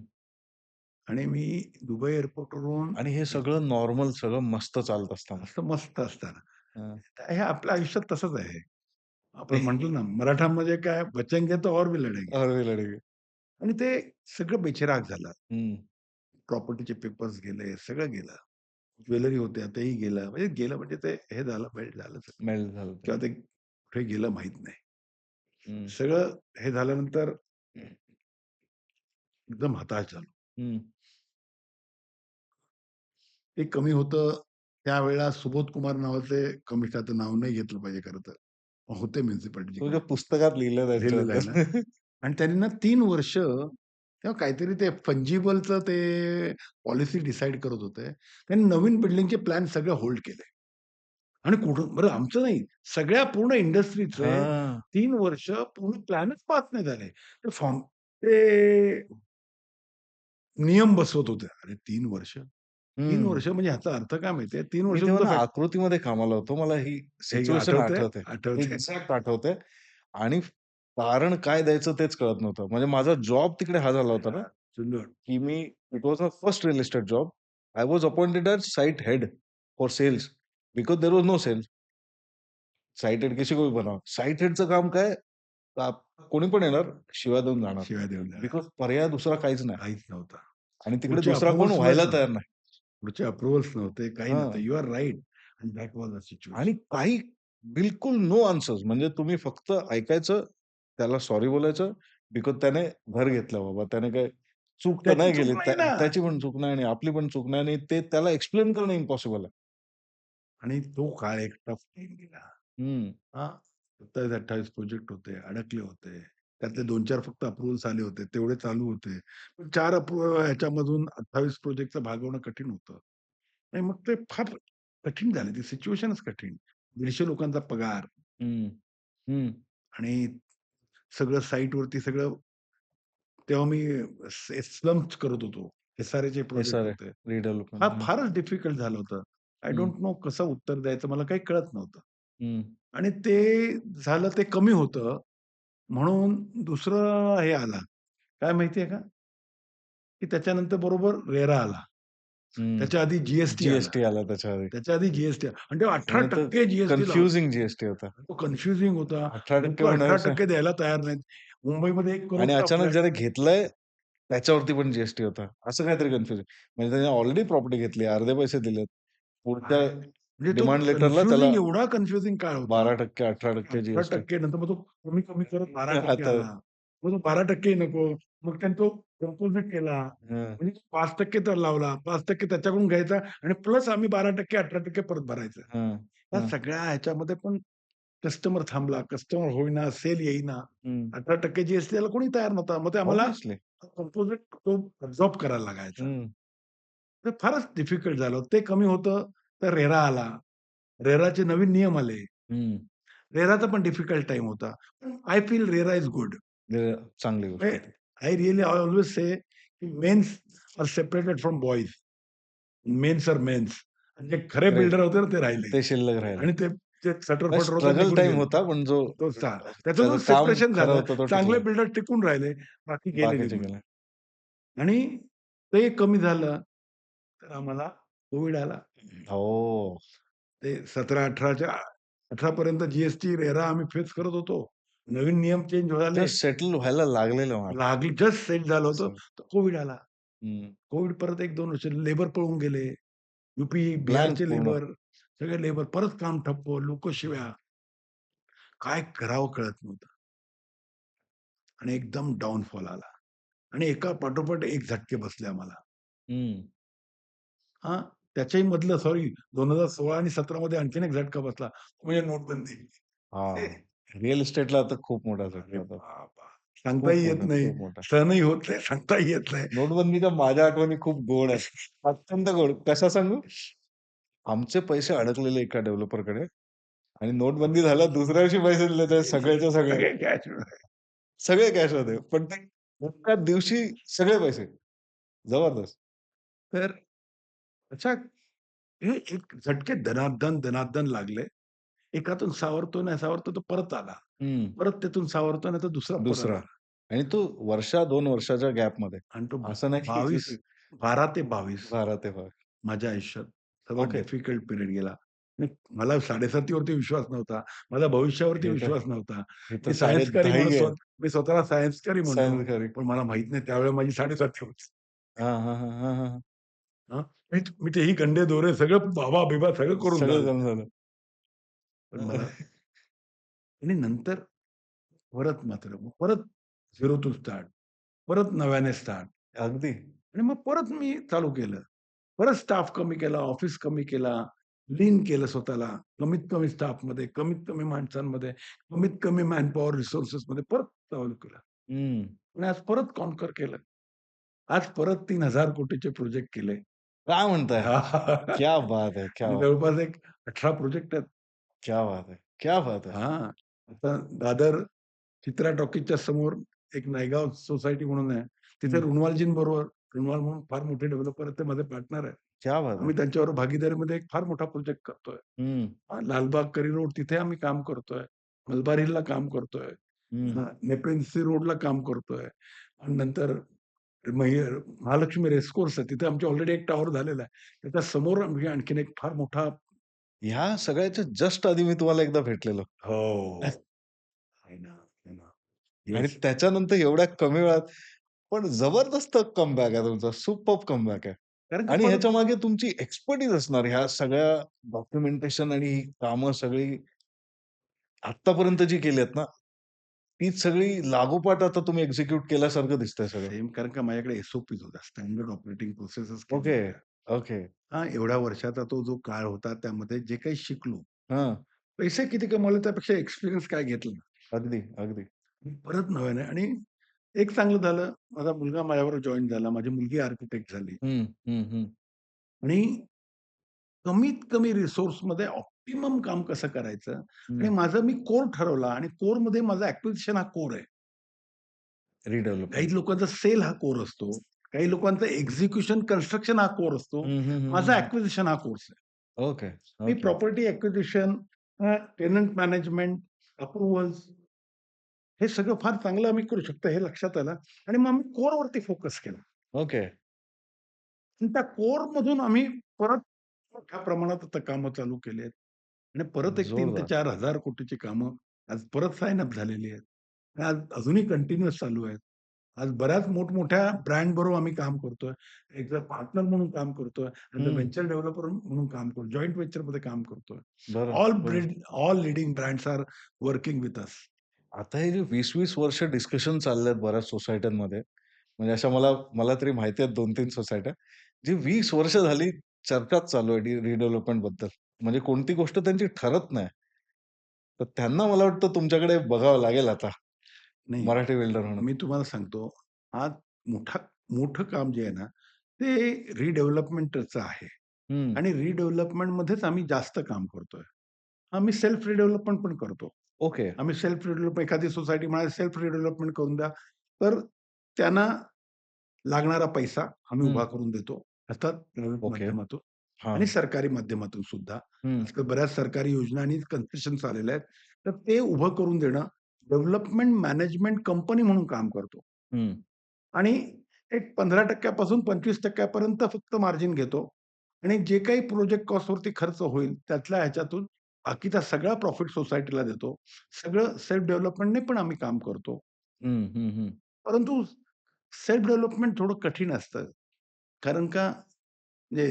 आणि मी दुबई एअरपोर्टवरून आणि हे सगळं नॉर्मल सगळं मस्त चालत असताना. असं मस्त असताना. हां. तर हे आपल्या आयुष्यात तसंच आहे. आपण म्हटलं ना, मराठामध्ये काय बचेंगे तो और भी लढेंगे. और भी लढेंगे. आणि ते सगळं बेचिराख झालं. हं. प्रॉपर्टीचे पेपर्स गेले, सगळं गेलं. ज्वेलरी होत्या तेही गेलं. म्हणजे गेलं म्हणजे ते हे झालं, मेल्ट झालं सगळं मेल्ट झालं ते. किंवा ते कुठे गेलं माहीत नाही. हं. सगळं हे झाल्यानंतर एकदम हताश झालो. हं. ते कमी होतं. त्यावेळेला सुबोध कुमार नावाचे कमिशन, आता नाव नाही घेतलं पाहिजे खरं तर. होते म्युनिसिपालिटीचे तुझ्या कमिशनर. पुस्तकात लिहिलं लिहिलेलं आहे त्यांच्याबद्दल. ना. आणि त्यांनी ना 3 वर्ष तेव्हा काहीतरी ते फंजिबलचं ते पॉलिसी डिसाईड करत होते. त्यांनी नवीन बिल्डिंगचे प्लॅन सगळे होल्ड केले. आणि कुठून बरं आमचं नाही, सगळ्या पूर्ण इंडस्ट्रीचे हां. 3 वर्ष पूर्ण प्लॅनच पास नाही झाले. ते नियम बसवत होते. अरे 3 वर्ष? 3 हं. वर्ष म्हणजे ह्याचा अर्थ काय माहिती आहे? 3 मी वर्ष तेव्हा तुमचा ना आकृतीमध्ये कामाला होतो. मला ही हे सिच्युएशन आठवतंय? आठवते. आठवतंय. एक्झॅक्ट आठवते आणि कारण काय द्यायचं तेच कळत नव्हतं. म्हणजे माझा जॉब तिकडे हा झाला होता ना, हां, सुंदर. की मी it was my first real estate job. I was appointed as site head for sales because there was no sales. Site head किसी को भी बनाओ. साइट हेडचं काम काय? कोणी पण येणार, शिव्या देऊन जाणार. शिव्या देऊन देणार. बिकॉज पर्याय दुसरा काहीच नाही काहीच नव्हतं. आणि तिकडे पुढचे दुसरा कोण अप्रूव्हल्स सुद्धा व्हायला तयार नव्हते. नाही. पुढचे अप्रूव्हल्स नव्हते, काही नव्हतं. हां. You are right and that was the आणि सिच्युएशन. काही बिलकुल नो आन्सर्स म्हणजे तुम्ही फक्त ऐकायचं, त्याला सॉरी बोलायचं, बिकॉज त्याने घर घेतलं बाबा. त्याने काही चूक तर त्याची नाही चूक केली. नाही ना. त्याची पण चूक नाही आणि आपली पण चूक नाही आणि ते त्याला एक्सप्लेन करणं इम्पॉसिबल आहे. आणि तो काळ एक टफ टाईम गेला. हं. हां. 27-28 प्रोजेक्ट होते, अडकले होते. त्यातले 2-4 फक्त अप्रूव्हल्स आले होते. तेवढे चालू होते. पण 4 ह्याच्यामधून 28 प्रोजेक्टचं भागवणं कठीण होतं. आणि मग ते फार कठीण झालं. ती सिच्युएशनच कठीण. 150 लोकांचा पगार हं. हं. आणि सगळं साइटवरती सगळं तेव्हा मी स्लम्प्स करत होतो. एस-आर-एचे प्रोजेक्ट एस-आर-ए, होते. रिडेव्हलपमेंट. हां. फारच डिफिकल्ट झालं होतं. आय हं. डोंट नो कसं उत्तर द्यायचं मला काही कळत नव्हतं. हं. आणि ते झालं ते कमी होतं. म्हणून दुसरं हे आला. काय माहिती आहे का? की त्याच्यानंतर बरोबर रेरा आला. हं. त्याच्या आधी जी आला. जी आला त्याच्या आधी त्याच्या आधी जी आणि तेव्हा आणि तो 18% जी लावला. कन्फ्युजिंग जी होता. तो कन्फ्युजिंग होता. 18% लोकं म्हणायचं 18% द्यायला तयार नाहीत. मुंबईमध्ये 1 आणि करोडचा अचानक फ्लॅट ज्याने घेतलंय, त्याच्यावरती पण जी होता. असं काहीतरी कन्फ्युजन. म्हणजे त्याने ऑलरेडी प्रॉपर्टी घेतली, अर्धे पैसे दिलेत. पुढच्या म्हणजे तो डिमांड लेटरला त्याला कन्फ्युजिंग एवढा कन्फ्युजिंग काळ होता. 12% 18% जी 18% नंतर मग तो कमी-कमी करत 12% आता आला. मग तो 12% नको. मग त्याने तो कंपोझिट केला. हं, म्हणजे 5% तर लावला. 5% त्याच्याकडून घ्यायचा आणि प्लस आम्ही 12% 18% परत भरायचं. हं, या हं. सगळ्या ह्याच्यामध्ये पण कस्टमर थांबला, कस्टमर होईना, सेल येईना. हं. 18% जी-एस-टी द्यायला कोणी तयार नव्हता. मग ते आम्हाला ऑब्व्हियसली. कंपोझिट तो अब्सॉर्ब करायला लागायचा. हं, तर फारच डिफिकल्ट झालं. ते कमी होतं, तर रेरा आला. रेराचे नवीन नियम आले. हं. रेराचा पण डिफिकल्ट टाईम होता. पण I feel RERA is good. चांगली गोष्ट म्हणजे आहे ती. आय रिअली ऑल्वेज से की mens are separated from boys. Mens are mens. आणि जे खरे करेक्ट. बिल्डर होते ना, ते राहिले. ते शिल्लक राहिले. आणि ते जे म्हणजे सटर-फटर होते स्ट्रगल निघून टाईम गेले. होता, पण जो तो त्याचं जो त्याचं काम सेपरेशन खरं झालं. होतं तो चांगले टिकला. बिल्डर टिकून राहिले, बाकी गेले बाकीचे निघून. गेले. आणि ते कमी झालं, तर आम्हाला कोव्हिड आला. हो. ते 17-18च्या 18 पर्यंत जी रेरा आम्ही फेस करत होतो. नवीन नियम चेंज झाले. जस्ट सेटल व्हायला लागलेलं मला. जस्ट सेट झालं होतं, असं. तर कोव्हिड आला. हं. कोव्हिड परत 1-2 वर्ष लेबर पळून गेले. ब्लँक बिहारचे पूर्ण. लेबर, सगळे लेबर परत काम ठप्प, लोकं शिव्या. काय करावं कळत नव्हतं. आणि एकदम डाउनफॉल आला. आणि एका पाठोपाठ एक झटके बसले आम्हाला. हं. हां. त्याच्याही मधलं सॉरी 2016 आणि 17 मध्ये आणखीन एक झटका बसला. म्हणजे नोटबंदी. हां. रिअल इस्टेटला तर खूप मोठा अरे झटका होता. बाबा! सांगताही खूप येत मोठा, नाही. खूप मोठा. सहनही होत नाही, सांगताही येत नाही. नोटबंदीच्या माझ्या आठवणी खूप गोड आहेत. अत्यंत गोड. कशा सांगू? आमचे पैसे अडकलेले एका डेव्हलपरकडे आणि नोटबंदी झाल्यावर दुसऱ्या दिवशी पैसे दिले ते सगळेच्या सगळे. सगळे कॅश सगळे कॅशमध्ये. पण ते एका दिवशी सगळे पैसे. जबरदस्त. तर अशा हे एक झटके दनादन, दनादन लागले. एकातून सावरतो नाही सावरतो तो परत आला. हं. परत त्यातून सावरतो नाही तर दुसरा परत दुसरा आला. आणि तो वर्षा 2 वर्षाच्या गॅपमध्ये. आणि तो असं नाही की 22 12 ते 22 12 ते 12. माझ्या आयुष्यात सर्वात ओके. डिफिकल्ट पिरियड गेला. आणि मला 7.5 वरती विश्वास नव्हता. माझा भविष्यावरती हे तर विश्वास नव्हता. हे तर मी सायन्सकारी 10.5 म्हणत आहे. मी स्वतःला सायन्सकारी म्हणतो. सायन्स घरी. पण मला माहीत नाही त्यावेळेला माझी 7.5 होती. हां, हां, हां, हां, हां. हां. मी तेही गंडे दोरे सगळं बाबा-बिबा सगळं करून सगळं झालं. कमी झालं. पण मला आणि नंतर परत मात्र परत झिरोतून स्टार्ट. परत नव्याने स्टार्ट. अगदी. आणि मग परत मी चालू केलं. परत स्टाफ कमी केला, ऑफिस कमी केला, लीन केलं स्वतःला. कमीत कमी स्टाफमध्ये, कमीत कमी माणसांमध्ये, कमीत कमी मॅनपॉवर रिसोर्सेसमध्ये परत चालू केलं. हं. आणि आज परत कॉन्कर केलं. आज परत 3,000 कोटीचे प्रोजेक्ट केले. काय म्हणताय? क्या बात है! क्या आणि बात जवळपास एक 18 प्रोजेक्ट आहेत. क्या बात है! क्या बात है! हां. आता दादर चित्रा टॉकीजच्या समोर एक नायगाव सोसायटी म्हणून आहे. तिथे हं. रुणवालजींबरोबर रुणवाल म्हणून फार मोठे डेव्हलपर आहेत, ते माझे पार्टनर आहेत. क्या बात है! आम्ही त्यांच्याबरोबर भागीदारीमध्ये एक फार मोठा प्रोजेक्ट करतोय. हं, लालबाग करी रोड तिथे आम्ही काम करतोय. मलबार हिलला काम करतोय. हं. नेपेन सी रोडला काम करतोय. आणि नंतर मही महालक्ष्मी रेसकोर्स आहे. तिथे आमची ऑलरेडी एक टॉवर झालेला आहे. त्याच्या समोर आम्ही आणखीन एक फार मोठा ह्या सगळ्याच्या जस्ट आधी मी तुम्हाला एकदा भेटलेलो. हो. आहे ना, आहे ना. आणि येस. त्याच्यानंतर एवढ्या कमी वेळात पण जबरदस्त कमबॅक आहे तुमचा. सुपर्ब कमबॅक आहे. कारण का आणि परत ह्याच्यामागे तुमची एक्सपर्टीज असणार ह्या सगळ्या डॉक्युमेंटेशन आणि ही कामं सगळी आत्तापर्यंत जी केलीत ना, तीच सगळी लागोपाठ आता तुम्ही एक्झिक्यूट केल्यासारखं दिसतंय सगळं. सेम कारण का माझ्याकडे एस-ओ-पीज होत्या. स्टँडर्ड ऑपरेटिंग प्रोसेसेस केल्या ओके, होत्या. ओके. एवढ्या वर्षाचा तो जो काळ होता त्यामध्ये जे काही शिकलो, हां. पैसे किती कमवले त्यापेक्षा एक्सपिरियन्स काय घेतला. अगदी, अगदी. परत नव्याने आणि एक चांगलं झालं, माझा मुलगा माझ्याबरोबर जॉइन झाला. माझी मुलगी आर्किटेक्ट झाली हं, हं, हं, आणि कमीत कमी रिसोर्समध्ये ऑप्टिमम काम कसं करायचं आणि हं. माझं मी कोर ठरवला आणि कोरमध्ये माझा ॲक्विजिशन हा कोर आहे. काही रिडेव्हलपमेंट. लोकांचा सेल हा कोर असतो. काही लोकांचा एक्झिक्युशन, कन्स्ट्रक्शन हा कोर असतो. हं, हं, हं, हं, माझा हं. ॲक्विजिशन हा कोर्स आहे. ओके, मी okay. Property acquisition, tenant management, approvals हे सगळं फार चांगलं आम्ही करू शकतो हे लक्षात आलं आणि मग आम्ही कोरवरती फोकस केला. ओके. आणि त्या कोरमधून आम्ही परत मोठ्या प्रमाणात आता कामं चालू केली आहेत. आणि परत एक 3 ते जोरदार. 4,000 कोटीची कामं आज परत साइन अप झालेली आहेत. आणि आज अजूनही कंटिन्युअस चालू आहेत. आज बऱ्याच मोठमोठ्या ब्रँड बरोबर आम्ही काम करतोय. एक पार्टनर म्हणून काम करतोय. ॲज अ हं. व्हेंचर डेव्हलपर म्हणून काम करतो. जॉइंट व्हेंचरमध्ये काम करतोय. बरं, बरं. All leading brands are working with us. आता हे जे 20-20 वर्ष डिस्कशन चाललेत बऱ्याच सोसायट्यांमध्ये, म्हणजे अशा मला मला तरी माहिती आहेत 2-3 सोसायट्या, जी 20 वर्ष झाली चर्चाच चालू आहे रिडेव्हलपमेंटबद्दल. म्हणजे कोणती गोष्ट त्यांची ठरत नाही. तर त्यांना मला वाटतं तुमच्याकडे बघावं लागेल आता, नाही, मराठी बिल्डर म्हणून. मी तुम्हाला सांगतो, आज मोठा मोठं काम जे आहे ना, ते रिडेव्हलपमेंटचं आहे. हं. आणि रिडेव्हलपमेंटमध्येच आम्ही जास्त काम करतोय. आम्ही सेल्फ रिडेव्हलपमेंट पण करतो. ओके. आम्ही सेल्फ रिडेव्हलप एखादी सोसायटी म्हणाली सेल्फ रिडेव्हलपमेंट करून द्या, तर त्यांना लागणारा पैसा आम्ही हं. उभा करून देतो. अर्थात प्रायव्हेट ओके. माध्यमातून हां. आणि सरकारी माध्यमातून सुद्धा. हं, आजकाल बऱ्याच सरकारी योजना आणि कन्सेशन्स आलेल्या आहेत. तर ते उभं करून देणं डेव्हलपमेंट मॅनेजमेंट कंपनी म्हणून काम करतो. हं, आणि एक 15% पासून 25% पर्यंत फक्त मार्जिन घेतो आणि जे काही प्रोजेक्ट कॉस्टवरती खर्च होईल, त्यातल्या ह्याच्यातून बाकीचा सगळा प्रॉफिट सोसायटीला देतो. सगळं सेल्फ डेव्हलपमेंटने पण आम्ही काम करतो. हं, हं, हं. परंतु सेल्फ डेव्हलपमेंट थोडं कठीण असतं. कारण का म्हणजे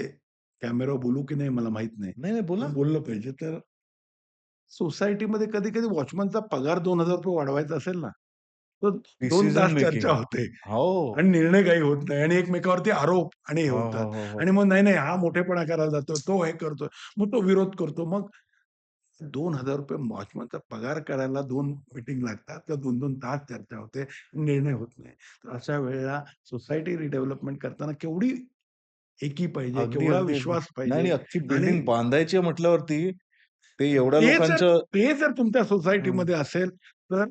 कॅमेरावर बोलू की नाही मला माहीत नाही. नाही, नाही बोला. पण बोललं पाहिजे. तर सोसायटीमध्ये कधी-कधी वॉचमनचा पगार ₹2,000 वाढवायचा असेल ना, तर 2 डिसिजन तास चर्चा मेकिंग. होते हो. आणि निर्णय काही होत नाही आणि एकमेकावरती आरोप आणि हे हो, होतात हो, हो, हो. आणि मग नाही, नाही हा मोठेपणा करायला जातो, तो हे करतोय, मग तो विरोध करतो. मग ₹2000 वॉचमनचा पगार करायला 2 मीटिंग लागतात किंवा 2-2 तास चर्चा होते, निर्णय होत नाही. तर अशा वेळेला सोसायटी रिडेव्हलपमेंट करताना केवढी एकी पाहिजे, अगदी, केवढा अगदी, अगदी. विश्वास नाही आणि पाहिजे अख्खी आणि बिल्डिंग बांधायची आहे म्हटल्यावरती ते एवढ्या ते जर लोकांचं ते जर तुमच्या हं, सोसायटीमध्ये असेल, तर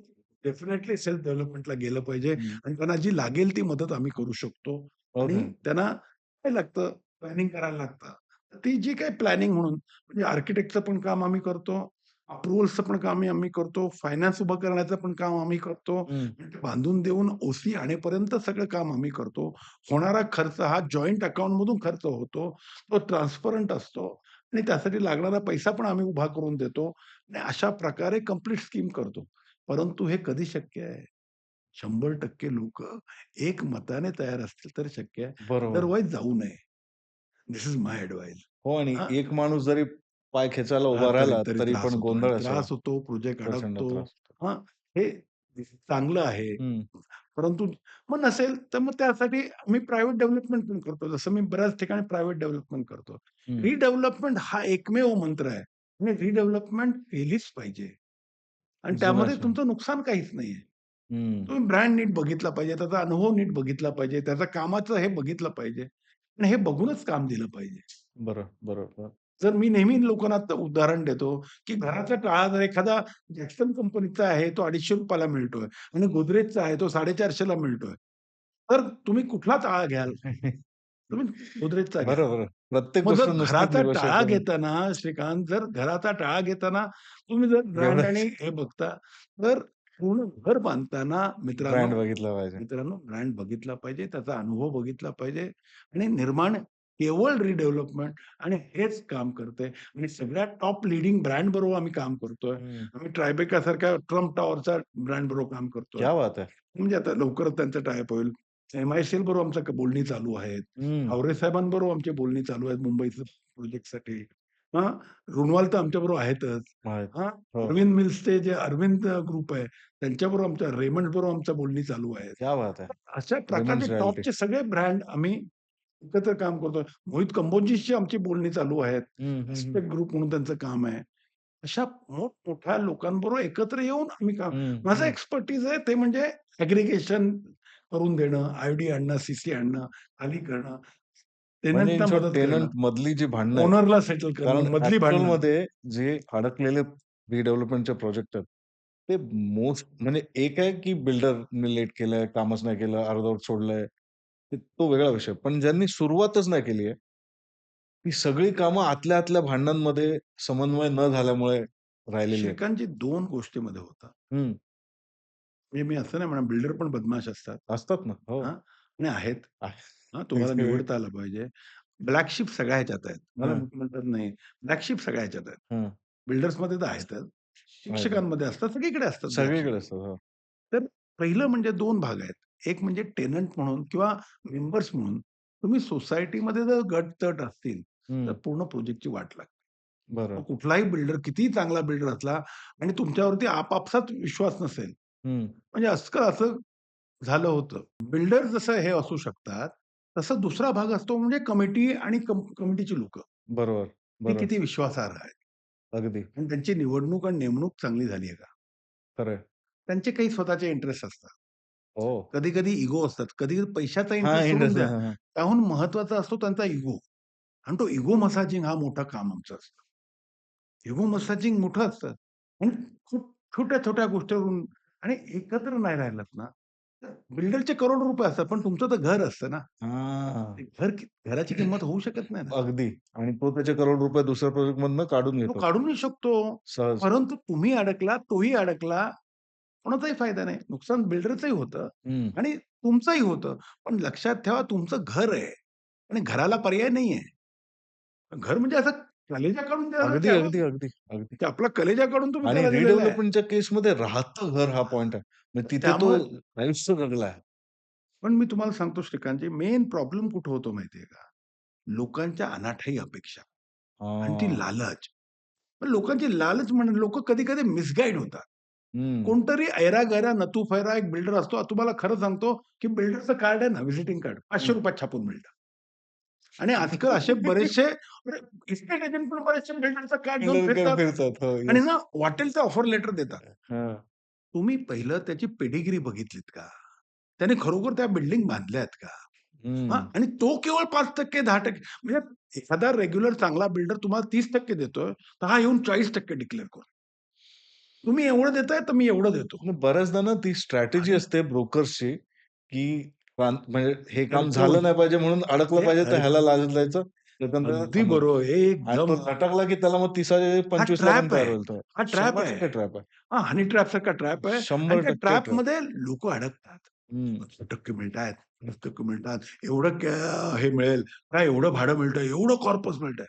डेफिनेटली सेल्फ डेव्हलपमेंटला गेलं पाहिजे हं. आणि त्यांना जी लागेल ती मदत आम्ही करू शकतो आणि ओके. त्यांना काय लागतं, प्लॅनिंग करायला लागतं. तर ती जी काही प्लॅनिंग म्हणून म्हणजे आर्किटेक्टचं पण काम आम्ही करतो, अप्रूव्हल्सचं पण काम आम्ही करतो, फायनान्स उभं करण्याचं पण काम आम्ही करतो हं. आणि ते बांधून देऊन ओसी आणेपर्यंत सगळं काम आम्ही करतो. होणारा खर्च हा जॉइंट अकाउंटमधून खर्च होतो. तो ट्रान्सपरंट असतो आणि त्यासाठी लागणारा पैसा पण आम्ही उभा करून देतो आणि अशा प्रकारे कंप्लीट स्कीम करतो. परंतु हे कधी शक्य आहे? 100% लोकं एकमताने तयार असतील तर शक्य आहे. बरोबर. अदरवाईज जाऊ नये. This is my advice. हो आणि हां, एक माणूस जरी पाय खेचायला हां, उभा तरी राहिला, तरी तरी त्रास पण होतो आणि गोंधळच आहे. त्रास होतो, प्रोजेक्ट प्रचंड अडकतो. त्रास होतो. हां, हे चांगलं आहे. हं, परंतु मग नसेल, तर मग त्यासाठी मी प्रायव्हेट डेव्हलपमेंट पण करतो. जसं मी बऱ्याच ठिकाणी प्रायव्हेट डेव्हलपमेंट करतो. हं. रिडेव्हलपमेंट हा एकमेव मंत्र आहे आणि रिडेव्हलपमेंट केलीच पाहिजे आणि जुन्या त्यामध्ये शहर. तुमचं नुकसान काहीच नाहीये. हं. तुम्ही ब्रँड नीट बघितला पाहिजे, त्याचा अनुभव नीट बघितला पाहिजे, त्याचं कामाचं हे बघितलं पाहिजे आणि हे बघूनच काम दिलं पाहिजे. बरोबर. जर मी नेहमी लोकांना उदाहरण देतो, की घराचा टाळा जर एखादा जॅक्सन कंपनीचा आहे, तो ₹250 ला मिळतोय आणि गोदरेजचा आहे, तो 450 ला मिळतोय. तर तुम्ही कुठला टाळा घ्याल? तुम्ही गोदरेजचा घ्या. बरोबर. प्रत्येक मग गोष्ट जर नुसतीच घराचा टाळा निगोशिएबल घेताना श्रीकांत, जर घराचा टाळा घेताना तुम्ही जर ब्रँड एवढंच आणि हे बघता, तर पूर्ण घर बांधताना ब्रँड मित्रांनो, बघितला पाहिजे. मित्रांनो ब्रँड बघितला पाहिजे, त्याचा अनुभव बघितला पाहिजे आणि निर्माण केवळ रिडेव्हलपमेंट आणि हेच काम करतंय आणि सगळ्यात टॉप लीडिंग ब्रँड बरोबर आम्ही काम करतोय. हं. आम्ही ट्रायबेकासारख्या ट्रम्प टॉवरच्या ब्रँड बरोबर काम करतोय. क्या बात है! म्हणजे आता लवकरच त्यांचा टाय होईल. एम-आय-सी-एल बरोबर आमचं बोलणी चालू आहेत. हं. हावरे साहेबांबरोबर आमची बोलणी चालू आहेत मुंबईच्या प्रोजेक्टसाठी. हां, रुनवाल तर आमच्याबरोबर आहेतच. आहेत. हां, हो. अरविंद मिल्सचे जे अरविंद ग्रुप आहे, त्यांच्याबरोबर आमच्या रेमंड बरोबर आमच्या बोलणी चालू आहेत. क्या बात है! अशा प्रकारचे रेमंड्स रिएल्टी. टॉपचे सगळे ब्रँड आम्ही एकत्र काम करतोय. मोहित कंबोजीशी आमची बोलणी चालू आहेत. हं. एस्पेक्ट ग्रुप म्हणून त्यांचं काम आहे. अशा मोठमोठ्या लोकांबरोबर एकत्र येऊन आम्ही काम माझं हं. एक्सपर्टीज आहे ते म्हणजे ॲग्रीगेशन करून देणं, आय-डी आणणं, सी-सी आणणं, खाली करणं, म्हणजे इन टेनंटना शॉर्ट मदत करणं, टेनंट मधली जी भांडणं आहेत, ओनरला सेटल कारण करणं, मधली भांडणं. ॲक्चुअलमध्ये जे अडकलेले रिडेव्हलपमेंटचे प्रोजेक्ट आहेत, ते मोस्ट म्हणजे एक आहे की बिल्डरने लेट केलंय, कामच नाही केलं, अर्धवट सोडलंय, तो वेगळा विषय. पण ज्यांनी सुरुवातच नाही केली आहे, ती सगळी कामं आतल्या आतल्या भांडणांमध्ये समन्वय न झाल्यामुळे राहिलेली आहेत. श्रीकांतजी 2 गोष्टीमध्ये होतं. हं. म्हणजे मी असं नाही म्हणणार बिल्डर पण बदमाश असतात. असतात ना. हो. हां, आणि आहेत. आहे. हां, तुम्हाला निवडता आलं पाहिजे. ब्लॅक शिप सगळ्या ह्याच्यात आहेत. मला हं, म्हणतात नाही, ब्लॅक शिप सगळ्या ह्याच्यात आहेत. हं. बिल्डर्समध्ये तर आहेतच. आहेत. शिक्षकांमध्ये असतात, सगळीकडे असतात ब्लॅक शिप. सगळीकडे असतात. हो. तर पहिलं म्हणजे 2 भाग आहेत. एक म्हणजे टेनंट म्हणून किंवा मेंबर्स म्हणून तुम्ही सोसायटीमध्ये जर गट-तट असतील, तर हं. पूर्ण प्रोजेक्टची वाट लागते. बरं. मग कुठलाही बिल्डर कितीही चांगला बिल्डर असला आणि तुमच्यावरती आपापसात विश्वास नसेल, हं. म्हणजे आजकाल असं झालं होतं. बिल्डर जसं हे असू शकतात, तसा दुसरा भाग असतो म्हणजे कमिटी आणि कमिटीची लोकं. ते बरोबर. किती विश्वासार्ह आहेत अगदी. आणि त्यांची निवडणूक आणि नेमणूक चांगली झाली आहे का? खरं त्यांचे काही स्वतःचे इंटरेस्ट असतात. हो. कधी-कधी इगो असतात. कधी पैशाचा हां, इंटरेस्ट सोडून द्या. इंटरेस्ट. हां, हां. त्याहून महत्त्वाचा असतो त्यांचा इगो आणि तो इगो मसाजिंग हा मोठं काम आमचं असतं. इगो मसाजिंग मोठं असतं आणि खूप छोट्या-छोट्या गोष्टीवरून आणि एकत्र नाही राहिलात ना, तर बिल्डरचे करोडो रुपये असतात, पण तुमचं तर घर असतं ना. हां. ते घराची किंमत होऊ शकत नाही ना. अगदी आणि तो त्याचे करोड रुपये दुसऱ्या प्रोजेक्टमधनं काढून तो घेतो. काढूही शकतो. सहज. परंतु तुम्ही अडकला, तोही अडकला. कोणाचाही फायदा नाही. नुकसान बिल्डरचंही होतं हं. आणि तुमचंही होतं. पण लक्षात ठेवा तुमचं घर आहे आणि घराला पर्याय नाहीये. घर म्हणजे असं कलेजा काढून द्यायला अगदी, त्याला अगदी, अगदी, अगदी. ते आपला कलेजा काढून तुम्ही आणि त्याला दिलेला आहे. रिडेव्हलपमेंटच्या केसमध्ये राहतं घर हा पॉइंट आहे. म्हणजे तिथे तो त्यामुळे आयुष्य जगला आहे. पण मी तुम्हाला सांगतो श्रीकांतजी मेन प्रॉब्लेम कुठं होतो माहिती का? लोकांच्या अनाठायी अपेक्षा आणि ती हां. लालच. पण लोकांची लालच म्हणजे लोकं कधी-कधी मिसगाईड होतात. हं. कोणतरी ऐरा-गैरा, नतू-फैरा एक बिल्डर असतो. तुम्हाला खरं सांगतो, की बिल्डरचं कार्ड आहे ना, व्हिजिटिंग कार्ड हं. ₹500 छापून मिळतं. आणि आजकाल असे बरेचसे इस्टेट एजंट पण बरेचसे बिल्डरचं कार्ड घेऊन लवकर फिरतात फिरतात. हो, आणि येस. ना वाटेल ते ऑफर लेटर देतात. हां. तुम्ही पहिलं त्याची पेडिग्री बघितलीत का? त्याने खरोखर त्या बिल्डिंग बांधल्यात का? हां, हं. आणि तो केवळ 5% 10% म्हणजे एखादा रेग्युलर चांगला बिल्डर तुम्हाला 30% देतोय, तर हा येऊन 40% डिक्लेअर करतो. तुम्ही एवढं देताय, तर मी एवढं देतो. आणि बऱ्याचदा ना ती स्ट्रॅटेजी आणि असते ब्रोकर्सची, की म्हणजे हे काम करतो. झालं नाही पाहिजे म्हणून अडकलं हे पाहिजे तर अरे, ह्याला लाजत जायचं. त्याच्यानंतर अगदी थांबलं. बरोबर. हे आणि तो एकदम लटकला की त्याला मग 30 हा 25 ला पण ट्रॅप तयार आहे. होईल तो. हा ट्रॅप आहे. 100% ट्रॅप आहे. हां, हनी ट्रॅपसारखा ट्रॅप आहे आणि त्या 100% ट्रॅप. ट्रॅपमध्ये लोकं अडकतात. हं. 50% मिळतायत, 50% मिळतात. एवढं हे मिळेल, काय एवढं भाडं मिळतं, एवढं कॉर्पस मिळतंय.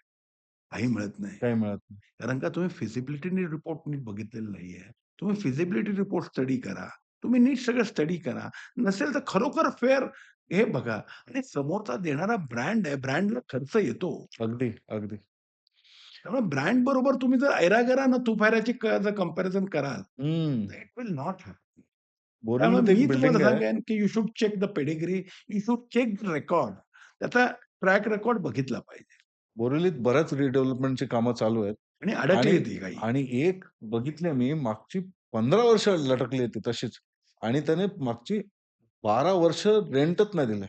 काही मिळत नाही. काही मिळत नाही. कारण का तुम्ही फिजिबिलिटी रिपोर्ट नीट बघितलेलं नाहीये. तुम्ही फिजिबिलिटी रिपोर्ट स्टडी करा. तुम्ही नीट सगळं स्टडी करा. नसेल तर खरोखर फेअर हे बघा आणि समोरचा देणारा ब्रँड आहे. ब्रँडला खर्च येतो. अगदी, अगदी. त्यामुळे ब्रँड बरोबर तुम्ही जर ऐरा-गैरा न तुफायराची जर कंपॅरिझन कराल, हं. तर इट विल नॉट हॅपन. त्यामुळे बोरिवलीत मी एक तुम्हाला बिल्डिंग आहे. सांगेन, की you should check the pedigree, you should check the record. त्याचा ट्रॅक रेकॉर्ड बघितला पाहिजे बोरिवलीत बऱ्याच रिडेव्हलपमेंटची कामं चालू आहेत. आणि अडकली आणि ती काही. आणि एक बघितली मी मागची 15 वर्ष लटकली आहे ती तशीच. आणि त्याने मागची 12 वर्ष रेंटच नाही दिलंय.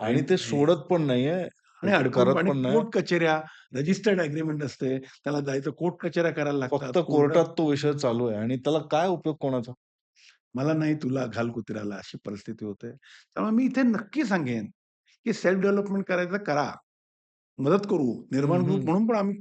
आणि रेंट ते हे सोडत पण नाहीये. आणि ते अडकून करत आणि पण नाही. कोर्ट कचेऱ्या, रजिस्टर्ड एग्रीमेंट असते. त्याला जायचं कोर्ट कचेऱ्या करायला लागतात. फक्त कोर्टात कोर्टात तो विषय चालू आहे आणि त्याला काय उपयोग कोणाचा? मला नाही तुला घाल कुत्र्याला अशी परिस्थिती होते. त्यामुळे मी इथे नक्की सांगेन, की सेल्फ डेव्हलपमेंट करायचं करा. मदत करू. हं, निर्माण ग्रुप हं. म्हणून पण आम्ही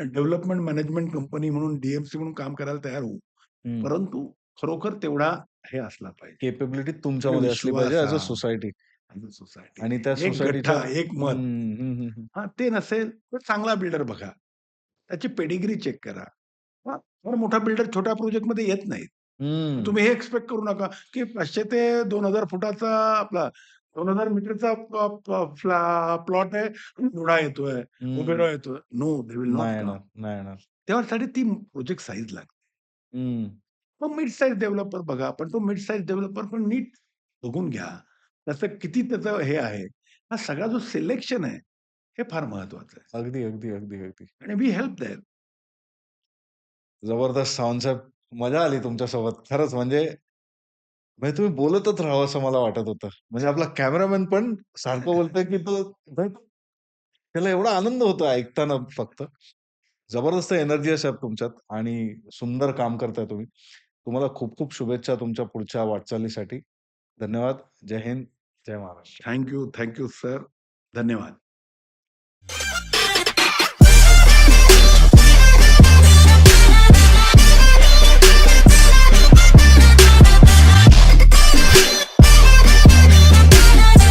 डेव्हलपमेंट मॅनेजमेंट कंपनी म्हणून डी-एम-सी म्हणून काम करायला तयार होऊ. हं. परंतु खरोखर तेवढा हे असला पाहिजे कॅपॅबिलिटी आणि तुमच्यामध्ये असली पाहिजे विश्वास ॲज अ हां, सोसायटी. As a society. आणि त्या एक सोसायटीच्या गठ्ठा, एक मत. हं, हं, हं, हं. हां, ते नसेल तर चांगला बिल्डर बघा. त्याची पेडिग्री चेक करा. हां, फार मोठा बिल्डर छोट्या प्रोजेक्टमध्ये येत नाहीत. हं. तुम्ही हे एक्स्पेक्ट करू नका, की 500 ते 2000 फुटाचा आपला 2000 मीटरचा प्लॉट आहे आणि मुडा येतोय, हं. उबेरा येतोय. नो, दे विल नॉट नाही कम. येणार, नाही येणार. त्यासाठी ती प्रोजेक्ट साइज लागते. हं. मग मिड साइज डेव्हलपर बघा. पण तो मिड साइज डेव्हलपर पण नीट बघून घ्या. त्याचं किती त्याचं हे आहे. हा सगळा जो सिलेक्शन आहे, हे फार महत्वाचं आहे. अगदी, अगदी, अगदी, अगदी. आणि वी हेल्प देअर. जबरदस्त सावंतसाहेब. मजा आली तुमच्यासोबत. खरंच म्हणजे तुम्ही बोलतच राहावं असं मला वाटत होतं. म्हणजे आपला कॅमेरामॅन पण सारखं बोलतोय, की तो म्हणजे त्याला एवढा आनंद होतो ऐकताना फक्त. जबरदस्त एनर्जी आहे साहेब तुमच्यात आणि सुंदर काम करताय तुम्ही. तुम्हाला खूप खूप शुभेच्छा तुमच्या पुढच्या वाटचालीसाठी. धन्यवाद. जय हिंद. जय महाराष्ट्र. Thank you sir. धन्यवाद.